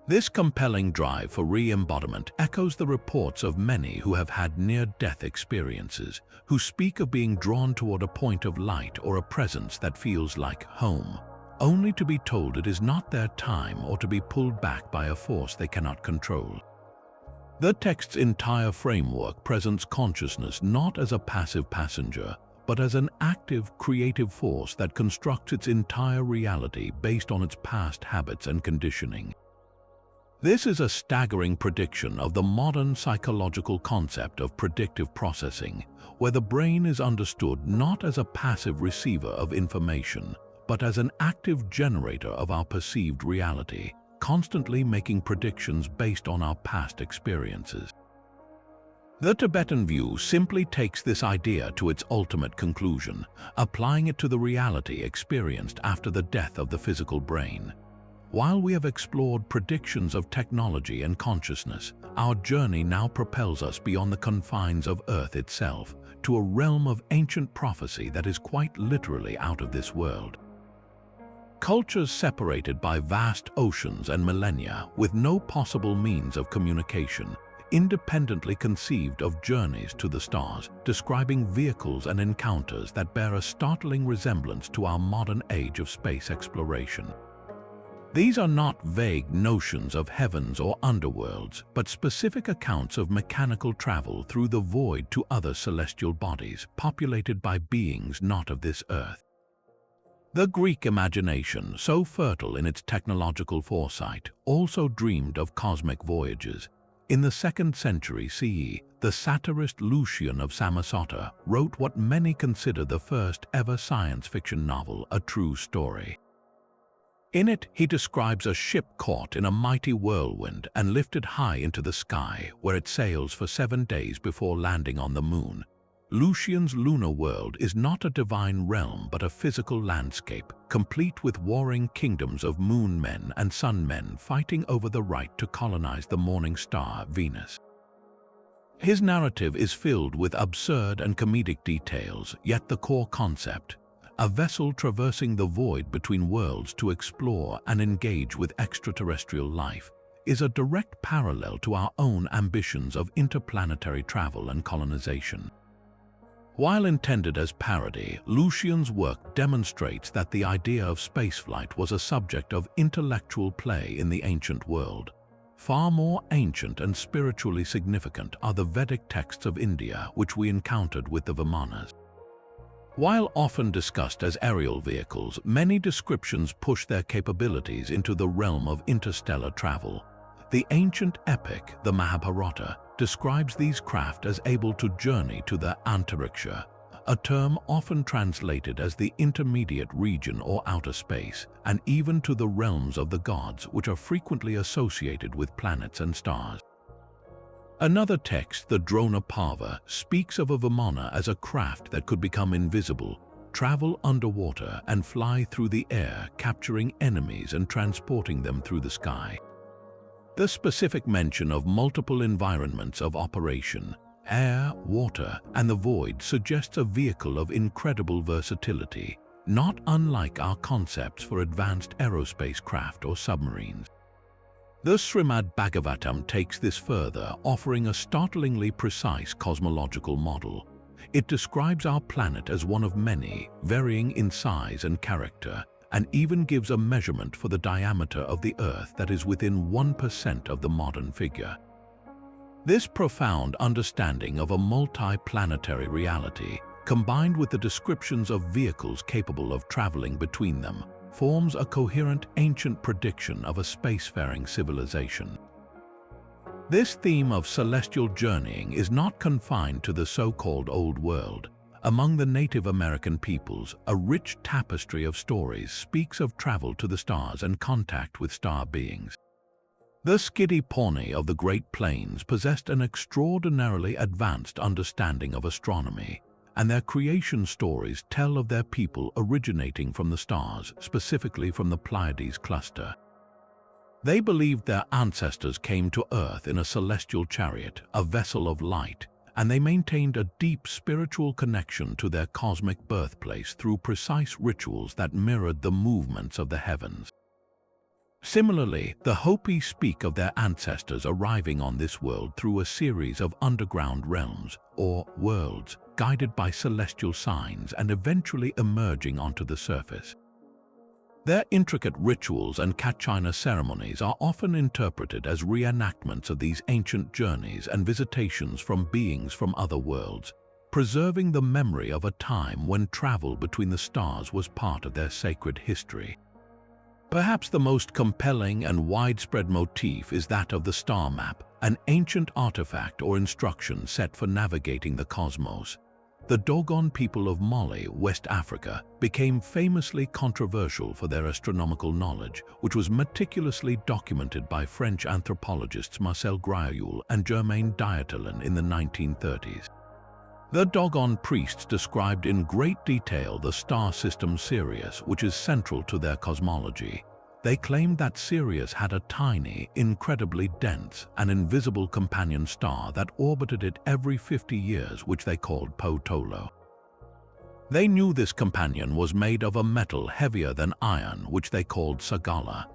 This compelling drive for re-embodiment echoes the reports of many who have had near-death experiences, who speak of being drawn toward a point of light or a presence that feels like home, only to be told it is not their time or to be pulled back by a force they cannot control. The text's entire framework presents consciousness not as a passive passenger, but as an active, creative force that constructs its entire reality based on its past habits and conditioning. This is a staggering prediction of the modern psychological concept of predictive processing, where the brain is understood not as a passive receiver of information, but as an active generator of our perceived reality, constantly making predictions based on our past experiences. The Tibetan view simply takes this idea to its ultimate conclusion, applying it to the reality experienced after the death of the physical brain. While we have explored predictions of technology and consciousness, our journey now propels us beyond the confines of Earth itself to a realm of ancient prophecy that is quite literally out of this world. Cultures separated by vast oceans and millennia with no possible means of communication, independently conceived of journeys to the stars, describing vehicles and encounters that bear a startling resemblance to our modern age of space exploration. These are not vague notions of heavens or underworlds, but specific accounts of mechanical travel through the void to other celestial bodies populated by beings not of this earth. The Greek imagination, so fertile in its technological foresight, also dreamed of cosmic voyages. In the 2nd century CE, the satirist Lucian of Samosata wrote what many consider the first ever science fiction novel, A True Story. In it, he describes a ship caught in a mighty whirlwind and lifted high into the sky, where it sails for 7 days before landing on the moon. Lucian's lunar world is not a divine realm but a physical landscape, complete with warring kingdoms of moon men and sun men fighting over the right to colonize the morning star, Venus. His narrative is filled with absurd and comedic details, yet the core concept, a vessel traversing the void between worlds to explore and engage with extraterrestrial life, is a direct parallel to our own ambitions of interplanetary travel and colonization. While intended as parody, Lucian's work demonstrates that the idea of spaceflight was a subject of intellectual play in the ancient world. Far more ancient and spiritually significant are the Vedic texts of India, which we encountered with the Vimanas. While often discussed as aerial vehicles, many descriptions push their capabilities into the realm of interstellar travel. The ancient epic, the Mahabharata, describes these craft as able to journey to the Antariksha, a term often translated as the intermediate region or outer space, and even to the realms of the gods, which are frequently associated with planets and stars. Another text, the Dronapava, speaks of a Vimana as a craft that could become invisible, travel underwater, and fly through the air, capturing enemies and transporting them through the sky. The specific mention of multiple environments of operation, air, water, and the void, suggests a vehicle of incredible versatility, not unlike our concepts for advanced aerospace craft or submarines. The Srimad Bhagavatam takes this further, offering a startlingly precise cosmological model. It describes our planet as one of many, varying in size and character, and even gives a measurement for the diameter of the Earth that is within 1% of the modern figure. This profound understanding of a multi-planetary reality, combined with the descriptions of vehicles capable of traveling between them, forms a coherent ancient prediction of a spacefaring civilization. This theme of celestial journeying is not confined to the so-called Old World. Among the Native American peoples, a rich tapestry of stories speaks of travel to the stars and contact with star beings. The Skidi Pawnee of the Great Plains possessed an extraordinarily advanced understanding of astronomy, and their creation stories tell of their people originating from the stars, specifically from the Pleiades cluster. They believed their ancestors came to Earth in a celestial chariot, a vessel of light, and they maintained a deep spiritual connection to their cosmic birthplace through precise rituals that mirrored the movements of the heavens. Similarly, the Hopi speak of their ancestors arriving on this world through a series of underground realms, or worlds, guided by celestial signs and eventually emerging onto the surface. Their intricate rituals and Kachina ceremonies are often interpreted as reenactments of these ancient journeys and visitations from beings from other worlds, preserving the memory of a time when travel between the stars was part of their sacred history. Perhaps the most compelling and widespread motif is that of the star map, an ancient artifact or instruction set for navigating the cosmos. The Dogon people of Mali, West Africa, became famously controversial for their astronomical knowledge, which was meticulously documented by French anthropologists Marcel Grioul and Germaine Dieterlen in the 1930s. The Dogon priests described in great detail the star system Sirius, which is central to their cosmology. They claimed that Sirius had a tiny, incredibly dense, and invisible companion star that orbited it every 50 years, which they called Potolo. They knew this companion was made of a metal heavier than iron, which they called Sagala.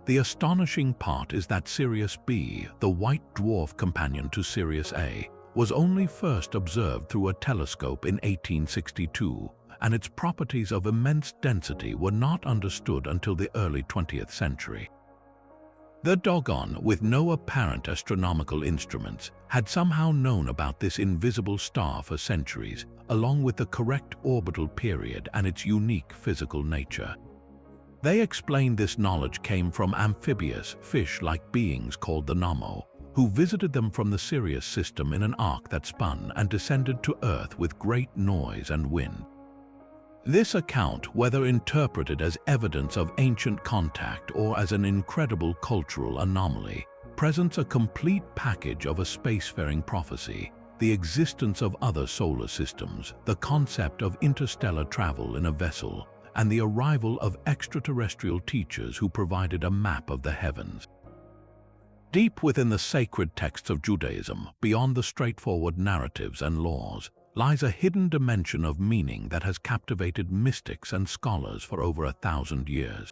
The astonishing part is that Sirius B, the white dwarf companion to Sirius A, was only first observed through a telescope in 1862, and its properties of immense density were not understood until the early 20th century. The Dogon, with no apparent astronomical instruments, had somehow known about this invisible star for centuries, along with the correct orbital period and its unique physical nature. They explained this knowledge came from amphibious, fish-like beings called the Namo, who visited them from the Sirius system in an arc that spun and descended to Earth with great noise and wind. This account, whether interpreted as evidence of ancient contact or as an incredible cultural anomaly, presents a complete package of a spacefaring prophecy, the existence of other solar systems, the concept of interstellar travel in a vessel, and the arrival of extraterrestrial teachers who provided a map of the heavens. Deep within the sacred texts of Judaism, beyond the straightforward narratives and laws, lies a hidden dimension of meaning that has captivated mystics and scholars for over 1,000 years.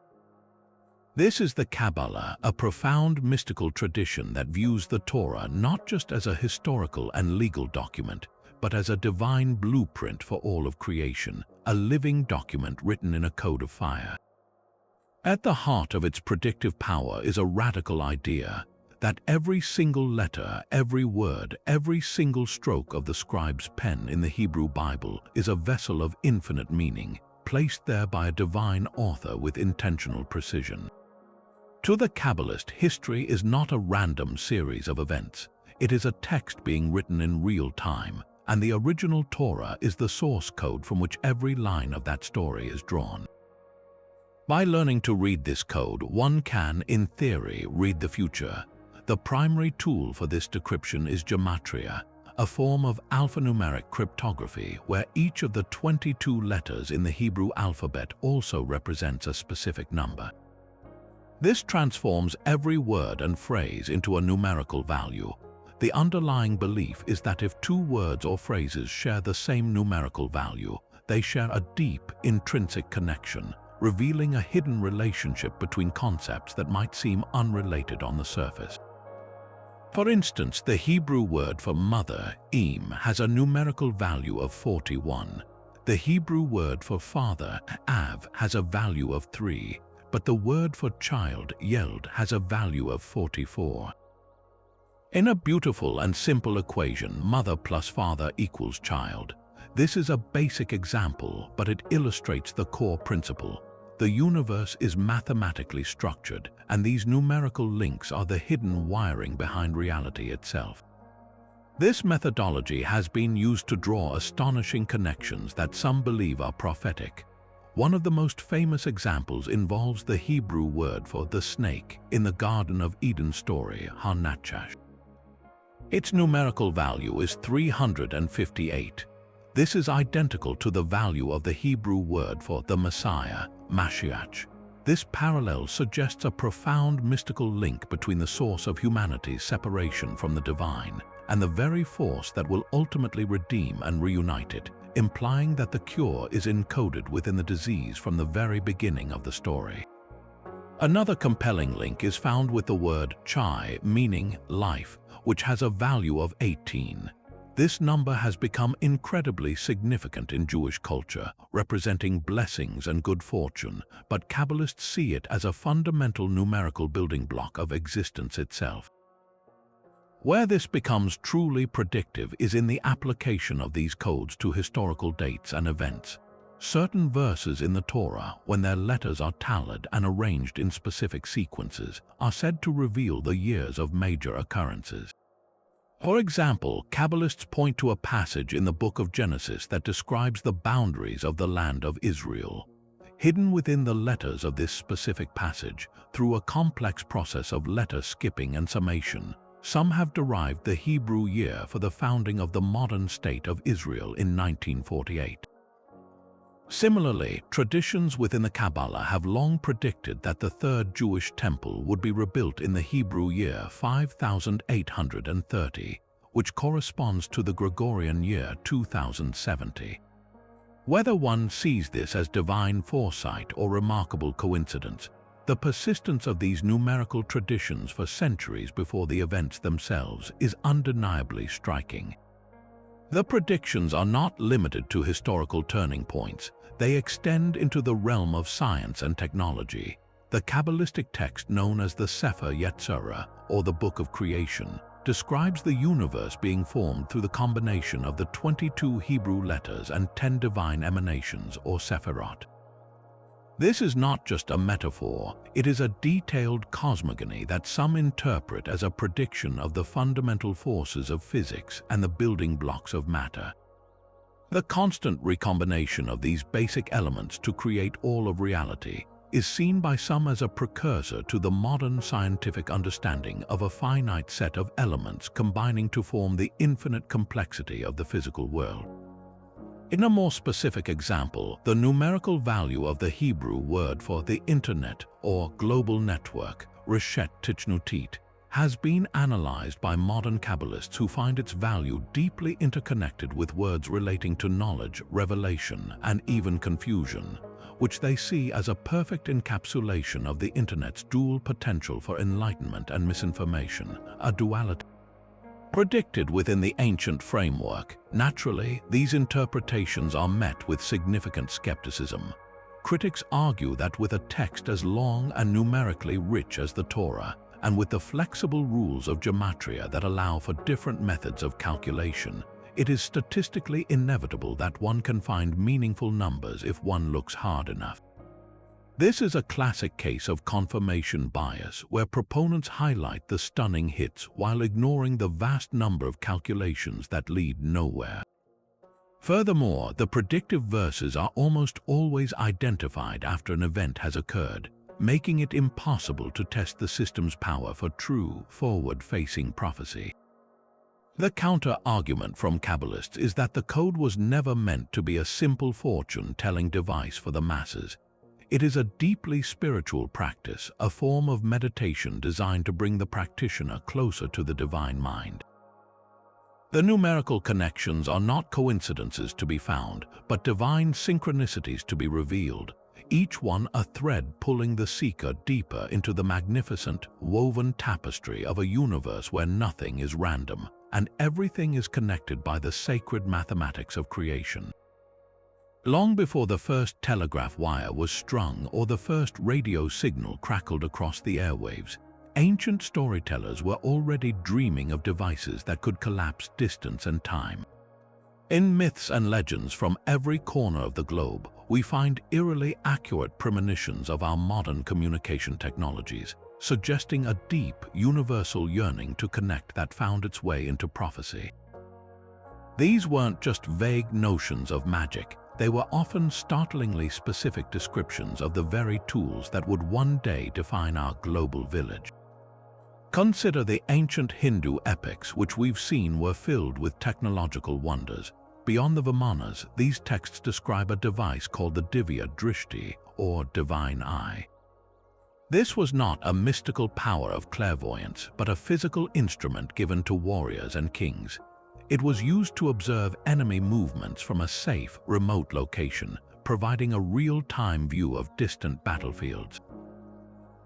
This is the Kabbalah, a profound mystical tradition that views the Torah not just as a historical and legal document, but as a divine blueprint for all of creation, a living document written in a code of fire. At the heart of its predictive power is a radical idea that every single letter, every word, every single stroke of the scribe's pen in the Hebrew Bible is a vessel of infinite meaning, placed there by a divine author with intentional precision. To the Kabbalist, history is not a random series of events. It is a text being written in real time, and the original Torah is the source code from which every line of that story is drawn. By learning to read this code, one can, in theory, read the future. The primary tool for this decryption is gematria, a form of alphanumeric cryptography where each of the 22 letters in the Hebrew alphabet also represents a specific number. This transforms every word and phrase into a numerical value. The underlying belief is that if two words or phrases share the same numerical value, they share a deep, intrinsic connection, revealing a hidden relationship between concepts that might seem unrelated on the surface. For instance, the Hebrew word for mother, im, has a numerical value of 41. The Hebrew word for father, av, has a value of 3, but the word for child, yeld, has a value of 44. In a beautiful and simple equation, mother plus father equals child. This is a basic example, but it illustrates the core principle. The universe is mathematically structured, and these numerical links are the hidden wiring behind reality itself. This methodology has been used to draw astonishing connections that some believe are prophetic. One of the most famous examples involves the Hebrew word for the snake in the Garden of Eden story, Ha-Nachash. Its numerical value is 358. This is identical to the value of the Hebrew word for the Messiah, Mashiach. This parallel suggests a profound mystical link between the source of humanity's separation from the divine and the very force that will ultimately redeem and reunite it, implying that the cure is encoded within the disease from the very beginning of the story. Another compelling link is found with the word chai, meaning life, which has a value of 18. This number has become incredibly significant in Jewish culture, representing blessings and good fortune, but Kabbalists see it as a fundamental numerical building block of existence itself. Where this becomes truly predictive is in the application of these codes to historical dates and events. Certain verses in the Torah, when their letters are tallied and arranged in specific sequences, are said to reveal the years of major occurrences. For example, Kabbalists point to a passage in the book of Genesis that describes the boundaries of the land of Israel. Hidden within the letters of this specific passage, through a complex process of letter skipping and summation, some have derived the Hebrew year for the founding of the modern state of Israel in 1948. Similarly, traditions within the Kabbalah have long predicted that the third Jewish temple would be rebuilt in the Hebrew year 5830, which corresponds to the Gregorian year 2070. Whether one sees this as divine foresight or remarkable coincidence, the persistence of these numerical traditions for centuries before the events themselves is undeniably striking. The predictions are not limited to historical turning points. They extend into the realm of science and technology. The Kabbalistic text known as the Sefer Yetzirah, or the Book of Creation, describes the universe being formed through the combination of the 22 Hebrew letters and 10 divine emanations, or sephirot. This is not just a metaphor, it is a detailed cosmogony that some interpret as a prediction of the fundamental forces of physics and the building blocks of matter. The constant recombination of these basic elements to create all of reality is seen by some as a precursor to the modern scientific understanding of a finite set of elements combining to form the infinite complexity of the physical world. In a more specific example, the numerical value of the Hebrew word for the Internet or global network, Reshet Tichnutit, has been analyzed by modern Kabbalists who find its value deeply interconnected with words relating to knowledge, revelation, and even confusion, which they see as a perfect encapsulation of the Internet's dual potential for enlightenment and misinformation, a duality predicted within the ancient framework. Naturally, these interpretations are met with significant skepticism. Critics argue that with a text as long and numerically rich as the Torah, and with the flexible rules of gematria that allow for different methods of calculation, it is statistically inevitable that one can find meaningful numbers if one looks hard enough. This is a classic case of confirmation bias, where proponents highlight the stunning hits while ignoring the vast number of calculations that lead nowhere. Furthermore, the predictive verses are almost always identified after an event has occurred, making it impossible to test the system's power for true, forward-facing prophecy. The counter-argument from Kabbalists is that the code was never meant to be a simple fortune-telling device for the masses. It is a deeply spiritual practice, a form of meditation designed to bring the practitioner closer to the divine mind. The numerical connections are not coincidences to be found, but divine synchronicities to be revealed, each one a thread pulling the seeker deeper into the magnificent, woven tapestry of a universe where nothing is random and everything is connected by the sacred mathematics of creation. Long before the first telegraph wire was strung or the first radio signal crackled across the airwaves, ancient storytellers were already dreaming of devices that could collapse distance and time. In myths and legends from every corner of the globe, we find eerily accurate premonitions of our modern communication technologies, suggesting a deep, universal yearning to connect that found its way into prophecy. These weren't just vague notions of magic, they were often startlingly specific descriptions of the very tools that would one day define our global village. Consider the ancient Hindu epics, which we've seen were filled with technological wonders. Beyond the Vimanas, these texts describe a device called the Divya Drishti, or divine eye. This was not a mystical power of clairvoyance, but a physical instrument given to warriors and kings. It was used to observe enemy movements from a safe, remote location, providing a real-time view of distant battlefields.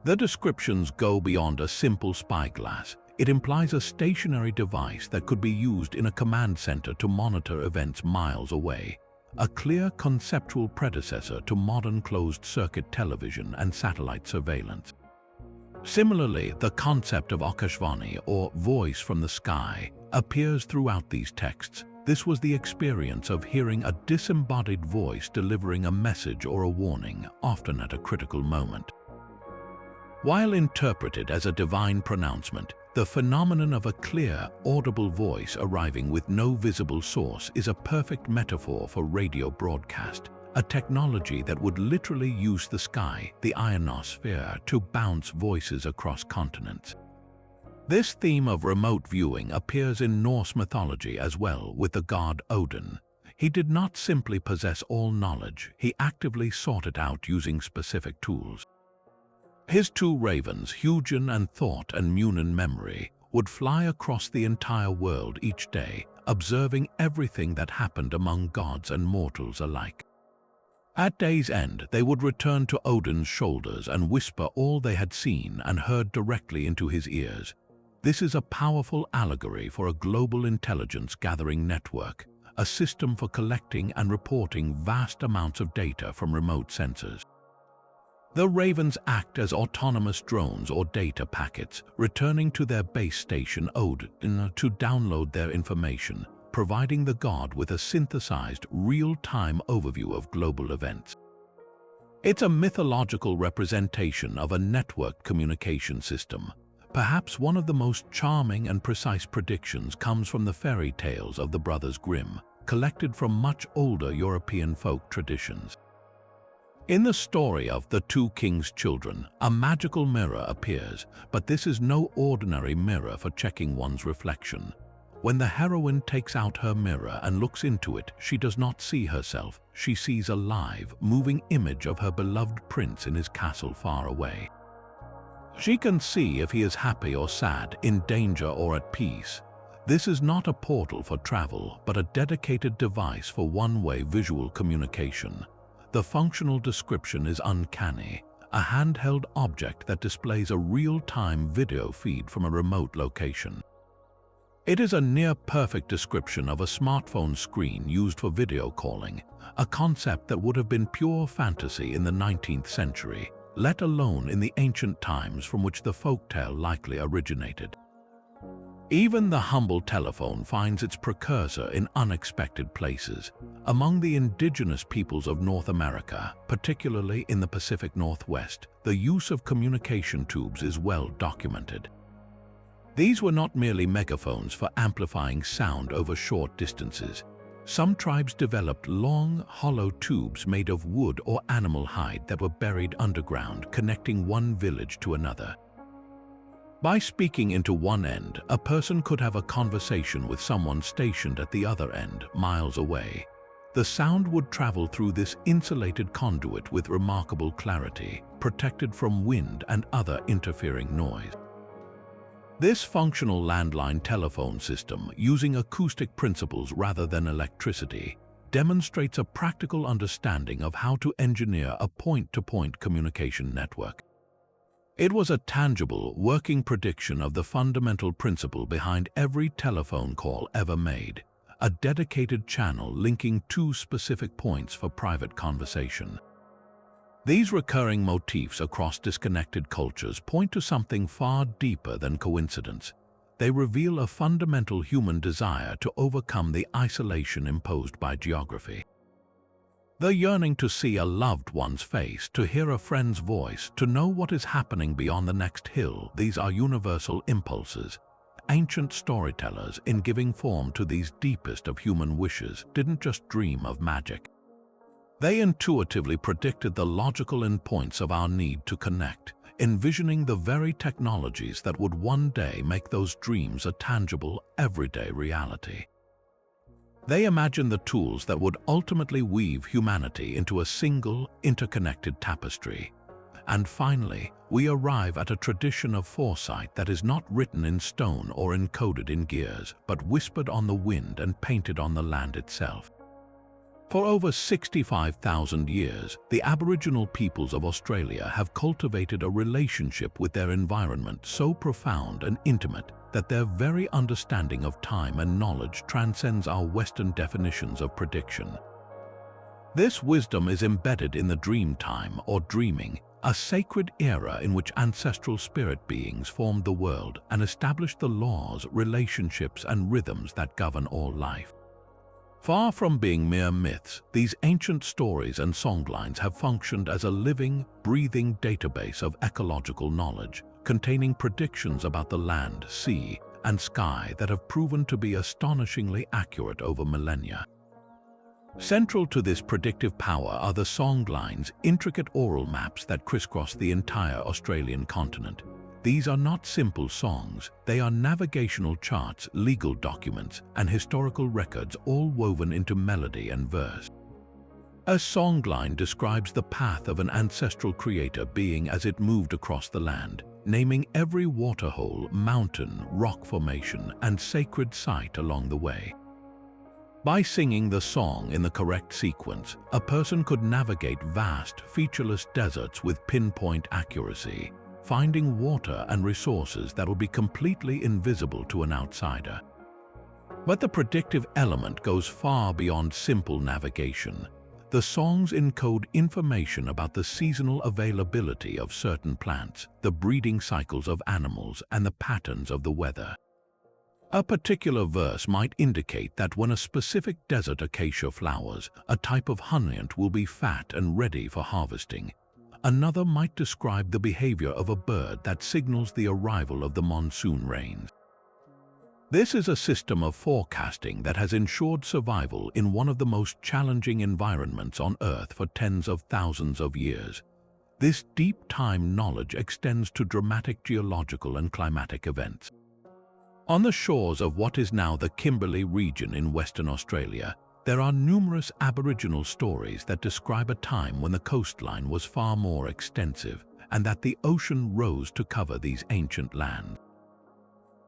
The descriptions go beyond a simple spyglass. It implies a stationary device that could be used in a command center to monitor events miles away, a clear conceptual predecessor to modern closed-circuit television and satellite surveillance. Similarly, the concept of Akashvani, or voice from the sky, appears throughout these texts. This was the experience of hearing a disembodied voice delivering a message or a warning, often at a critical moment. While interpreted as a divine pronouncement, the phenomenon of a clear, audible voice arriving with no visible source is a perfect metaphor for radio broadcast, a technology that would literally use the sky, the ionosphere, to bounce voices across continents. This theme of remote viewing appears in Norse mythology as well, with the god Odin. He did not simply possess all knowledge, he actively sought it out using specific tools. His two ravens, Hugin and Thought and Munin Memory, would fly across the entire world each day, observing everything that happened among gods and mortals alike. At day's end, they would return to Odin's shoulders and whisper all they had seen and heard directly into his ears. This is a powerful allegory for a global intelligence gathering network, a system for collecting and reporting vast amounts of data from remote sensors. The ravens act as autonomous drones or data packets, returning to their base station Odin to download their information, providing the god with a synthesized, real-time overview of global events. It's a mythological representation of a networked communication system. Perhaps one of the most charming and precise predictions comes from the fairy tales of the Brothers Grimm, collected from much older European folk traditions. In the story of The Two Kings' Children, a magical mirror appears, but this is no ordinary mirror for checking one's reflection. When the heroine takes out her mirror and looks into it, she does not see herself. She sees a live, moving image of her beloved prince in his castle far away. She can see if he is happy or sad, in danger or at peace. This is not a portal for travel, but a dedicated device for one-way visual communication. The functional description is uncanny, a handheld object that displays a real-time video feed from a remote location. It is a near-perfect description of a smartphone screen used for video calling, a concept that would have been pure fantasy in the 19th century, let alone in the ancient times from which the folktale likely originated. Even the humble telephone finds its precursor in unexpected places. Among the indigenous peoples of North America, particularly in the Pacific Northwest, the use of communication tubes is well documented. These were not merely megaphones for amplifying sound over short distances. Some tribes developed long, hollow tubes made of wood or animal hide that were buried underground, connecting one village to another. By speaking into one end, a person could have a conversation with someone stationed at the other end, miles away. The sound would travel through this insulated conduit with remarkable clarity, protected from wind and other interfering noise. This functional landline telephone system, using acoustic principles rather than electricity, demonstrates a practical understanding of how to engineer a point-to-point communication network. It was a tangible, working prediction of the fundamental principle behind every telephone call ever made, a dedicated channel linking two specific points for private conversation. These recurring motifs across disconnected cultures point to something far deeper than coincidence. They reveal a fundamental human desire to overcome the isolation imposed by geography. The yearning to see a loved one's face, to hear a friend's voice, to know what is happening beyond the next hill, these are universal impulses. Ancient storytellers, in giving form to these deepest of human wishes, didn't just dream of magic. They intuitively predicted the logical endpoints of our need to connect, envisioning the very technologies that would one day make those dreams a tangible, everyday reality. They imagined the tools that would ultimately weave humanity into a single, interconnected tapestry. And finally, we arrive at a tradition of foresight that is not written in stone or encoded in gears, but whispered on the wind and painted on the land itself. For over 65,000 years, the Aboriginal peoples of Australia have cultivated a relationship with their environment so profound and intimate that their very understanding of time and knowledge transcends our Western definitions of prediction. This wisdom is embedded in the dream time or dreaming, a sacred era in which ancestral spirit beings formed the world and established the laws, relationships, and rhythms that govern all life. Far from being mere myths, these ancient stories and songlines have functioned as a living, breathing database of ecological knowledge, containing predictions about the land, sea, and sky that have proven to be astonishingly accurate over millennia. Central to this predictive power are the songlines, intricate oral maps that crisscross the entire Australian continent. These are not simple songs, they are navigational charts, legal documents, and historical records all woven into melody and verse. A songline describes the path of an ancestral creator being as it moved across the land, naming every waterhole, mountain, rock formation, and sacred site along the way. By singing the song in the correct sequence, a person could navigate vast, featureless deserts with pinpoint accuracy, finding water and resources that would be completely invisible to an outsider. But the predictive element goes far beyond simple navigation. The songs encode information about the seasonal availability of certain plants, the breeding cycles of animals, and the patterns of the weather. A particular verse might indicate that when a specific desert acacia flowers, a type of honeyant will be fat and ready for harvesting. Another might describe the behavior of a bird that signals the arrival of the monsoon rains. This is a system of forecasting that has ensured survival in one of the most challenging environments on Earth for tens of thousands of years. This deep time knowledge extends to dramatic geological and climatic events. On the shores of what is now the Kimberley region in Western Australia, there are numerous Aboriginal stories that describe a time when the coastline was far more extensive and that the ocean rose to cover these ancient lands.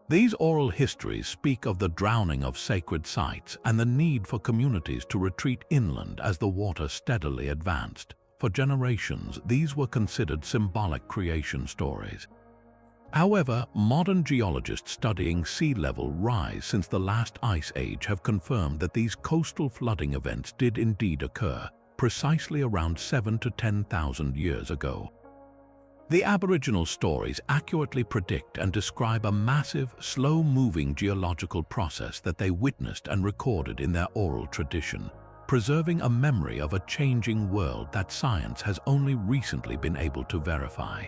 These oral histories speak of the drowning of sacred sites and the need for communities to retreat inland as the water steadily advanced. For generations, these were considered symbolic creation stories. However, modern geologists studying sea level rise since the last ice age have confirmed that these coastal flooding events did indeed occur, precisely around 7,000 to 10,000 years ago. The Aboriginal stories accurately predict and describe a massive, slow-moving geological process that they witnessed and recorded in their oral tradition, preserving a memory of a changing world that science has only recently been able to verify.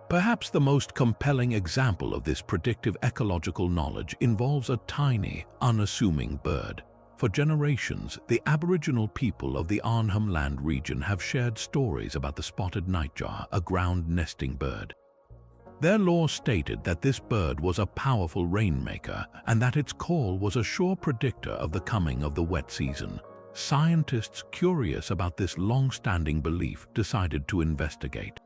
Perhaps the most compelling example of this predictive ecological knowledge involves a tiny, unassuming bird. For generations, the Aboriginal people of the Arnhem Land region have shared stories about the spotted nightjar, a ground-nesting bird. Their lore stated that this bird was a powerful rainmaker and that its call was a sure predictor of the coming of the wet season. Scientists curious about this long-standing belief decided to investigate.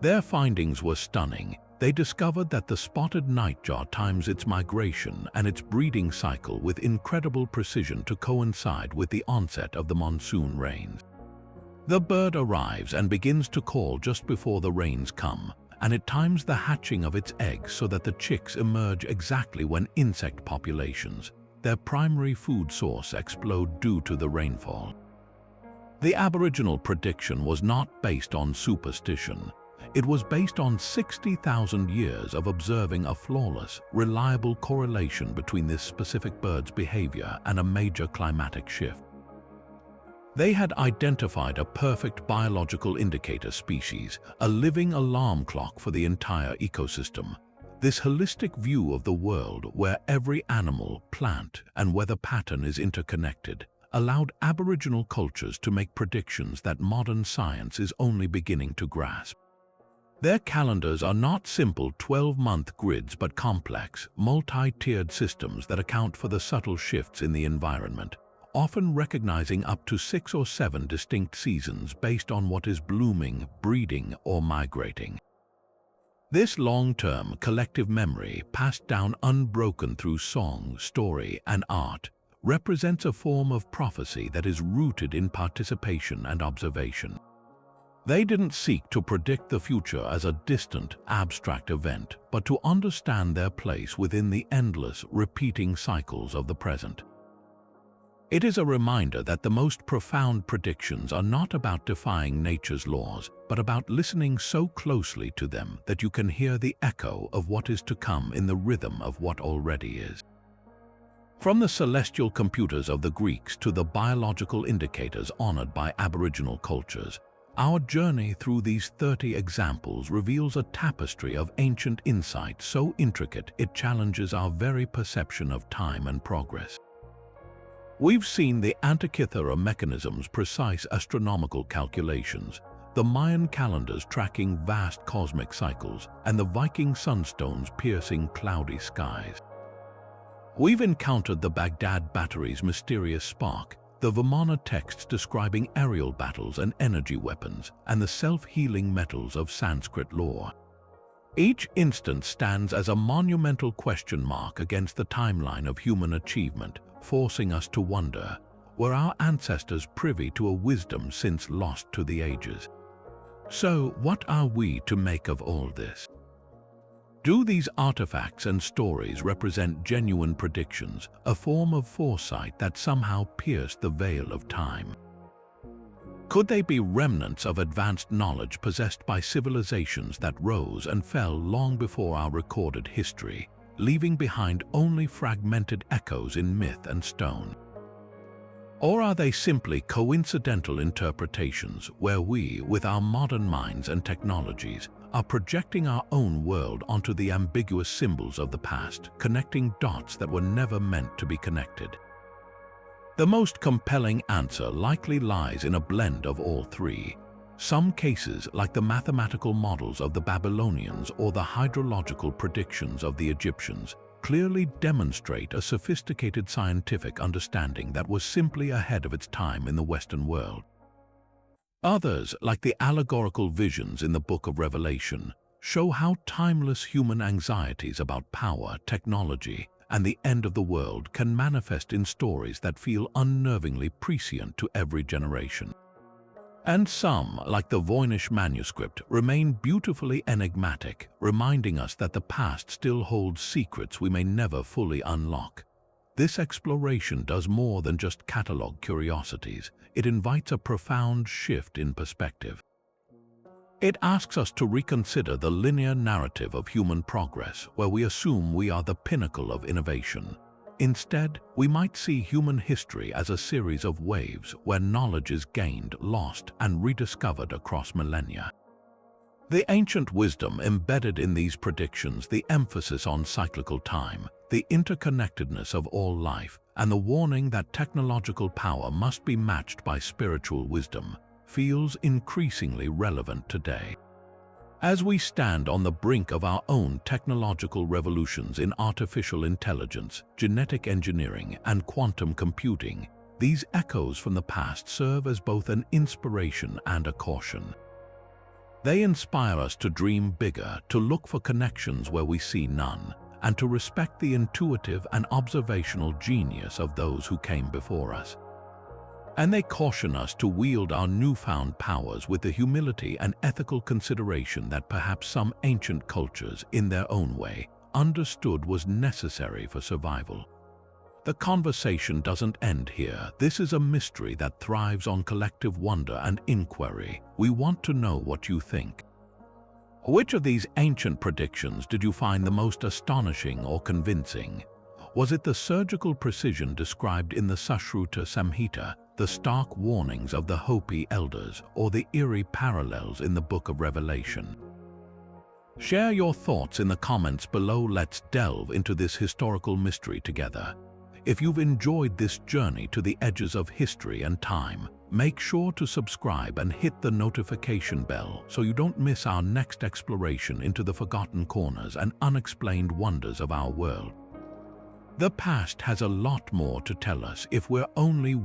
Their findings were stunning. They discovered that the spotted nightjar times its migration and its breeding cycle with incredible precision to coincide with the onset of the monsoon rains. The bird arrives and begins to call just before the rains come, and it times the hatching of its eggs so that the chicks emerge exactly when insect populations, their primary food source, explode due to the rainfall. The Aboriginal prediction was not based on superstition. It was based on 60,000 years of observing a flawless, reliable correlation between this specific bird's behavior and a major climatic shift. They had identified a perfect biological indicator species, a living alarm clock for the entire ecosystem. This holistic view of the world, where every animal, plant, and weather pattern is interconnected, allowed Aboriginal cultures to make predictions that modern science is only beginning to grasp. Their calendars are not simple 12-month grids but complex, multi-tiered systems that account for the subtle shifts in the environment, often recognizing up to 6 or 7 distinct seasons based on what is blooming, breeding, or migrating. This long-term collective memory, passed down unbroken through song, story, and art, represents a form of prophecy that is rooted in participation and observation. They didn't seek to predict the future as a distant, abstract event, but to understand their place within the endless, repeating cycles of the present. It is a reminder that the most profound predictions are not about defying nature's laws, but about listening so closely to them that you can hear the echo of what is to come in the rhythm of what already is. From the celestial computers of the Greeks to the biological indicators honored by Aboriginal cultures, our journey through these 30 examples reveals a tapestry of ancient insight so intricate it challenges our very perception of time and progress. We've seen the Antikythera Mechanism's precise astronomical calculations, the Mayan calendars tracking vast cosmic cycles, and the Viking sunstones piercing cloudy skies. We've encountered the Baghdad Battery's mysterious spark, the Vimana texts describing aerial battles and energy weapons, and the self-healing metals of Sanskrit lore. Each instance stands as a monumental question mark against the timeline of human achievement, forcing us to wonder, were our ancestors privy to a wisdom since lost to the ages? So, what are we to make of all this? Do these artifacts and stories represent genuine predictions, a form of foresight that somehow pierced the veil of time? Could they be remnants of advanced knowledge possessed by civilizations that rose and fell long before our recorded history, leaving behind only fragmented echoes in myth and stone? Or are they simply coincidental interpretations where we, with our modern minds and technologies, are projecting our own world onto the ambiguous symbols of the past, connecting dots that were never meant to be connected? The most compelling answer likely lies in a blend of all three. Some cases, like the mathematical models of the Babylonians or the hydrological predictions of the Egyptians, clearly demonstrate a sophisticated scientific understanding that was simply ahead of its time in the Western world. Others, like the allegorical visions in the Book of Revelation, show how timeless human anxieties about power, technology, and the end of the world can manifest in stories that feel unnervingly prescient to every generation. And some, like the Voynich manuscript, remain beautifully enigmatic, reminding us that the past still holds secrets we may never fully unlock. This exploration does more than just catalog curiosities. It invites a profound shift in perspective. It asks us to reconsider the linear narrative of human progress, where we assume we are the pinnacle of innovation. Instead, we might see human history as a series of waves where knowledge is gained, lost, and rediscovered across millennia. The ancient wisdom embedded in these predictions, the emphasis on cyclical time, the interconnectedness of all life, and the warning that technological power must be matched by spiritual wisdom, feels increasingly relevant today. As we stand on the brink of our own technological revolutions in artificial intelligence, genetic engineering, and quantum computing, these echoes from the past serve as both an inspiration and a caution. They inspire us to dream bigger, to look for connections where we see none, and to respect the intuitive and observational genius of those who came before us. And they caution us to wield our newfound powers with the humility and ethical consideration that perhaps some ancient cultures, in their own way, understood was necessary for survival. The conversation doesn't end here. This is a mystery that thrives on collective wonder and inquiry. We want to know what you think. Which of these ancient predictions did you find the most astonishing or convincing? Was it the surgical precision described in the Sushruta Samhita, the stark warnings of the Hopi elders, or the eerie parallels in the Book of Revelation? Share your thoughts in the comments below. Let's delve into this historical mystery together. If you've enjoyed this journey to the edges of history and time, make sure to subscribe and hit the notification bell so you don't miss our next exploration into the forgotten corners and unexplained wonders of our world. The past has a lot more to tell us if we're only